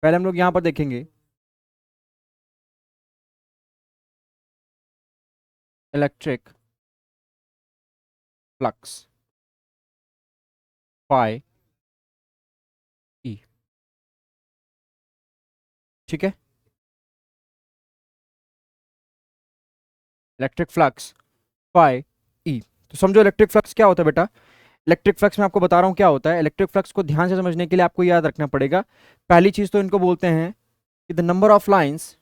पहले हम लोग यहाँ पर देखेंगे इलेक्ट्रिक फ्लक्स फाई ई। ठीक है, इलेक्ट्रिक फ्लक्स फाई ई। तो समझो इलेक्ट्रिक फ्लक्स क्या होता है बेटा। इलेक्ट्रिक फ्लक्स में आपको बता रहा हूँ क्या होता है। इलेक्ट्रिक फ्लक्स को ध्यान से समझने के लिए आपको याद रखना पड़ेगा, पहली चीज तो इनको बोलते हैं कि द नंबर ऑफ लाइंस।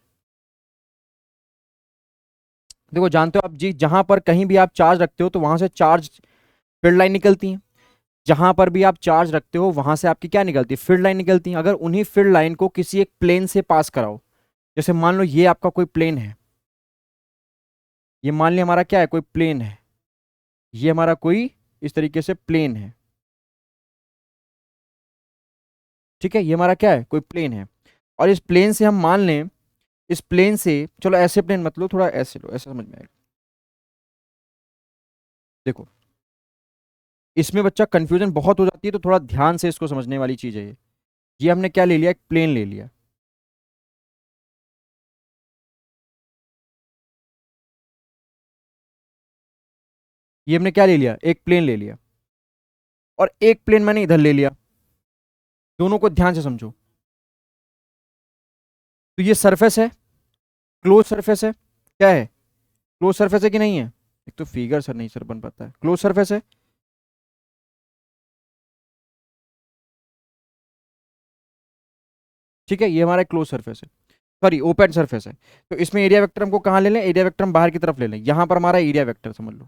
देखो जानते हो आप जी, जहां पर कहीं भी आप चार्ज रखते हो तो वहां से चार्ज फील्ड लाइन निकलती है। जहां पर भी आप चार्ज रखते हो वहां से आपकी क्या निकलती है, फील्ड लाइन निकलती है। अगर उन्हीं फील्ड लाइन को किसी एक प्लेन से पास कराओ, जैसे मान लो ये आपका कोई प्लेन है, ये मान लिया हमारा क्या है, कोई प्लेन है, ये हमारा कोई इस तरीके से प्लेन है। ठीक है, ये हमारा क्या है, कोई प्लेन है। और इस प्लेन से हम मान लें इस प्लेन से, चलो ऐसे प्लेन मत लो, थोड़ा ऐसे लो, ऐसा समझ में आएगा। देखो, इसमें बच्चा कंफ्यूजन बहुत हो जाती है, तो थोड़ा ध्यान से इसको समझने वाली चीज है ये हमने क्या ले लिया, एक प्लेन ले लिया। ये हमने क्या ले लिया, एक प्लेन ले लिया, और एक प्लेन मैंने इधर ले लिया। दोनों को ध्यान से समझो। तो ये सरफेस है, क्लोज सरफेस है, क्या है, क्लोज सरफेस है कि नहीं है? एक तो फिगर सर नहीं सर बन पाता है, क्लोज सरफेस है। ठीक है, ये हमारा क्लोज सरफेस है, सॉरी ओपन सरफेस है। तो इसमें एरिया वेक्टर हमको कहाँ ले लें, एरिया वेक्टर हम बाहर की तरफ ले लें, यहां पर हमारा एरिया वेक्टर समझ लो,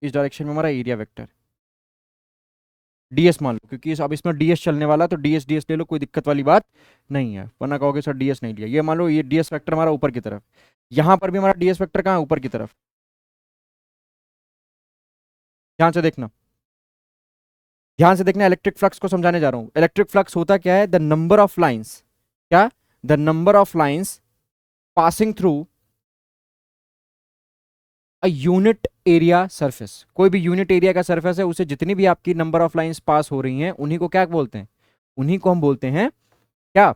इस डायरेक्शन में हमारा एरिया वेक्टर डीएस मान लो, क्योंकि अब इसमें डीएस चलने वाला, तो डीएस डीएस ले लो, कोई दिक्कत वाली बात नहीं है। वरना कहोगे सर डीएस नहीं लिया, ये मान लो ये डीएस वेक्टर हमारा ऊपर की तरफ, यहां पर भी हमारा डीएस वेक्टर कहाँ है, ऊपर की तरफ। ध्यान से देखना, ध्यान से देखना, इलेक्ट्रिक फ्लक्स को समझाने जा रहा हूं। इलेक्ट्रिक फ्लक्स होता क्या है, द नंबर ऑफ लाइंस, क्या, the number of lines passing through a unit area surface. कोई भी यूनिट एरिया का सरफेस है, उसे जितनी भी आपकी नंबर ऑफ लाइंस पास हो रही हैं, उन्हीं को क्या बोलते हैं, उन्हीं को हम बोलते हैं क्या,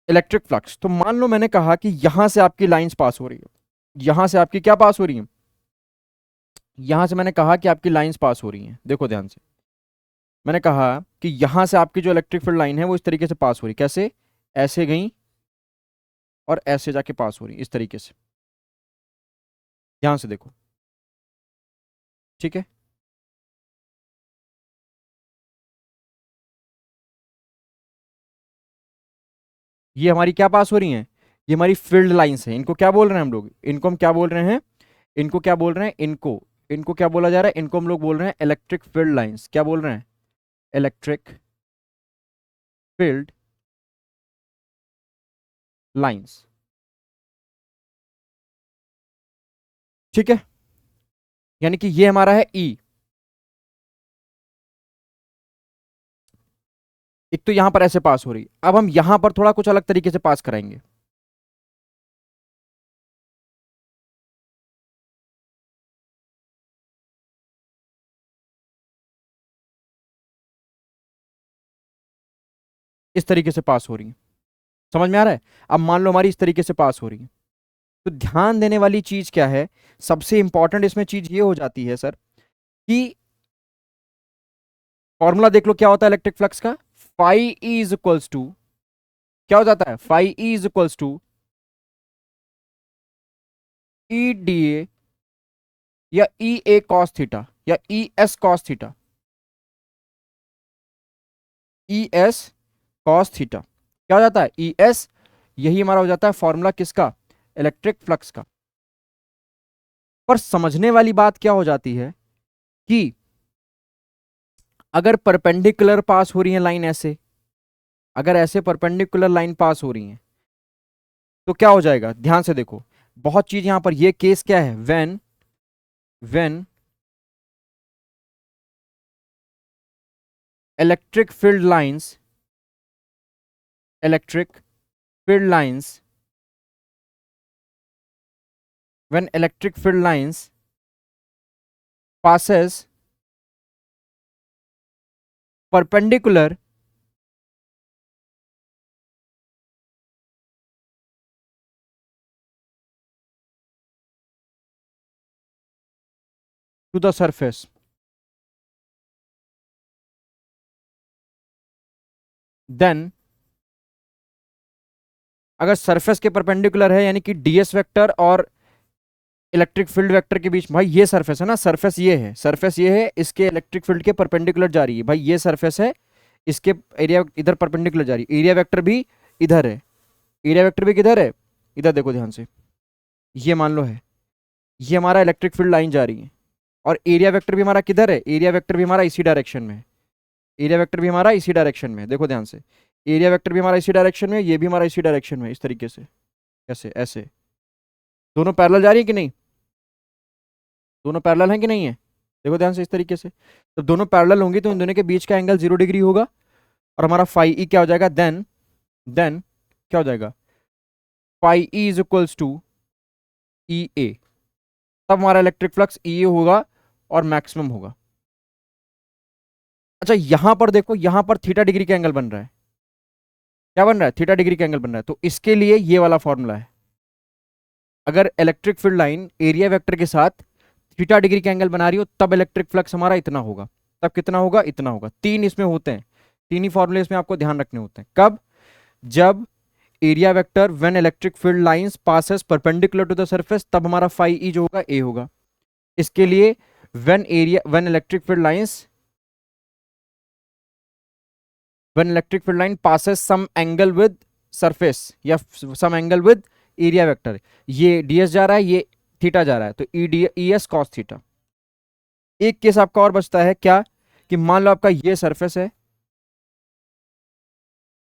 इलेक्ट्रिक फ्लक्स। तो मान लो मैंने कहा कि यहां से आपकी लाइंस पास हो रही है, यहां से आपकी क्या पास हो रही है, यहां से मैंने कहा कि आपकी लाइंस पास हो रही हैं, देखो ध्यान से। मैंने कहा कि यहां से आपकी जो इलेक्ट्रिक फील्ड लाइन है वो इस तरीके से पास हो रही, कैसे, ऐसे गई और ऐसे जाके पास हो रही, इस तरीके से। ध्यान से देखो, ठीक है। ये हमारी क्या पास हो रही हैं, ये हमारी फील्ड लाइंस है। इनको क्या बोल रहे हैं हम लोग, इनको हम क्या बोल रहे हैं, इनको क्या बोल रहे हैं, इनको, इनको क्या बोला जा रहा है, इनको हम लोग बोल रहे हैं इलेक्ट्रिक फील्ड लाइंस। क्या बोल रहे हैं, इलेक्ट्रिक फील्ड लाइंस। ठीक है, यानी कि ये हमारा है ई। एक तो यहां पर ऐसे पास हो रही, अब हम यहां पर थोड़ा कुछ अलग तरीके से पास कराएंगे। इस तरीके से पास हो रही है, समझ में आ रहा है? अब मान लो हमारी इस तरीके से पास हो रही है, तो ध्यान देने वाली चीज क्या है, सबसे इंपॉर्टेंट इसमें चीज ये हो जाती है सर कि फॉर्मूला देख लो क्या होता है इलेक्ट्रिक फ्लक्स का, phi E is equals to, क्या हो जाता है, phi E is equals to E D A या ई ए कॉस थीटा या E S cos theta, E S cos theta क्या हो जाता है, ई एस। यही हमारा हो जाता है फॉर्मूला किसका, इलेक्ट्रिक फ्लक्स का। पर समझने वाली बात क्या हो जाती है कि अगर परपेंडिकुलर पास हो रही है लाइन ऐसे, अगर ऐसे परपेंडिकुलर लाइन पास हो रही है तो क्या हो जाएगा, ध्यान से देखो। बहुत चीज यहां पर, ये केस क्या है, when when electric field lines, electric field lines, when electric field lines passes perpendicular to the surface, then अगर सरफेस के परपेंडिकुलर है, यानी कि डीएस वेक्टर और इलेक्ट्रिक फील्ड वेक्टर के बीच, भाई ये सरफेस है ना, सरफेस ये है, सरफेस ये है, इसके इलेक्ट्रिक फील्ड के परपेंडिकुलर जा रही है, भाई ये सरफेस है, इसके एरिया इधर परपेंडिकुलर जा रही है, एरिया वेक्टर भी इधर है, एरिया वेक्टर भी किधर है, इधर देखो ध्यान से, ये मान लो है, ये हमारा इलेक्ट्रिक फील्ड लाइन जा रही है, और एरिया वेक्टर भी हमारा किधर है, एरिया वेक्टर भी हमारा इसी डायरेक्शन में है, एरिया वेक्टर भी हमारा इसी डायरेक्शन में है, देखो ध्यान से, एरिया वेक्टर भी हमारा इसी डायरेक्शन में है, ये भी हमारा इसी डायरेक्शन में है, इस तरीके से, ऐसे ऐसे, दोनों पैरेलल जा रही है कि नहीं, दोनों पैरेलल हैं कि नहीं है, देखो ध्यान से, इस तरीके से। तो दोनों पैरेलल होंगी तो इन दोनों के बीच का एंगल 0 डिग्री होगा, और हमारा फाई ई क्या हो जाएगा, देन क्या हो जाएगा, phi E is equals to e a, तब हमारा इलेक्ट्रिक फ्लक्स ई ए होगा और मैक्सिमम होगा। अच्छा यहां पर देखो, यहां पर थीटा डिग्री का एंगल बन रहा है, क्या बन रहा है, थीटा डिग्री का एंगल बन रहा है, तो इसके लिए ये वाला फॉर्मूला है। अगर electric field line area vector के साथ थीटा डिग्री का एंगल बना रही हो तब इलेक्ट्रिक फ्लक्स हमारा इतना होगा, तब कितना होगा, इतना होगा। तीन इसमें होते हैं, तीन ही फॉर्मूले इसमें आपको ध्यान रखने होते हैं। कब, जब area vector when electric field lines passes perpendicular to the surface, तब हमारा फाई ई जो होगा ए होगा। इसके लिए when electric field lines when electric field line passes some angle with surface या some angle with area vector, ये ds जा रहा है, ये थीटा जा रहा है, तो e d e S cos theta. एक केस आपका और बचता है क्या, कि मान लो आपका ये सरफेस है,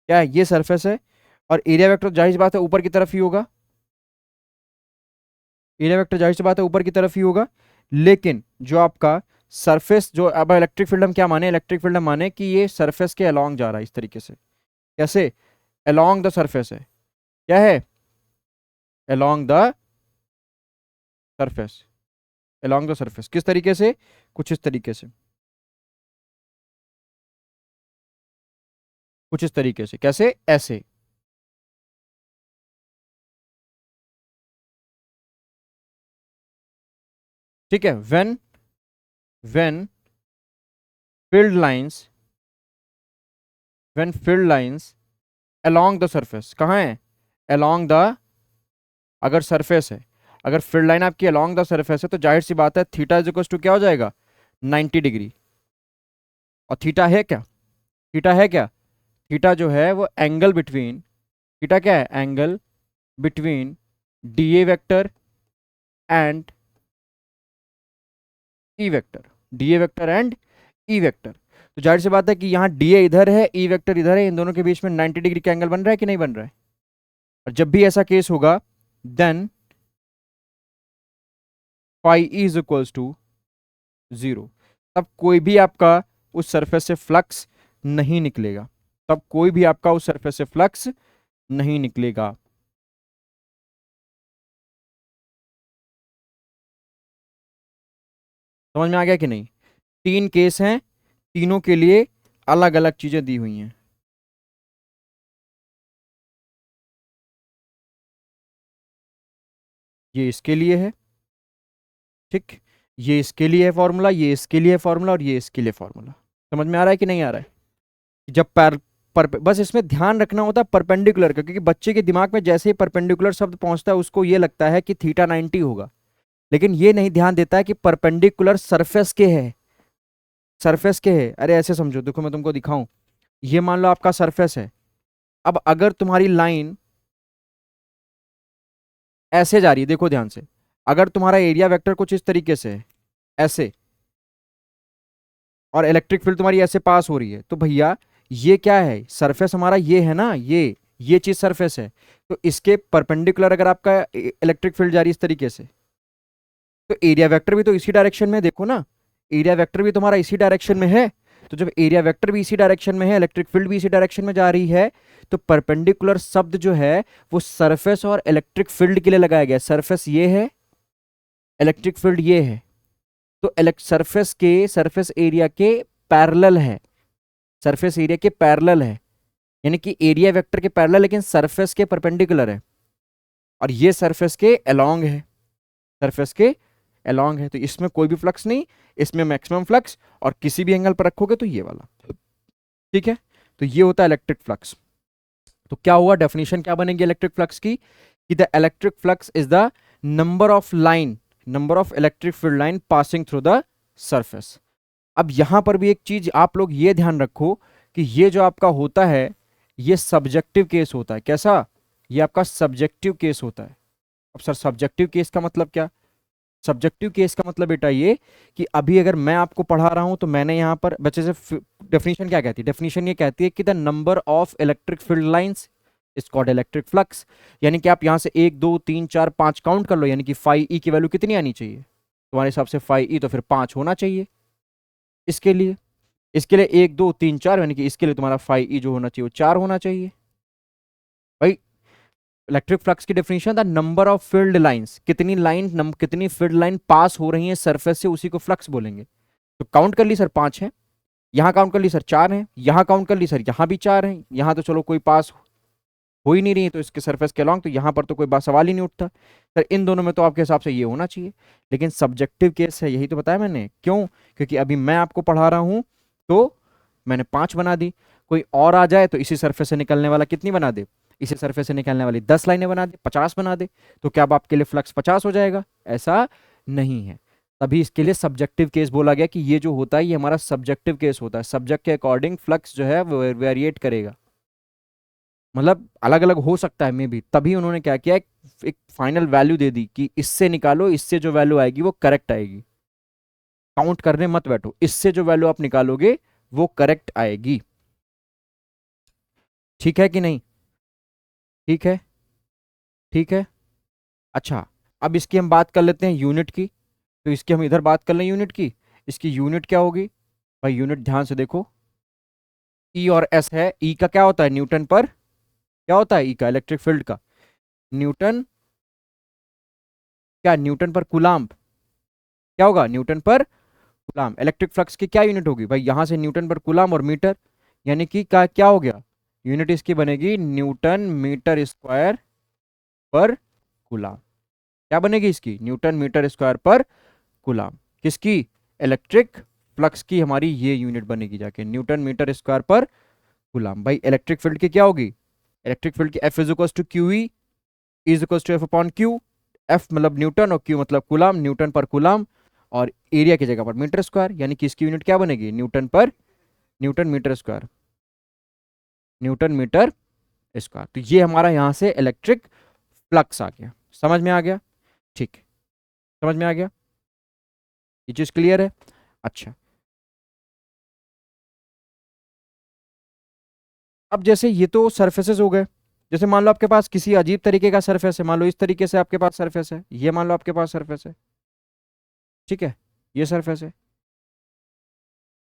क्या है, ये सरफेस है, और एरिया वेक्टर जाहिर सी बात है ऊपर की तरफ ही होगा, एरिया वेक्टर जाहिर सी बात है ऊपर की तरफ ही होगा। लेकिन जो आपका सरफेस, जो अब इलेक्ट्रिक फील्ड हम क्या माने, इलेक्ट्रिक फील्ड हम माने कि ये सरफेस के अलोंग जा रहा है इस तरीके से, कैसे, अलोंग द सरफेस है, क्या है, along the surface, along the surface, किस तरीके से, कुछ इस तरीके से, कुछ इस तरीके से, कैसे, ऐसे। ठीक है, when field lines when field lines along the surface, कहाँ है, अलोंग द, अगर सरफेस है, अगर फील्ड लाइन आपकी अलोंग द सरफेस है तो जाहिर सी बात है थीटा इज इक्वल टू क्या हो जाएगा, 90 डिग्री। और थीटा है क्या, थीटा है क्या, थीटा जो है वो एंगल बिटवीन, थीटा क्या है, angle between D A vector and E vector, D A vector and E vector. तो जाहिर सी बात है कि यहाँ डी ए इधर है, ई वेक्टर इधर है, इन दोनों के बीच में 90 डिग्री का एंगल बन रहा है कि नहीं बन रहा है। और जब भी ऐसा केस होगा then phi is equals to 0, तब कोई भी आपका उस सरफेस से फ्लक्स नहीं निकलेगा, तब कोई भी आपका उस सरफेस से फ्लक्स नहीं निकलेगा। समझ में आ गया कि नहीं, तीन केस हैं, तीनों के लिए अलग अलग चीजें दी हुई हैं। ये इसके लिए है, ठीक, ये इसके लिए है फॉर्मूला, ये इसके लिए फॉर्मूला, और ये इसके लिए फॉर्मूला। समझ में आ रहा है कि नहीं आ रहा है, जब बस इसमें ध्यान रखना होता है परपेंडिकुलर का, क्योंकि बच्चे के दिमाग में जैसे ही परपेंडिकुलर शब्द पहुंचता है उसको ये लगता है कि थीटा 90 होगा, लेकिन ये नहीं ध्यान देता है कि परपेंडिकुलर सरफेस के है, सरफेस के है। अरे ऐसे समझो, देखो मैं तुमको दिखाऊं, ये मान लो आपका सरफेस है, अब अगर तुम्हारी लाइन ऐसे जा रही है, देखो ध्यान से, अगर तुम्हारा एरिया वेक्टर कुछ इस तरीके से है, ऐसे, और इलेक्ट्रिक फील्ड तुम्हारी ऐसे पास हो रही है, तो भैया ये क्या है, सरफेस हमारा ये है ना, ये चीज सरफेस है, तो इसके परपेंडिकुलर अगर आपका इलेक्ट्रिक फील्ड जा रही है इस तरीके से, तो एरिया वेक्टर भी तो इसी डायरेक्शन में, देखो ना, एरिया वेक्टर भी तुम्हारा इसी डायरेक्शन में है। तो जब एरिया वेक्टर भी इसी डायरेक्शन में है, इलेक्ट्रिक फील्ड भी इसी डायरेक्शन में जा रही है, तो परपेंडिकुलर शब्द जो है वो सरफेस और इलेक्ट्रिक फील्ड के लिए लगाया गया। सरफेस ये है, इलेक्ट्रिक फील्ड ये है, तो सरफेस एरिया के पैरेलल है, सरफेस एरिया के पैरेलल है, यानी कि एरिया वेक्टर के पैरेलल लेकिन सरफेस के परपेंडिकुलर है, और ये सरफेस के अलोंग है, सरफेस के अलोंग है, तो इसमें कोई भी फ्लक्स नहीं, इसमें मैक्सिमम फ्लक्स, और किसी भी एंगल पर रखोगे तो ये वाला, ठीक है। तो ये होता है इलेक्ट्रिक फ्लक्स। तो क्या हुआ, डेफिनेशन क्या बनेगी इलेक्ट्रिक फ्लक्स की, कि the electric flux is the number of electric field line passing through the surface. अब यहां पर भी एक चीज आप लोग ये ध्यान रखो कि ये जो आपका होता है ये सब्जेक्टिव केस होता है, कैसा, ये आपका सब्जेक्टिव केस होता है। अब सर सब्जेक्टिव केस का मतलब क्या, सब्जेक्टिव केस का मतलब बेटा ये कि अभी अगर मैं आपको पढ़ा रहा हूं तो मैंने यहां पर बच्चे से, डेफिनेशन क्या कहती है, डेफिनेशन ये कहती है कि the number of electric field lines is called electric flux, यानी कि आप यहां से 1 2 3 4 5 काउंट कर लो, यानी कि फाई ई की वैल्यू कितनी आनी चाहिए तुम्हारे हिसाब से, फाई ई तो फिर 5 होना चाहिए इसके लिए, इसके लिए 1 2 3 4, यानी कि इसके लिए तुम्हारा फाई ई जो होना चाहिए वो 4 होना चाहिए भाई। इलेक्ट्रिक फ्लक्स की definition the number of field lines, कितनी फील्ड लाइन पास हो रही है सरफेस से, उसी को फ्लक्स बोलेंगे। तो काउंट कर ली सर 5 है, यहाँ काउंट कर ली सर 4 है, यहाँ काउंट कर ली सर यहाँ भी 4 है, यहाँ तो चलो कोई पास हो ही नहीं रही है तो इसके सरफेस के अलॉन्ग, तो यहाँ पर तो कोई बात सवाल ही नहीं उठता सर। इन दोनों में तो आपके हिसाब से ये होना चाहिए, लेकिन सब्जेक्टिव केस है, यही तो बताया मैंने। क्यों? क्योंकि अभी मैं आपको पढ़ा रहा हूं तो मैंने 5 बना दी, कोई और आ जाए तो इसी सरफेस से निकलने वाला कितनी बना दे, इसी सरफेस से निकलने वाली 10 लाइनें बना दे, 50 बना दे, तो क्या अब आपके लिए फ्लक्स 50 हो जाएगा? ऐसा नहीं है। तभी इसके लिए सब्जेक्टिव केस बोला गया कि ये जो होता है ये हमारा सब्जेक्टिव केस होता है, सब्जेक्ट के अकॉर्डिंग फ्लक्स जो है वो वेरिएट करेगा, मतलब अलग अलग हो सकता है मे बी। तभी उन्होंने क्या किया, एक फाइनल वैल्यू दे दी कि इससे निकालो, इससे जो वैल्यू आएगी वो करेक्ट आएगी। काउंट करने मत बैठो, इससे जो वैल्यू आप निकालोगे वो करेक्ट आएगी। ठीक है कि नहीं? ठीक है, ठीक है। अच्छा, अब इसकी हम बात कर लेते हैं यूनिट की। तो इसकी हम इधर बात कर लें यूनिट की। इसकी यूनिट क्या होगी भाई? यूनिट ध्यान से देखो, ई और एस है। ई का क्या होता है? न्यूटन पर। क्या होता है ई का? इलेक्ट्रिक फील्ड का न्यूटन, क्या न्यूटन पर कूलाम्ब, क्या होगा? न्यूटन पर कूलाम्ब। इलेक्ट्रिक फ्लक्स की क्या यूनिट होगी भाई? यहां से न्यूटन पर कूलाम्ब और मीटर, यानी कि क्या हो गया? यूनिट इसकी बनेगी न्यूटन मीटर स्क्वायर पर कूलाम्ब। क्या बनेगी इसकी? न्यूटन मीटर स्क्वायर पर कूलाम्ब। किसकी? इलेक्ट्रिक फ्लक्स की हमारी ये यूनिट बनेगी जाके, न्यूटन मीटर स्क्वायर पर कूलाम्ब। भाई इलेक्ट्रिक फील्ड की क्या होगी? इलेक्ट्रिक फील्ड की F is equal to Q E is equal to F upon Q. F मतलब न्यूटन और क्यू मतलब कूलाम्ब, न्यूटन पर कूलाम्ब, और एरिया की जगह पर मीटर स्क्वायर, यानी कि इसकी यूनिट क्या बनेगी? Newton metre square, newton metre square. तो ये हमारा यहां से इलेक्ट्रिक फ्लक्स आ गया। समझ में आ गया? ठीक है, समझ में आ गया, ये चीज क्लियर है? अच्छा, अब जैसे ये तो सरफेसेस हो गए। जैसे मान लो आपके पास किसी अजीब तरीके का सरफेस है, मान लो इस तरीके से आपके पास सरफेस है, ये मान लो आपके पास सरफेस है, ठीक है, ये सरफेस है।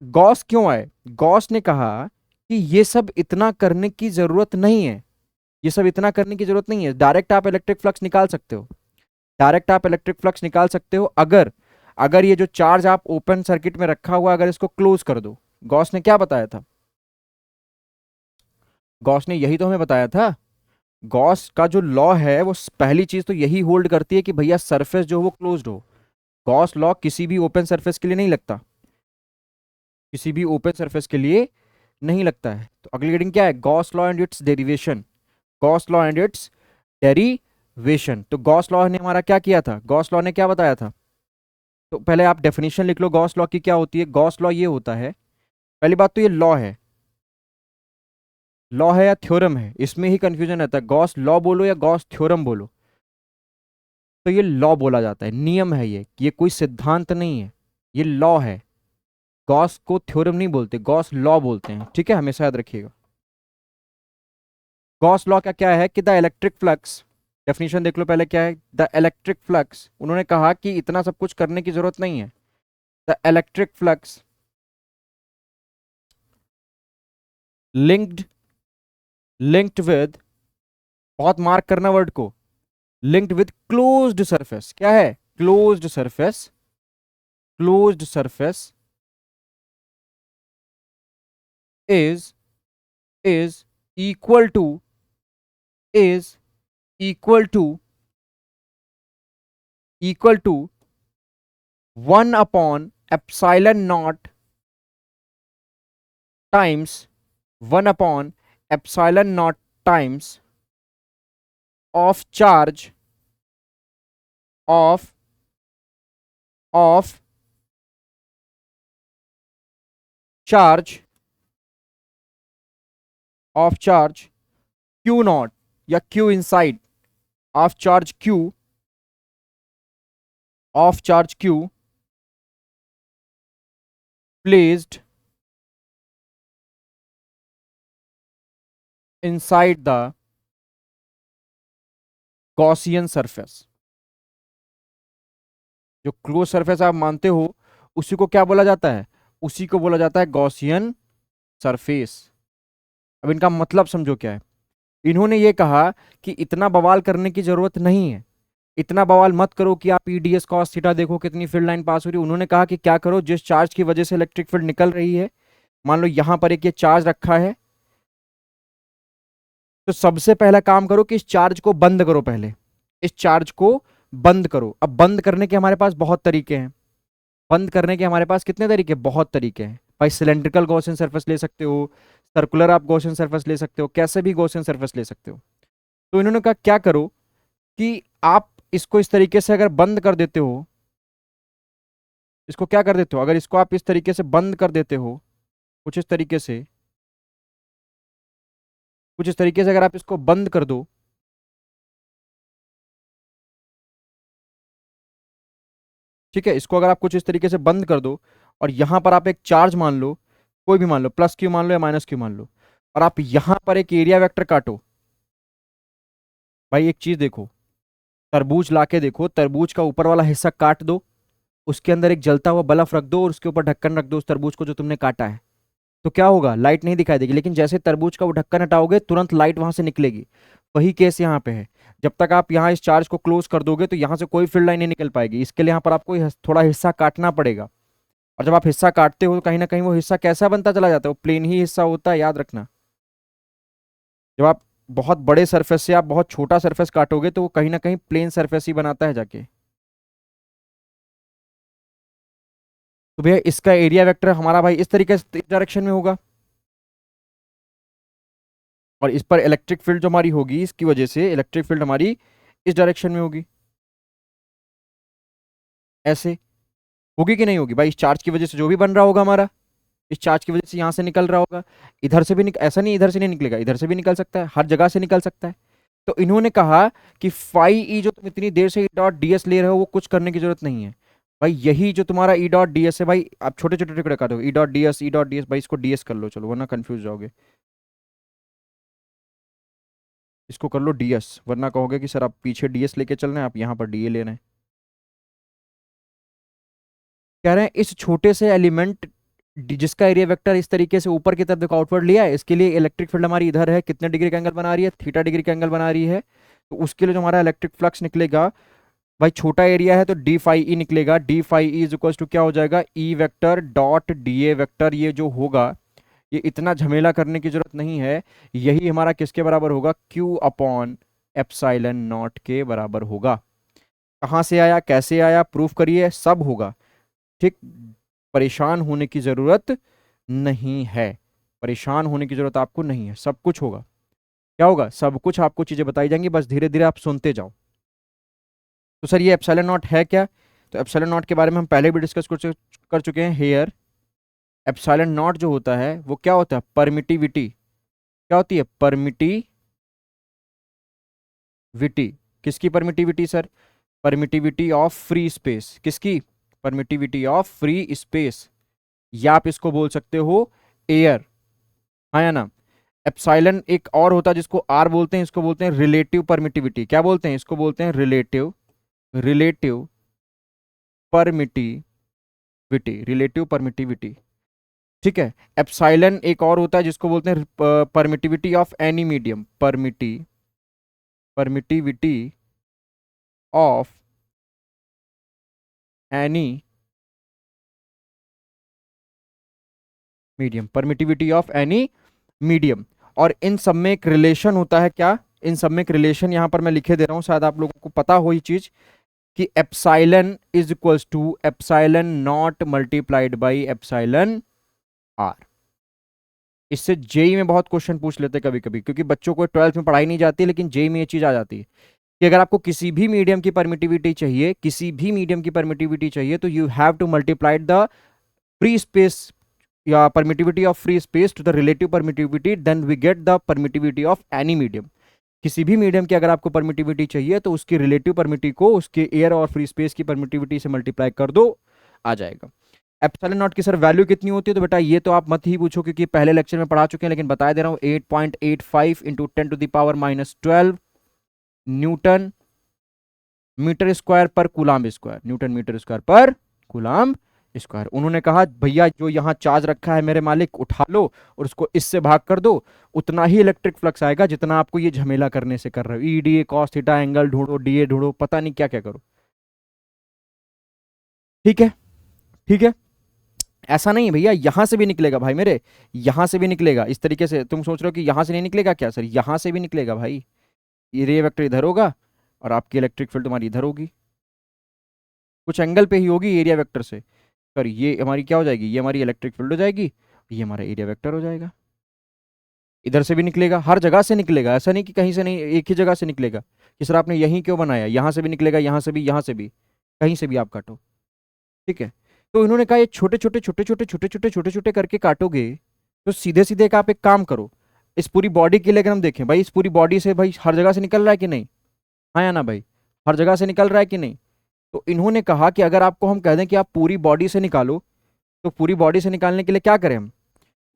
गॉस क्यों आए? गॉस ने कहा कि ये सब इतना करने की जरूरत नहीं है, ये सब इतना करने की जरूरत नहीं है, डायरेक्ट आप इलेक्ट्रिक फ्लक्स निकाल सकते हो, डायरेक्ट आप इलेक्ट्रिक फ्लक्स निकाल सकते हो अगर अगर ये जो चार्ज आप ओपन सर्किट में रखा हुआ अगर इसको क्लोज कर दो। गॉस ने क्या बताया था? गॉस ने यही तो हमें बताया था। गॉस का जो लॉ है वो पहली चीज तो यही होल्ड करती है कि भैया सरफेस जो वो क्लोज्ड हो। गॉस लॉ किसी भी ओपन सरफेस के लिए नहीं लगता, किसी भी ओपन सरफेस के लिए नहीं लगता है। तो अगली हेडिंग क्या है? Gauss law and it's derivation. Gauss law and it's derivation. तो गॉस लॉ ने हमारा क्या किया था? गॉस लॉ ने क्या बताया था? तो पहले आप डेफिनेशन लिख लो गॉस लॉ की क्या होती है। गॉस लॉ ये होता है, पहली बात तो ये लॉ है या थ्योरम है, इसमें ही कंफ्यूजन रहता है। गॉस लॉ बोलो या गॉस थ्योरम बोलो, तो ये लॉ बोला जाता है, नियम है ये कोई सिद्धांत नहीं है, ये लॉ है। गॉस को थ्योरम नहीं बोलते, गॉस लॉ बोलते हैं, ठीक है, हमेशा याद रखिएगा। गॉस लॉ का क्या है कि द इलेक्ट्रिक फ्लक्स, डेफिनेशन देख लो पहले क्या है। द इलेक्ट्रिक फ्लक्स, उन्होंने कहा कि इतना सब कुछ करने की जरूरत नहीं है। The electric flux linked linked with, बहुत मार्क करना वर्ड को, लिंक्ड विद क्लोज्ड सरफेस। क्या है? Closed surface, closed surface is is equal to is equal to equal to 1 upon epsilon naught times 1 upon epsilon naught times of charge of of charge of charge q naught या q inside of charge q of charge q placed inside the Gaussian surface। जो close surface आप मानते हो उसी को क्या बोला जाता है? उसी को बोला जाता है गॉसियन सरफेस। अब इनका मतलब समझो क्या है। इन्होंने ये कहा कि इतना बवाल करने की जरूरत नहीं है, इतना बवाल मत करो कि आप ईडीएस कॉस थीटा देखो कितनी फील्ड लाइन पास हो रही है। उन्होंने कहा कि क्या करो, जिस चार्ज की वजह से इलेक्ट्रिक फील्ड निकल रही है, मान लो यहां पर एक ये चार्ज रखा है, तो सबसे पहला काम करो कि इस चार्ज को बंद करो, पहले इस चार्ज को बंद करो। अब बंद करने के हमारे पास बहुत तरीके हैं, बंद करने के हमारे पास कितने तरीके, बहुत तरीके हैं भाई। सिलेंड्रिकल गॉसियन सरफेस ले सकते हो, सर्कुलर आप गॉसियन सरफेस ले सकते हो, कैसे भी गॉसियन सरफेस ले सकते हो। तो इन्होंने कहा क्या करो कि आप इसको इस तरीके से अगर बंद कर देते हो, इसको क्या कर देते हो, अगर इसको आप इस तरीके से बंद कर देते हो, कुछ इस तरीके से, कुछ इस तरीके से अगर आप इसको बंद कर दो, ठीक है, इसको अगर आप कुछ इस तरीके से बंद कर दो, और यहां पर आप एक चार्ज मान लो, कोई भी मान लो, प्लस क्यू मान लो या माइनस क्यू मान लो, और आप यहां पर एक एरिया वेक्टर काटो। भाई एक चीज देखो, तरबूज लाके देखो, तरबूज का ऊपर वाला हिस्सा काट दो, उसके अंदर एक जलता हुआ बल्ब रख दो और उसके ऊपर ढक्कन रख दो उस तरबूज को जो तुमने काटा है, तो क्या होगा, लाइट नहीं दिखाई देगी। लेकिन जैसे तरबूज का वो ढक्कन हटाओगे तुरंत लाइट वहां से निकलेगी। वही केस यहाँ पे है, जब तक आप यहाँ इस चार्ज को क्लोज कर दोगे तो यहाँ से कोई फील्ड लाइन नहीं निकल पाएगी। इसके लिए यहाँ पर आपको थोड़ा हिस्सा काटना पड़ेगा, और जब आप हिस्सा काटते हो तो कहीं ना कहीं वो हिस्सा कैसा बनता चला जाता है, वो प्लेन ही हिस्सा होता है, याद रखना। जब आप बहुत बड़े सरफेस से आप बहुत छोटा सरफेस काटोगे तो वो कहीं ना कहीं प्लेन सरफेस ही बनाता है जाके। तो भैया इसका एरिया वेक्टर हमारा भाई इस तरीके से, इस डायरेक्शन में होगा, और इस पर इलेक्ट्रिक फील्ड जो हमारी होगी, इसकी वजह से इलेक्ट्रिक फील्ड हमारी इस डायरेक्शन में होगी, ऐसे होगी कि नहीं होगी भाई। इस चार्ज की वजह से जो भी बन रहा होगा हमारा, इस चार्ज की वजह से यहां से निकल रहा होगा, इधर से भी ऐसा नहीं इधर से नहीं निकलेगा, इधर से भी निकल सकता है, हर जगह से निकल सकता है। तो इन्होंने कहा कि फाई ई जो तुम इतनी देर से ई डॉट डीएस ले रहे हो वो कुछ करने की जरूरत नहीं है भाई। यही जो तुम्हारा ई डॉट डीएस है भाई, आप छोटे छोटे टुकड़े कर दो, E dot DS, E dot DS, भाई इसको डीएस कर लो, चलो वरना कंफ्यूज जाओगे। इसको कर लो डीएस, वरना कहोगे कि सर आप पीछे डीएस लेके चल रहे हैं, आप यहाँ पर डीए ले रहे हैं। कह रहे हैं इस छोटे से एलिमेंट जिसका एरिया वेक्टर इस तरीके से ऊपर की तरफ देखो आउटवर्ड लिया है, इसके लिए इलेक्ट्रिक फील्ड हमारी इधर है, कितने डिग्री का एंगल बना रही है, थीटा डिग्री का एंगल बना रही है। तो उसके लिए जो हमारा इलेक्ट्रिक फ्लक्स निकलेगा भाई, छोटा एरिया है तो डी फाई ई निकलेगा, D phi E is equal to क्या हो जाएगा, E vector dot D A vector. ये जो होगा, ये इतना झमेला करने की जरूरत नहीं है, यही हमारा किसके बराबर होगा, क्यू अपॉन एप्सिलॉन नॉट के बराबर होगा। कहाँ से आया, कैसे आया, प्रूफ करिए, सब होगा ठीक। परेशान होने की जरूरत नहीं है, परेशान होने की जरूरत आपको नहीं है, सब कुछ होगा। क्या होगा, सब कुछ आपको चीजें बताई जाएंगी, बस धीरे धीरे आप सुनते जाओ। तो सर ये एप्सिलॉन नॉट है क्या, तो एप्सिलॉन नॉट के बारे में हम पहले भी डिस्कस कर चुके हैं। हेयर एप्सिलॉन नॉट जो होता है वो क्या होता है, परमिटिविटी। क्या होती है, परमिटिविटी। किसकी permittivity sir, permittivity of free space, किसकी, परमिटिविटी ऑफ फ्री स्पेस, या आप इसको बोल सकते हो एयर, हाँ या ना। एप्सिलॉन एक और होता है जिसको आर बोलते हैं, इसको बोलते हैं रिलेटिव परमिटिविटी। क्या बोलते हैं, इसको बोलते हैं relative, relative permittivity, relative permittivity, ठीक है। एप्सिलॉन एक और होता है जिसको बोलते हैं permittivity of any medium, permittivity of any medium, permittivity of any medium. और इन सब में एक रिलेशन होता है, क्या, इन सब में एक रिलेशन यहां पर मैं लिखे दे रहा हूं, शायद आप लोगों को पता हो ये चीज, कि epsilon is equals to epsilon naught multiplied by epsilon R. इससे जेई में बहुत क्वेश्चन पूछ लेते कभी कभी, क्योंकि बच्चों को 12th में पढ़ाई नहीं जाती, लेकिन जेई में ये चीज आ जाती है कि अगर आपको किसी भी मीडियम की परमिटिविटी चाहिए, किसी भी मीडियम की परमिटिविटी चाहिए, तो you have to multiplied the free space या permittivity of free space to the relative permittivity, then we get the permittivity of any medium. किसी भी मीडियम की अगर आपको परमिटिविटी चाहिए तो उसकी रिलेटिव परमिटिविटी को उसके एयर और फ्री स्पेस की परमिटिविटी से मल्टीप्लाई कर दो, आ जाएगा। एप्सिलॉन नॉट की सर वैल्यू कितनी होती है, तो बेटा ये तो आप मत ही पूछो क्योंकि पहले लेक्चर में पढ़ा चुके हैं, लेकिन बता दे रहा हूँ 8.85 इंटू 10⁻⁻12 न्यूटन मीटर स्क्वायर पर coulomb square, newton metre square पर कूलाम्ब स्क्वायर। उन्होंने कहा भैया जो यहाँ चार्ज रखा है मेरे मालिक उठा लो और उसको इससे भाग कर दो, उतना ही इलेक्ट्रिक फ्लक्स आएगा जितना आपको ये झमेला करने से कर रहे हो, ई डी ए कॉस थीटा एंगल ढूंढो, डी ए ढूंढो, पता नहीं क्या क्या करो। ठीक है, ठीक है। ऐसा नहीं है भैया, यहां से भी निकलेगा भाई मेरे, यहां से भी निकलेगा। इस तरीके से तुम सोच रहे हो कि यहां से नहीं निकलेगा क्या सर, यहां से भी निकलेगा भाई। ये वेक्टर इधर होगा और आपकी इलेक्ट्रिक फील्ड तुम्हारी इधर होगी, कुछ एंगल पे ही होगी एरिया वेक्टर से। पर ये हमारी क्या हो जाएगी, ये हमारी इलेक्ट्रिक फील्ड हो जाएगी, ये हमारा एरिया वेक्टर हो जाएगा। इधर से भी निकलेगा, हर जगह से निकलेगा, ऐसा नहीं कि कहीं से नहीं, एक ही जगह से निकलेगा कि सर आपने यहीं क्यों बनाया, यहाँ से भी निकलेगा, यहाँ से भी, यहाँ से भी, कहीं से भी आप काटो। ठीक है। तो इन्होंने कहा ये छोटे छोटे छोटे छोटे छोटे छोटे छोटे छोटे करके काटोगे तो सीधे सीधे का आप एक काम करो, इस पूरी बॉडी के लिए अगर हम देखें भाई, इस पूरी बॉडी से भाई हर जगह से निकल रहा है कि नहीं, हाँ या ना भाई, हर जगह से निकल रहा है कि नहीं। तो इन्होंने कहा कि अगर आपको हम कह दें कि आप पूरी बॉडी से निकालो, तो पूरी बॉडी से निकालने के लिए क्या करें हम,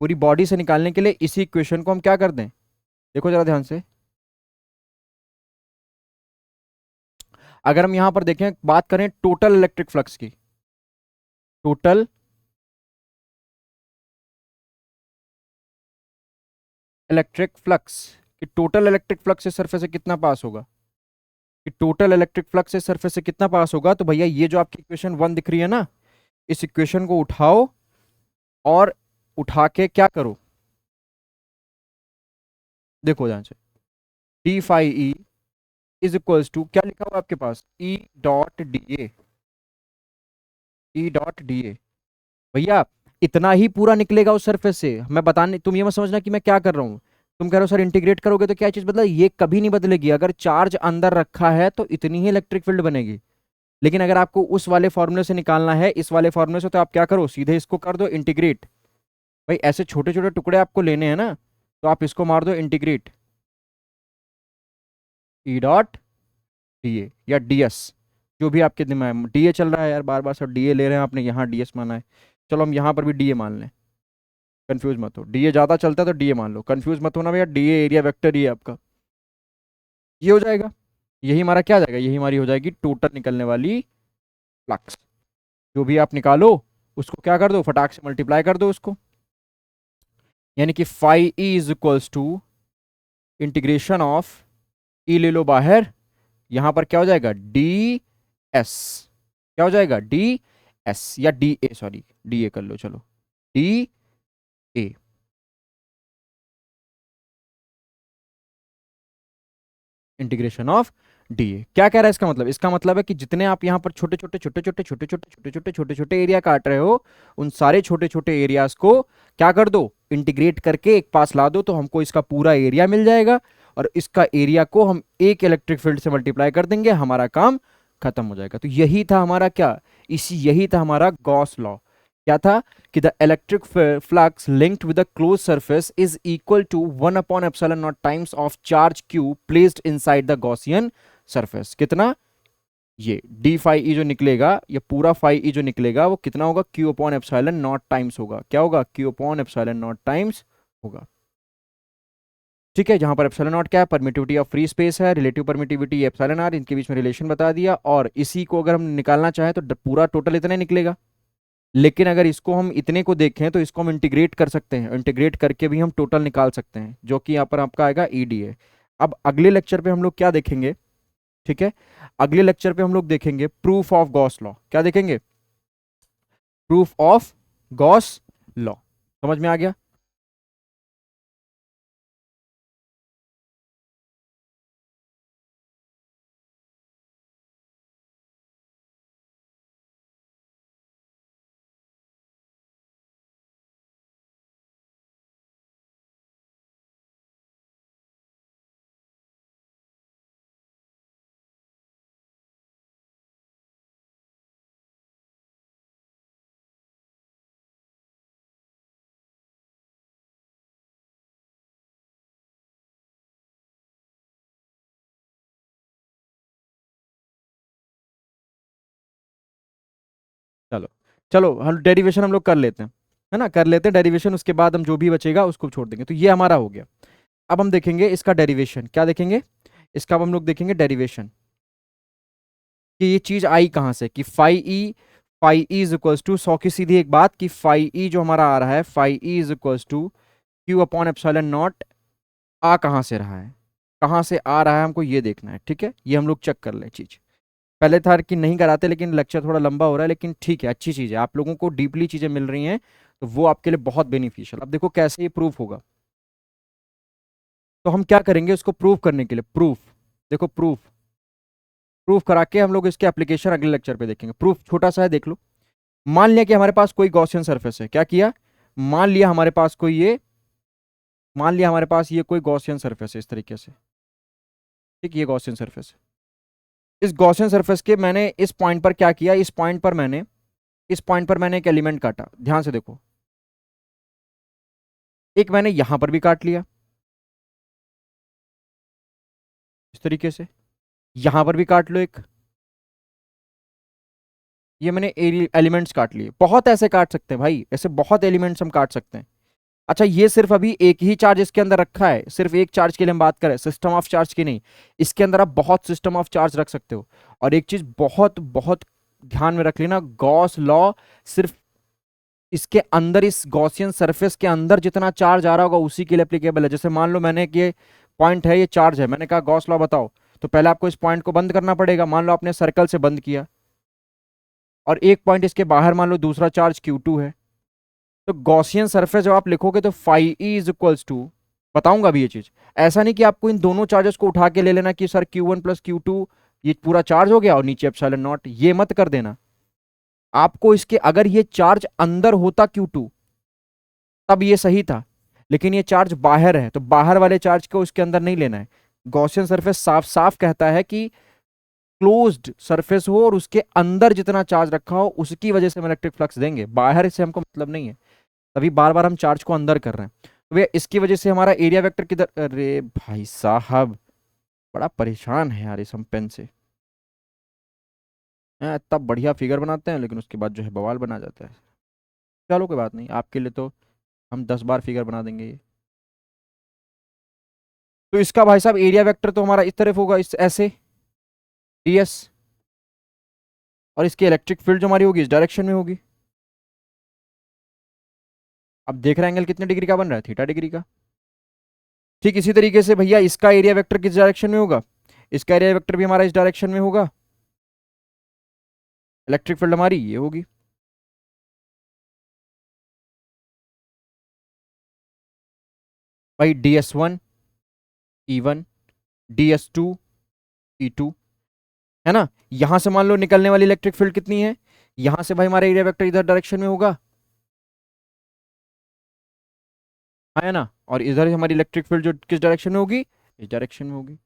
पूरी बॉडी से निकालने के लिए इसी इक्वेशन को हम क्या कर दें, देखो जरा ध्यान से। अगर हम यहां पर देखें, बात करें टोटल इलेक्ट्रिक फ्लक्स की, टोटल इलेक्ट्रिक फ्लक्स, कि टोटल इलेक्ट्रिक फ्लक्स इस सरफेस से कितना पास होगा, कि टोटल इलेक्ट्रिक फ्लक्स इस सरफेस से कितना पास होगा। तो भैया ये जो आपकी इक्वेशन 1 दिख रही है ना, इस इक्वेशन को उठाओ और उठा के क्या करो, देखो ध्यान से, d phi E is equals to क्या लिखा हुआ आपके पास, e dot D a, e dot D a. भैया इतना ही पूरा निकलेगा उस सरफेस से, मैं बताने, तुम ये मत समझना कि मैं क्या कर रहा हूँ। तुम कह रहे हो सर इंटीग्रेट करोगे तो क्या चीज बदला, ये कभी नहीं बदलेगी। अगर चार्ज अंदर रखा है तो इतनी ही इलेक्ट्रिक फील्ड बनेगी। लेकिन अगर आपको उस वाले फॉर्मूले से निकालना है इस वाले फॉर्मूले से, तो आप क्या करो, सीधे इसको कर दो इंटीग्रेट। भाई ऐसे छोटे छोटे टुकड़े आपको लेने हैं ना, तो आप इसको मार दो integrate, E dot D A या डी एस, जो भी आपके दिमाग में डी ए चल रहा है यार, बार बार सब डी ए ले रहे हैं आपने, यहाँ डी एस माना है। चलो हम यहाँ पर भी डी ए मान लें, कंफ्यूज मत हो, डीए ज्यादा चलता है तो डीए मान लो, कंफ्यूज मत होना भैया, डीए एरिया वेक्टर ही है आपका, ये हो जाएगा। यही हमारा क्या आ जाएगा, यही हमारी हो जाएगी टोटल निकलने वाली फ्लक्स। जो भी आप निकालो उसको क्या कर दो, फटाक से मल्टीप्लाई कर दो उसको, यानी कि phi E is equals to integration of, e ले लो बाहर, यहां पर क्या हो जाएगा डी एस, क्या हो जाएगा डी एस या D A, sorry D A कर लो, चलो D A, integration of DA. क्या कह रहा है इसका मतलब, इसका मतलब है कि जितने आप यहां पर छोटे छोटे छोटे छोटे छोटे छोटे छोटे छोटे छोटे छोटे एरिया काट रहे हो, उन सारे छोटे छोटे एरियाज को क्या कर दो, इंटीग्रेट करके एक पास ला दो, तो हमको इसका पूरा एरिया मिल जाएगा। और इसका एरिया को हम एक इलेक्ट्रिक फील्ड से मल्टीप्लाई कर देंगे, हमारा काम खत्म हो जाएगा। तो यही था हमारा क्या, इसी यही था हमारा गॉस लॉ। क्या था कि the electric flux linked with the close surface is equal to 1 upon epsilon naught times of charge Q placed inside the Gaussian surface. कितना, ये डी फाई ई जो निकलेगा, ये पूरा फाई ई जो निकलेगा वो कितना होगा, Q upon epsilon naught times होगा, क्या होगा, Q upon epsilon naught times होगा। ठीक है, जहां पर एप्सिलॉन नॉट क्या है, परमिटिविटी ऑफ फ्री स्पेस है, रिलेटिव परमिटिविटी एप्सिलॉन आर, इनके बीच में रिलेशन बता दिया। और इसी को अगर हम निकालना चाहें तो पूरा टोटल इतना निकलेगा। लेकिन अगर इसको हम इतने को देखें तो इसको हम इंटीग्रेट कर सकते हैं, इंटीग्रेट करके भी हम टोटल निकाल सकते हैं, जो कि यहाँ पर आपका आएगा ई डी ए। अब अगले लेक्चर पे हम लोग क्या देखेंगे, ठीक है, अगले लेक्चर पे हम लोग देखेंगे प्रूफ ऑफ गॉस लॉ। क्या देखेंगे, प्रूफ ऑफ गॉस लॉ। समझ में आ गया। चलो, चलो हम डेरिवेशन हम लोग कर लेते हैं, है ना, कर लेते हैं डेरिवेशन, उसके बाद हम जो भी बचेगा उसको छोड़ देंगे। तो ये हमारा हो गया। अब हम देखेंगे इसका डेरिवेशन, क्या देखेंगे इसका, अब हम लोग देखेंगे डेरिवेशन कि ये चीज आई कहां से, कि phi E, phi E is equals to 100 की सीधी एक बात कि फाई ई जो हमारा आ रहा है, phi E is equals to q upon epsilon nought. आ कहाँ से रहा है, कहाँ से आ रहा है हमको ये देखना है, ठीक है। ये हम लोग चेक कर ले चीज। पहले था कि नहीं कराते, लेकिन लेक्चर थोड़ा लंबा हो रहा है, लेकिन ठीक है, अच्छी चीज है, आप लोगों को डीपली चीजें मिल रही हैं, तो वो आपके लिए बहुत बेनिफिशियल। अब देखो कैसे ये प्रूफ होगा। तो हम क्या करेंगे उसको प्रूफ करने के लिए, प्रूफ, देखो प्रूफ, प्रूफ करा के हम लोग इसके एप्लीकेशन अगले लेक्चर पे देखेंगे। प्रूफ छोटा सा है, देख लो। मान लिया कि हमारे पास कोई गॉसियन सरफेस है, क्या किया, मान लिया हमारे पास कोई ये, मान लिया हमारे पास ये कोई गॉसियन सरफेस है इस तरीके से, ठीक, ये गॉसियन सरफेस है। इस गॉसियन सरफेस के मैंने इस पॉइंट पर क्या किया, इस पॉइंट पर मैंने, इस पॉइंट पर मैंने एक एलिमेंट काटा, ध्यान से देखो, एक मैंने यहां पर भी काट लिया इस तरीके से, यहां पर भी काट लो एक, ये मैंने एलिमेंट्स काट लिए। बहुत ऐसे काट सकते हैं भाई, ऐसे बहुत एलिमेंट्स हम काट सकते हैं। अच्छा, ये सिर्फ अभी एक ही चार्ज इसके अंदर रखा है, सिर्फ एक चार्ज के लिए हम बात करें, सिस्टम ऑफ चार्ज की नहीं। इसके अंदर आप बहुत सिस्टम ऑफ चार्ज रख सकते हो। और एक चीज बहुत बहुत ध्यान में रख लेना, गॉस लॉ सिर्फ इसके अंदर, इस गॉसियन सरफेस के अंदर जितना चार्ज आ रहा होगा उसी के लिए एप्लीकेबल है। जैसे मान लो मैंने कि ये पॉइंट है, ये चार्ज है, मैंने कहा गॉस लॉ बताओ, तो पहले आपको इस पॉइंट को बंद करना पड़ेगा। मान लो आपने सर्कल से बंद किया, और एक पॉइंट इसके बाहर मान लो दूसरा चार्ज Q2 है, तो गॉसियन सरफेस जब आप लिखोगे तो phi E is equals to, बताऊंगा भी ये चीज। ऐसा नहीं कि आपको इन दोनों चार्जेस को उठा के ले लेना कि सर Q1 प्लस Q2 ये पूरा चार्ज हो गया और नीचे एप्सिलॉन नॉट, ये मत कर देना। आपको इसके, अगर ये चार्ज अंदर होता Q2 तब ये सही था, लेकिन ये चार्ज बाहर है, तो बाहर वाले चार्ज को इसके अंदर नहीं लेना है। गॉसियन सरफेस साफ साफ कहता है कि क्लोज्ड सरफेस हो और उसके अंदर जितना चार्ज रखा हो उसकी वजह से हम इलेक्ट्रिक फ्लक्स देंगे, बाहर से हमको मतलब नहीं है। तभी बार बार हम चार्ज को अंदर कर रहे हैं, तो भैया इसकी वजह से हमारा एरिया वेक्टर किधर, अरे भाई साहब बड़ा परेशान है यार इस हम पेन से। इतना बढ़िया फिगर बनाते हैं लेकिन उसके बाद जो है बवाल बना जाता है। चलो कोई बात नहीं, आपके लिए तो हम 10 बार फिगर बना देंगे ये। तो इसका भाई साहब एरिया वेक्टर तो हमारा इस तरफ होगा, इस ऐसे ds, और इसकी इलेक्ट्रिक फील्ड जो हमारी होगी इस डायरेक्शन में होगी। अब देख रहे हैं एंगल कितने डिग्री का बन रहा है, थीटा डिग्री का। ठीक इसी तरीके से भैया इसका एरिया वेक्टर किस डायरेक्शन में होगा, इसका एरिया वेक्टर भी हमारा इस डायरेक्शन में होगा। इलेक्ट्रिक फील्ड हमारी ये होगी। भाई ds1 E1, ds2 E2, है ना। यहां से मान लो निकलने वाली इलेक्ट्रिक फील्ड कितनी है, यहां से भाई हमारा एरिया वेक्टर इधर डायरेक्शन में होगा, है ना। और इधर हमारी इलेक्ट्रिक फील्ड जो किस डायरेक्शन में होगी, इस डायरेक्शन में होगी।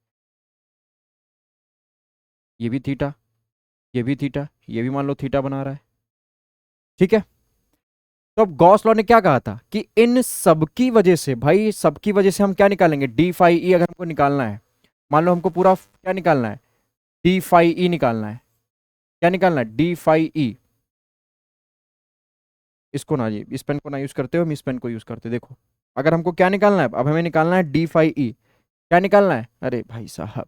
ये भी थीटा, ये भी थीटा, ये भी मान लो थीटा बना रहा है, ठीक है। तो अब गॉस लॉ ने क्या कहा था कि इन सबकी वजह से, भाई सबकी वजह से हम क्या निकालेंगे, डी फाई ई। अगर हमको निकालना है, मान लो हमको पूरा क्या निकालना है, डी फाई ई निकालना है। क्या निकालना है, डी फाई ई। इसको ना, ये इस पेन को ना यूज करते हो, हम इस पेन को यूज करते, देखो। अगर हमको क्या निकालना है, अब हमें निकालना है डी फाई ई। क्या निकालना है, अरे भाई साहब,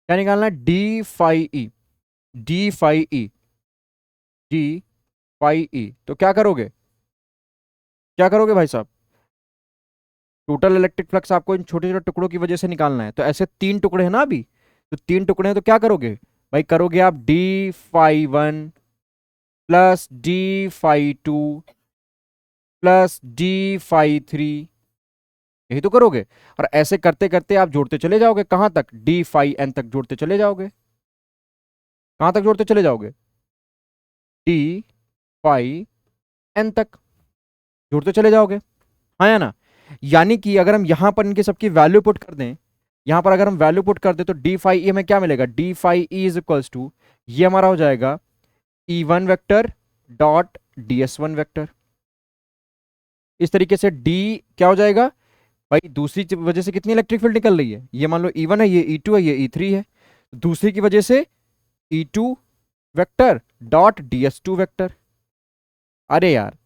क्या निकालना है, D phi E, D phi E, D phi E. तो क्या करोगे, क्या करोगे भाई साहब, टोटल इलेक्ट्रिक फ्लक्स आपको इन छोटे छोटे टुकड़ों की वजह से निकालना है। तो ऐसे 3 टुकड़े हैं ना अभी, तो 3 टुकड़े हैं, तो क्या करोगे भाई, करोगे आप D φ1 plus D φ2 plus D φ3, यही तो करोगे। और ऐसे करते करते आप जोड़ते चले जाओगे, कहां तक, D φn तक जोड़ते चले जाओगे। कहां तक जोड़ते चले जाओगे, D φn तक जोड़ते चले जाओगे, हाँ या ना। यानी कि अगर हम यहां पर इनके सबकी वैल्यू पुट कर दें, यहां पर अगर हम वैल्यू पुट कर दें तो डी फाई ई हमें क्या मिलेगा, D phi E is equals to, ये हमारा हो जाएगा E1 vector dot DS1 vector. इस तरीके से D क्या हो जाएगा भाई, दूसरी वजह से कितनी इलेक्ट्रिक फील्ड निकल रही है, ये मान लो E1 है, ये E2 है, ये E3 है, दूसरी की वजह से E2 vector dot DS2 vector. अरे यार,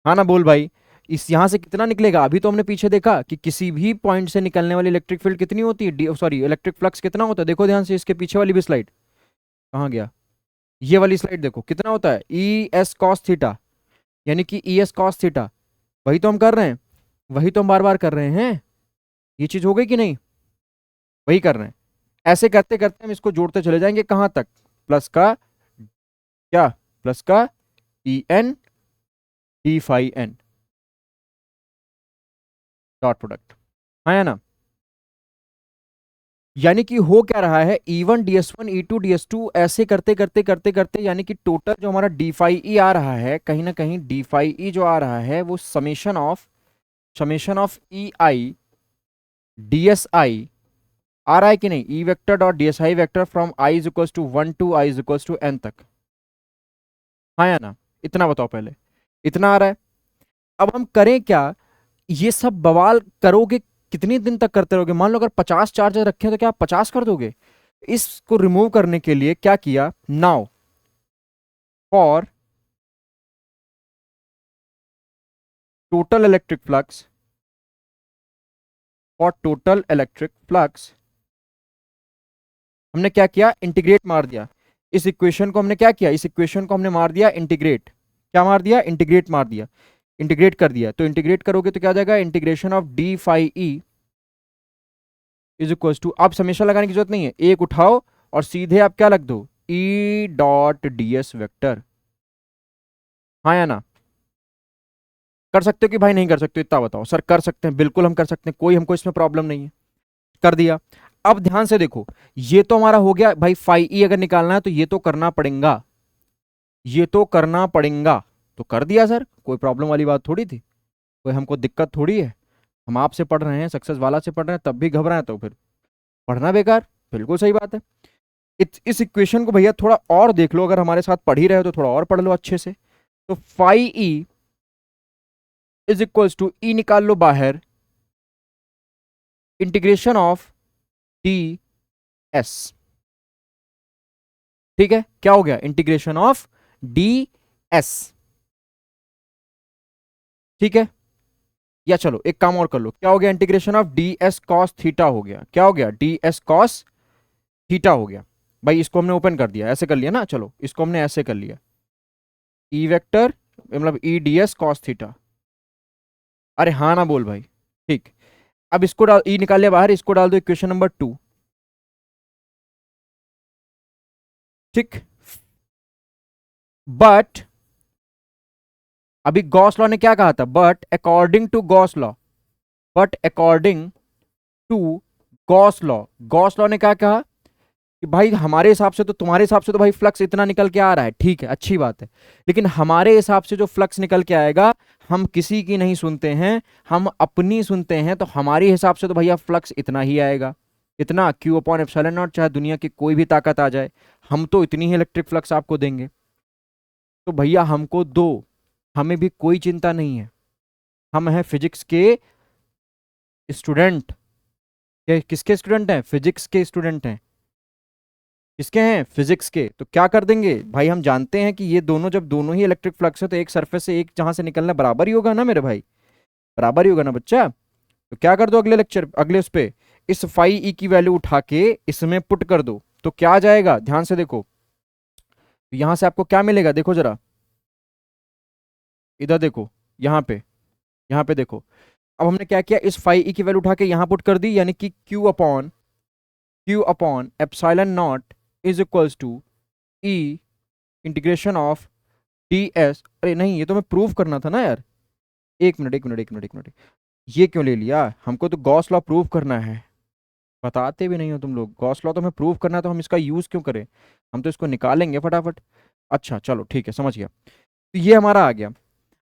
हाँ ना बोल भाई। इस यहाँ से कितना निकलेगा? अभी तो हमने पीछे देखा कि किसी भी पॉइंट से निकलने वाली इलेक्ट्रिक फील्ड कितनी होती है, सॉरी इलेक्ट्रिक फ्लक्स कितना होता है। देखो ध्यान से, इसके पीछे वाली भी स्लाइड, कहाँ गया? ये वाली स्लाइड देखो कितना होता है, ई एस कॉस थीटा, यानी कि ई एस कॉस थीटा। वही तो हम कर रहे हैं, वही तो हम बार बार कर रहे हैं। ये चीज हो गई कि नहीं? वही कर रहे हैं। ऐसे करते करते हम इसको जोड़ते चले जाएंगे कहाँ तक? प्लस का क्या? प्लस का E N D phi N dot product, हाँ या ना? यानी कि हो क्या रहा है, E1 DS1 E2 DS2 ऐसे करते करते करते करते, यानी कि टोटल जो हमारा डी फाई ई आ रहा है, कहीं ना कहीं डी फाई ई जो आ रहा है वो summation of e i d s i आ रहा है कि नहीं? E vector dot d s i vector from I is equal to 1 to i is equal to n तक, हाँ या ना? इतना बताओ पहले, इतना आ रहा है। अब हम करें क्या? ये सब बवाल करोगे कितने दिन तक करते रहोगे? मान लो अगर 50 चार्जर रखे हैं तो क्या आप 50 कर दोगे? इसको रिमूव करने के लिए क्या किया, now for total electric flux, for total electric flux हमने क्या किया, इंटीग्रेट मार दिया। इस इक्वेशन को हमने क्या किया, इस इक्वेशन को हमने मार दिया इंटीग्रेट। क्या मार दिया? इंटीग्रेट मार दिया, इंटीग्रेट कर दिया। तो इंटीग्रेट करोगे तो क्या आ जाएगा, integration of D phi E is equal to, आप हमेशा लगाने की जरूरत नहीं है, एक उठाओ और सीधे आप क्या लग दो, ई डॉट डी एस वेक्टर, हाँ या ना? कर सकते हो कि भाई नहीं कर सकते हो? इतना बताओ। सर कर सकते हैं, बिल्कुल हम कर सकते हैं, कोई हमको इसमें प्रॉब्लम नहीं है। कर दिया। अब ध्यान से देखो, ये तो हमारा हो गया भाई, फाई ई अगर निकालना है तो ये तो करना पड़ेगा, ये तो करना पड़ेगा। तो कर दिया सर, कोई प्रॉब्लम वाली बात थोड़ी थी, कोई हमको दिक्कत थोड़ी है। हम आपसे पढ़ रहे हैं, सक्सेस वाला से पढ़ रहे हैं, तब भी घबराए तो फिर पढ़ना बेकार। बिल्कुल सही बात है। इस इक्वेशन को भैया थोड़ा और देख लो, अगर हमारे साथ पढ़ ही रहे हो तो थोड़ा और पढ़ लो अच्छे से। तो phi E is equals to, e निकाल लो बाहर, इंटीग्रेशन ऑफ डी एस। ठीक है, क्या हो गया, इंटीग्रेशन ऑफ डी एस। ठीक है, या चलो एक काम और कर लो, क्या हो गया, integration of D S cos theta हो गया। क्या हो गया, डी एस कॉस थीटा हो गया। भाई इसको हमने ओपन कर दिया, ऐसे कर लिया ना, चलो इसको हमने ऐसे कर लिया, ई वेक्टर मतलब E D S cos theta. अरे हाँ ना बोल भाई। ठीक, अब इसको डाल, ई निकाल लिया बाहर, इसको डाल दो इक्वेशन नंबर 2। ठीक, बट अभी गॉस लॉ ने क्या कहा था, but according to Gauss law, but according to Gauss law ने क्या कहा कि भाई हमारे हिसाब से तो, तुम्हारे हिसाब से तो भाई फ्लक्स इतना निकल के आ रहा है, ठीक है अच्छी बात है, लेकिन हमारे हिसाब से जो फ्लक्स निकल के आएगा, हम किसी की नहीं सुनते हैं, हम अपनी सुनते हैं। तो हमारे हिसाब से तो भैया फ्लक्स इतना ही आएगा, इतना क्यू अपॉन एप्सिलॉन नॉट, चाहे दुनिया की कोई भी ताकत आ जाए, हम तो इतनी ही इलेक्ट्रिक फ्लक्स आपको देंगे। तो भैया हमको दो, हमें भी कोई चिंता नहीं है, हम हैं फिजिक्स के स्टूडेंट। किसके स्टूडेंट हैं, फिजिक्स के स्टूडेंट हैं। किसके हैं, फिजिक्स के। तो क्या कर देंगे भाई, हम जानते हैं कि ये दोनों, जब दोनों ही इलेक्ट्रिक फ्लक्स है तो एक सरफेस से एक जहां से निकलना बराबर ही होगा ना मेरे भाई, बराबर ही होगा ना बच्चा। तो क्या कर दो, अगले लेक्चर, अगले उस पे इस फाई ई की वैल्यू उठा के इसमें पुट कर दो, तो क्या आ जाएगा, ध्यान से देखो। तो यहां से आपको क्या मिलेगा, देखो जरा, इधर देखो, यहाँ पे, यहाँ पे देखो। अब हमने क्या किया, इस फाई ई की वैल्यू उठा के यहां पुट कर दी, यानी कि Q upon epsilon naught is equals to E integration of D S. अरे नहीं, ये तो मैं प्रूव करना था ना यार, एक मिनट एक मिनट एक मिनट एक मिनट, ये क्यों ले लिया, हमको तो गॉस लॉ प्रूव करना है। बताते भी नहीं हो तुम लोग, गॉस लॉ तो हमें प्रूव करना है, तो हम इसका यूज क्यों करें, हम तो इसको निकालेंगे फटाफट। अच्छा चलो ठीक है, समझ गया। तो ये हमारा आ गया।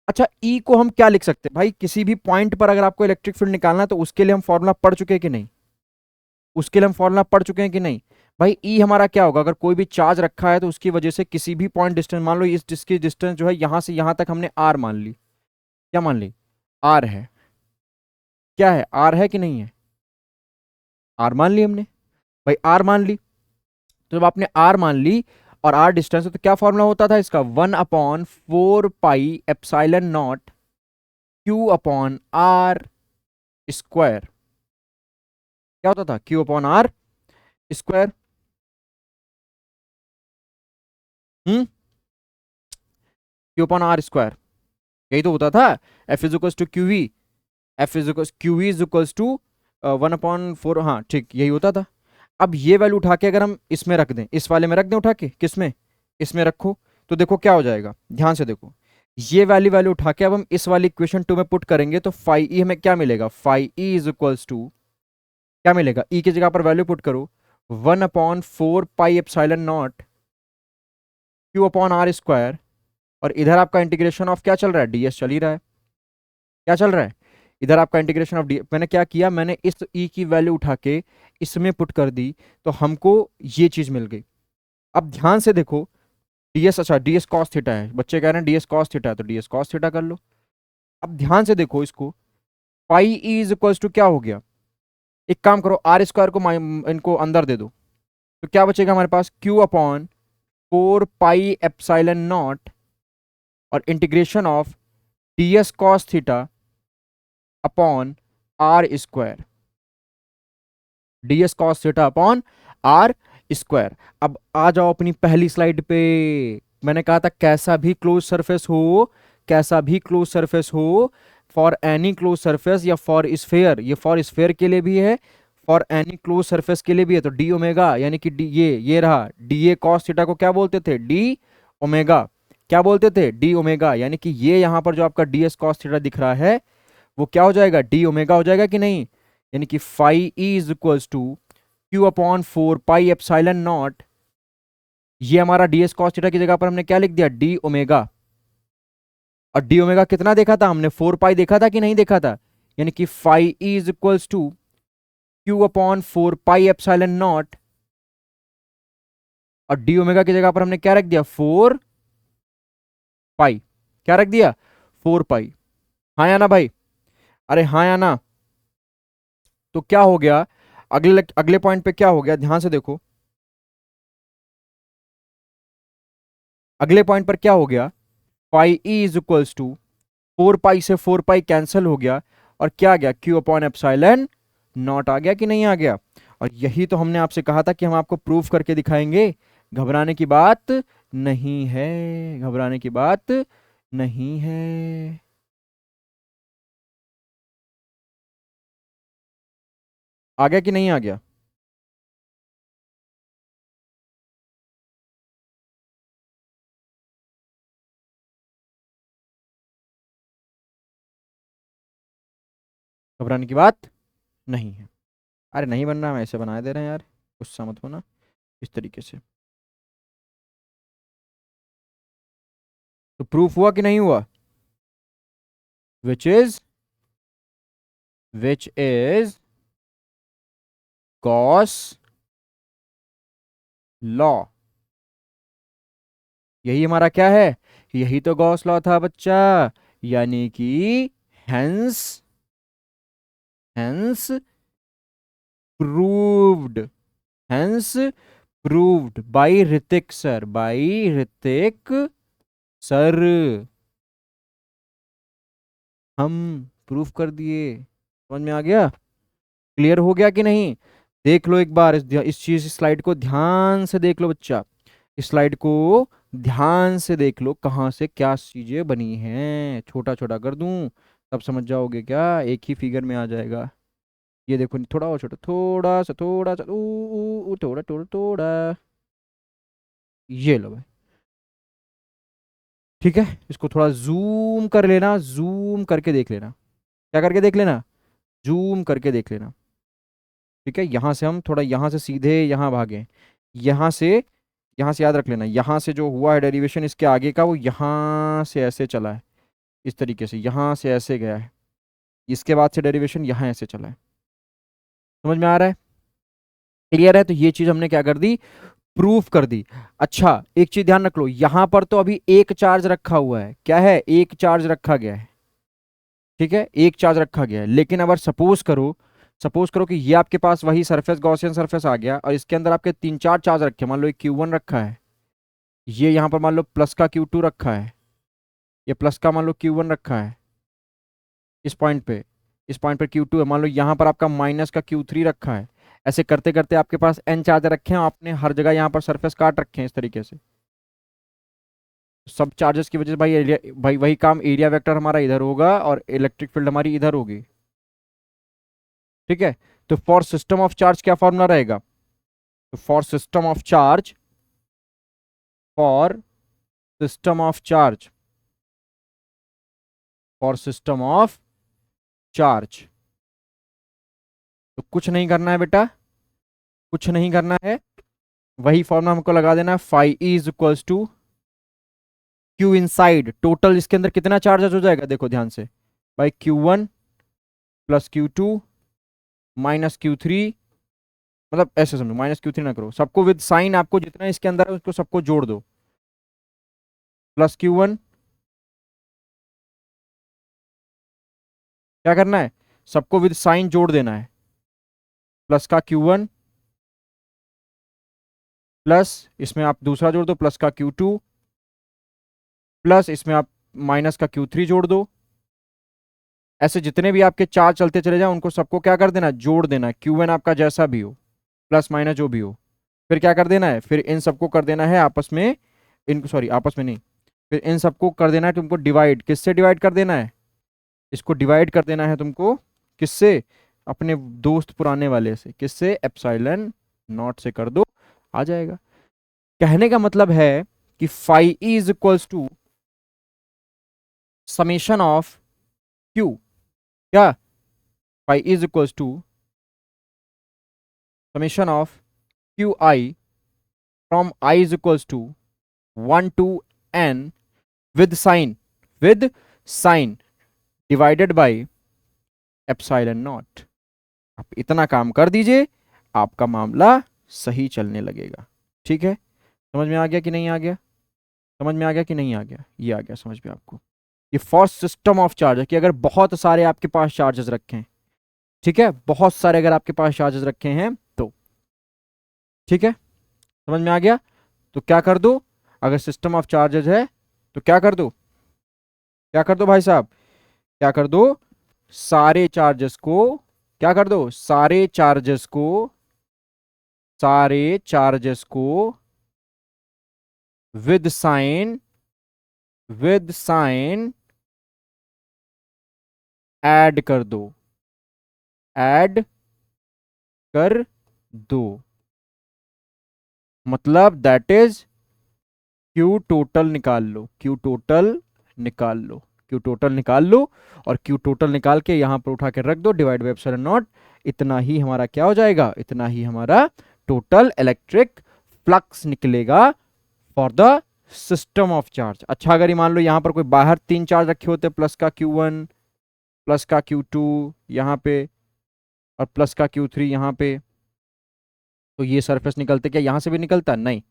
अच्छा, ई को हम क्या लिख सकते हैं भाई, किसी भी पॉइंट पर अगर आपको इलेक्ट्रिक फील्ड निकालना है तो उसके लिए हम फॉर्मूला पढ़ चुके हैं कि नहीं, उसके लिए हम फॉर्मूला पढ़ चुके हैं कि नहीं? भाई ई हमारा क्या होगा, अगर कोई भी चार्ज रखा है तो उसकी वजह से किसी भी पॉइंट डिस्टेंस, मान लो इस जिसकी डिस्टेंस जो है यहां से यहां तक हमने आर मान ली, क्या मान ली, आर है, क्या है, आर है कि नहीं है, आर मान ली हमने, भाई आर मान ली। तो जब आपने आर मान ली और r डिस्टेंस है, तो क्या फॉर्मूला होता था इसका, 1/4 पाई एप्सिलॉन नॉट Q/r²। क्या होता था, Q/r²। Q/r², यही तो होता था। F is equals to Q V, F is equals Q V is equals to 1/4। हाँ ठीक, यही होता था। अब ये वैल्यू उठा के अगर हम इसमें रख दें, इस वाले में रख दें, उठा के किस में, इसमें रखो, तो देखो क्या हो जाएगा, ध्यान से देखो। ये वाली वैल्यू उठा के अब हम इस वाली इक्वेशन 2 में पुट करेंगे तो फाई ई हमें क्या मिलेगा, phi E is equals to, क्या मिलेगा, ई की जगह पर वैल्यू पुट करो, 1/4 पाई एप्सिलॉन नॉट Q/r²। और इधर आपका इंटीग्रेशन ऑफ क्या चल रहा है, डीएस चल ही रहा है। क्या चल रहा है, इधर आपका इंटीग्रेशन ऑफ डी, मैंने क्या किया, मैंने इस ई की वैल्यू उठा के इसमें पुट कर दी, तो हमको ये चीज मिल गई। अब ध्यान से देखो, डीएस, अच्छा डीएस कॉस थीटा है, बच्चे कह रहे हैं डीएस कॉस थीटा है, तो डीएस कॉस थीटा कर लो। अब ध्यान से देखो इसको, पाई ई इज इक्वल्स टू क्या हो गया, एक काम करो, r² को इनको अंदर दे दो, तो क्या बचेगा हमारे पास, Q/4 पाई एप्सिलॉन नॉट और integration of DS cos theta upon r², DS cos theta upon r²। अब आ जाओ अपनी पहली स्लाइड पे। मैंने कहा था कैसा भी क्लोज सरफेस हो, कैसा भी क्लोज सरफेस हो, फॉर एनी क्लोज सरफेस या फॉर स्फेयर, ये फॉर स्फेयर के लिए भी है, फॉर एनी क्लोज सरफेस के लिए भी है, तो डी ओमेगा यानी कि डी, ये रहा डी ए कॉस थीटा को क्या बोलते थे, डी ओमेगा। क्या बोलते थे, डी ओमेगा, यानी कि ये यहां पर जो आपका डी एस कॉस थीटा दिख रहा है वो क्या हो जाएगा, डी ओमेगा हो जाएगा कि नहीं, यानी कि phi E is equals to Q/4 pi epsilon naught, ये हमारा डी एस कॉस थीटा की जगह पर हमने क्या लिख दिया, डी ओमेगा। और डी ओमेगा कितना देखा था हमने, 4 पाई देखा था कि नहीं देखा था, यानी कि phi E is equals to Q/4 pi epsilon naught, और डी ओमेगा की जगह पर हमने क्या रख दिया, 4 पाई। क्या रख दिया, 4 पाई। हाँ या ना भाई, अरे हाँ या ना। तो क्या हो गया, अगले अगले पॉइंट पे क्या हो गया, ध्यान से देखो, अगले पॉइंट पर क्या हो गया, phi E is equals to 4 pi से 4 पाई कैंसिल हो गया, और क्या आ गया, Q/एप्सिलॉन नॉट आ गया कि नहीं आ गया। और यही तो हमने आपसे कहा था कि हम आपको प्रूफ करके दिखाएंगे, घबराने की बात नहीं है, घबराने की बात नहीं है। आ गया कि नहीं आ गया, घबराने की बात नहीं है। अरे नहीं बन रहा, हम ऐसे बनाए दे रहे हैं यार, गुस्सा मत होना, इस तरीके से। तो प्रूफ हुआ कि नहीं हुआ, विच इज गॉस लॉ। यही हमारा क्या है, यही तो गॉस लॉ था बच्चा, यानी कि hence, hence proved, hence proved by Ritik sir, by Ritik sir, हम प्रूफ कर दिए। समझ में आ गया, क्लियर हो गया कि नहीं, देख लो एक बार इस चीज, इस स्लाइड को ध्यान से देख लो बच्चा, इस स्लाइड को ध्यान से देख लो, कहाँ से क्या चीजें बनी हैं, छोटा छोटा कर दूं तब समझ जाओगे क्या, एक ही फिगर में आ जाएगा। ये देखो, थोड़ा और छोटा, थोड़ा सा थोड़ा थोड़ा थोड़ा, ये लो भाई, ठीक है, इसको थोड़ा जूम कर लेना, जूम करके देख लेना, क्या करके देख लेना, जूम करके देख लेना। ठीक है, यहां से हम थोड़ा, यहां से सीधे यहाँ भागे, यहाँ से, यहाँ से याद रख लेना, यहाँ से जो हुआ है डेरिवेशन इसके आगे का, वो यहाँ से ऐसे चला है, इस तरीके से यहाँ से ऐसे गया है, इसके बाद से डेरिवेशन यहाँ ऐसे चला है। समझ में आ रहा है, क्लियर है, तो ये चीज हमने क्या कर दी, प्रूफ कर दी। अच्छा एक चीज ध्यान रख लो, यहां पर तो अभी एक चार्ज रखा हुआ है, क्या है, एक चार्ज रखा गया है, ठीक है, एक चार्ज रखा गया है, लेकिन अगर सपोज करो, सपोज करो कि ये आपके पास वही सरफेस, गॉसियन सरफेस आ गया, और इसके अंदर आपके 3 4 चार्ज रखे, मान लो एक Q1 रखा है, ये यहाँ पर मान लो प्लस का Q2 रखा है, ये प्लस का मान लो Q1 रखा है इस पॉइंट पे, इस पॉइंट पर Q2 है, मान लो यहाँ पर आपका माइनस का Q3 रखा है। ऐसे करते करते आपके पास n चार्जर रखे हैं, आपने हर जगह यहाँ पर सरफेस काट रखे हैं इस तरीके से। सब चार्जेस की वजह से भाई एरिया, भाई वही काम, एरिया वेक्टर हमारा इधर होगा और इलेक्ट्रिक फील्ड हमारी इधर होगी। ठीक है, तो फॉर सिस्टम ऑफ चार्ज क्या फॉर्मूला रहेगा? तो for system of charge, for system of charge, for system of charge, तो कुछ नहीं करना है बेटा, कुछ नहीं करना है, वही फॉर्मूला हमको लगा देना है, phi E is equals to Q inside, total इसके अंदर कितना चार्जेस हो जाएगा देखो ध्यान से, भाई Q1 plus Q2 minus Q3, मतलब ऐसे समझो, माइनस Q3 ना करो, सबको विद साइन, आपको जितना इसके अंदर है उसको सबको जोड़ दो, प्लस Q1, क्या करना है, सबको विद साइन जोड़ देना है, प्लस का Q1 प्लस इसमें आप दूसरा जोड़ दो प्लस का Q2 प्लस इसमें आप माइनस का Q3 जोड़ दो। ऐसे जितने भी आपके चार्ज चलते चले जाए उनको सबको क्या कर देना, जोड़ देना, Q1 आपका जैसा भी हो, प्लस माइनस जो भी हो, फिर क्या कर देना है, फिर इन सबको कर देना है आपस में, इनको सॉरी आपस में नहीं, फिर इन सबको कर देना है तुमको डिवाइड, किससे डिवाइड कर देना है, इसको डिवाइड कर देना है तुमको, किससे, अपने दोस्त पुराने वाले से, किससे, एप्सिलॉन नॉट से कर दो, आ जाएगा। कहने का मतलब है कि phi E is equals to summation of q, क्या, phi is equals to summation of Q I from I is equals to 1 to n with sign, with sign divided by epsilon nought. आप इतना काम कर दीजिए, आपका मामला सही चलने लगेगा। ठीक है, समझ में आ गया कि नहीं आ गया, समझ में आ गया कि नहीं आ गया, ये आ गया समझ में आपको। ये फॉर सिस्टम ऑफ चार्ज है कि अगर बहुत सारे आपके पास चार्जेस रखे हैं, ठीक है, बहुत सारे अगर आपके पास चार्जेस रखे हैं तो, ठीक है, समझ में आ गया। तो क्या कर दो, अगर सिस्टम ऑफ चार्जेस है तो क्या कर दो, क्या कर दो भाई साहब, क्या कर दो, सारे चार्जेस को, क्या कर दो, सारे चार्जेस को, सारे चार्जेस को with sign, with sign add कर दो, ऐड कर दो, मतलब दैट इज क्यू टोटल निकाल लो, क्यू टोटल निकाल लो, क्यू टोटल निकाल लो, और क्यू टोटल निकाल के यहां पर उठा के रख दो, डिवाइड बाई एप्सिलॉन नॉट, इतना ही हमारा क्या हो जाएगा, इतना ही हमारा टोटल इलेक्ट्रिक फ्लक्स निकलेगा for the system of charge. अच्छा, अगर ये मान लो यहाँ पर कोई बाहर तीन चार्ज रखे होते, प्लस का Q1 प्लस का Q2 यहाँ पे और प्लस का Q3 यहाँ पे, तो ये सरफेस निकलते क्या, यहाँ से भी निकलता नहीं।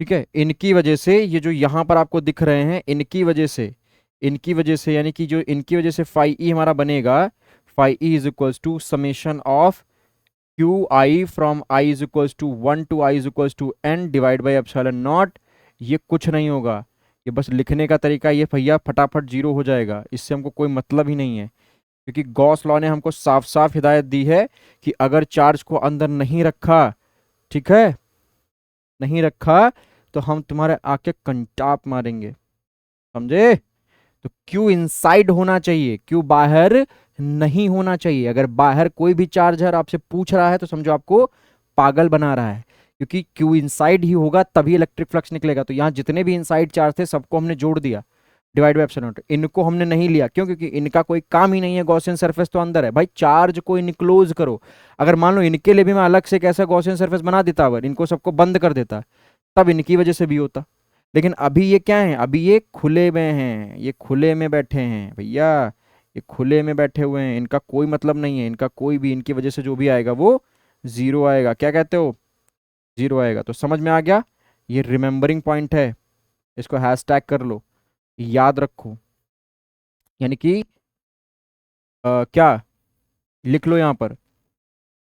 ठीक है, इनकी वजह से ये जो यहाँ पर आपको दिख रहे हैं, इनकी वजह से, इनकी वजह से, यानी कि जो इनकी वजह से फाई ई हमारा बनेगा, phi E is equals to summation of Q I from I is equals to 1 to i is equals to n divide by epsilon naught. ये कुछ नहीं होगा, ये बस लिखने का तरीका, ये भैया फटाफट जीरो हो जाएगा, इससे हमको कोई मतलब ही नहीं है, क्योंकि गॉस लॉ ने हमको साफ साफ हिदायत दी है कि अगर चार्ज को अंदर नहीं रखा, ठीक है, नहीं रखा, तो हम तुम्हारे आके कंटाप मारेंगे, समझे। तो क्यू इनसाइड होना चाहिए, क्यू बाहर नहीं होना चाहिए। अगर बाहर कोई भी चार्जर आपसे पूछ रहा है तो समझो आपको पागल बना रहा है, क्योंकि क्यू इनसाइड ही होगा तभी इलेक्ट्रिक फ्लक्स निकलेगा। तो यहाँ जितने भी इनसाइड चार्ज थे सबको हमने जोड़ दिया, डिवाइड बाई एप्सिलॉन नॉट, इनको हमने नहीं लिया, क्यों, क्योंकि इनका कोई काम ही नहीं है, गॉसियन सरफेस तो अंदर है भाई, चार्ज को इनक्लोज करो। अगर मान लो इनके लिए भी मैं अलग से कैसा गॉसियन सरफेस बना देता, अगर इनको सबको बंद कर देता, तब इनकी वजह से भी होता। लेकिन अभी ये क्या है, अभी ये खुले में हैं, ये खुले में बैठे हैं भैया, ये खुले में बैठे हुए हैं, इनका कोई मतलब नहीं है, इनका कोई भी, इनकी वजह से जो भी आएगा वो जीरो आएगा। क्या कहते हो, जीरो आएगा। तो समझ में आ गया, ये रिमेंबरिंग पॉइंट है, इसको हैश टैग कर लो, याद रखो, यानी कि क्या लिख लो यहाँ पर,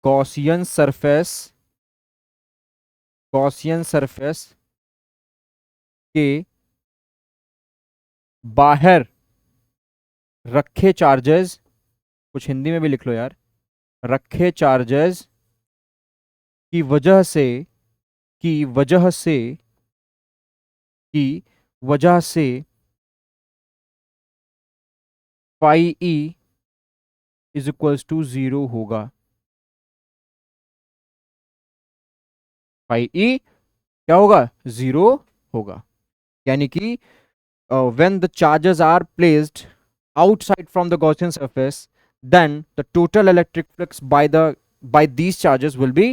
गॉसियन सरफेस, गॉसियन सरफेस के बाहर रखे चार्जेस, कुछ हिंदी में भी लिख लो यार, रखे चार्जेस की वजह से, की वजह से, की वजह से phi E is equals to 0 होगा। फाई ई क्या होगा? 0 होगा। यानी कि when the charges are placed outside from the Gaussian surface, then the total electric flux by these charges will be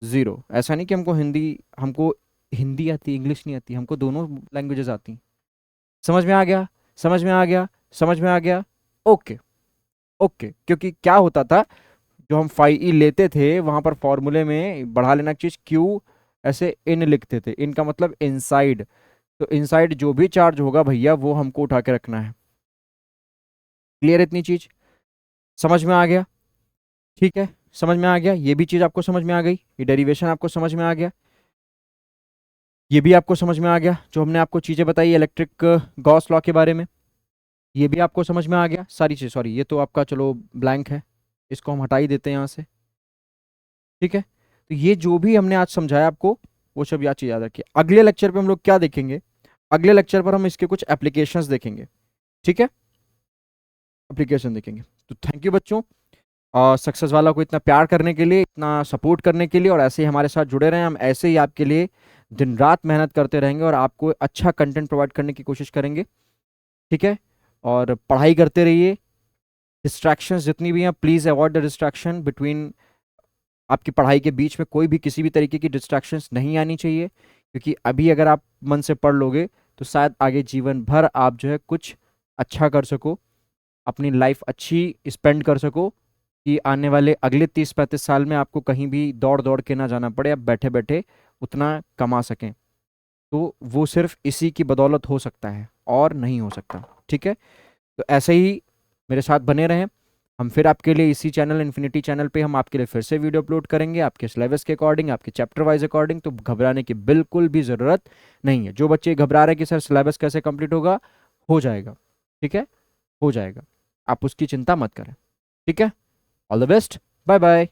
0। ऐसा नहीं कि हमको हिंदी आती, इंग्लिश नहीं आती, हमको दोनों लैंग्वेजेस आती। समझ में आ गया? समझ में आ गया? समझ में आ गया? Okay okay. क्योंकि क्या होता था, जो हम फाई ई लेते थे वहां पर फॉर्मूले में बढ़ा लेना चीज क्यू, ऐसे इन लिखते थे, इनका मतलब इनसाइड। तो इनसाइड जो भी चार्ज होगा भैया वो हमको उठा के रखना है। क्लियर इतनी चीज? समझ में आ गया? ठीक है, समझ में आ गया। ये भी चीज आपको समझ में आ गई, ये डेरिवेशन आपको समझ में आ गया, ये भी आपको समझ में आ गया, जो हमने आपको चीजें बताई इलेक्ट्रिक गॉस लॉ के बारे में, ये भी आपको समझ में आ गया सारी चीज। सॉरी, ये तो आपका चलो ब्लैंक है, इसको हम हटा ही देते हैं यहाँ से। ठीक है, तो ये जो भी हमने आज समझाया आपको वो सब याद चीज याद रखिए। अगले लेक्चर पे हम लोग क्या देखेंगे? अगले लेक्चर पर हम इसके कुछ एप्लीकेशंस देखेंगे। ठीक है, एप्लीकेशन देखेंगे। तो थैंक यू बच्चों, सक्सेस वाला को इतना प्यार करने के लिए, इतना सपोर्ट करने के लिए, और ऐसे ही हमारे साथ जुड़े रहें। हम ऐसे ही आपके लिए दिन रात मेहनत करते रहेंगे और आपको अच्छा कंटेंट प्रोवाइड करने की कोशिश करेंगे। ठीक है, और पढ़ाई करते रहिए। डिस्ट्रैक्शंस जितनी भी हैं please avoid the distraction between, आपकी पढ़ाई के बीच में कोई भी किसी भी तरीके की डिस्ट्रैक्शंस नहीं आनी चाहिए, क्योंकि अभी अगर आप मन से पढ़ लोगे तो शायद आगे जीवन भर आप जो है कुछ अच्छा कर सको, अपनी लाइफ अच्छी स्पेंड कर सको, कि आने वाले अगले 30-35 साल में आपको कहीं भी दौड़ दौड़ के ना जाना पड़े, आप बैठे बैठे उतना कमा सकें। तो वो सिर्फ इसी की बदौलत हो सकता है और नहीं हो सकता। ठीक है, तो ऐसे ही मेरे साथ बने रहें। हम फिर आपके लिए इसी चैनल इन्फिनिटी चैनल पे हम आपके लिए फिर से वीडियो अपलोड करेंगे, आपके सिलेबस के अकॉर्डिंग, आपके चैप्टर वाइज अकॉर्डिंग। तो घबराने की बिल्कुल भी ज़रूरत नहीं है। जो बच्चे घबरा रहे हैं कि सर सिलेबस कैसे कंप्लीट होगा, हो जाएगा। ठीक है, हो जाएगा, आप उसकी चिंता मत करें। ठीक है, all the best, bye bye.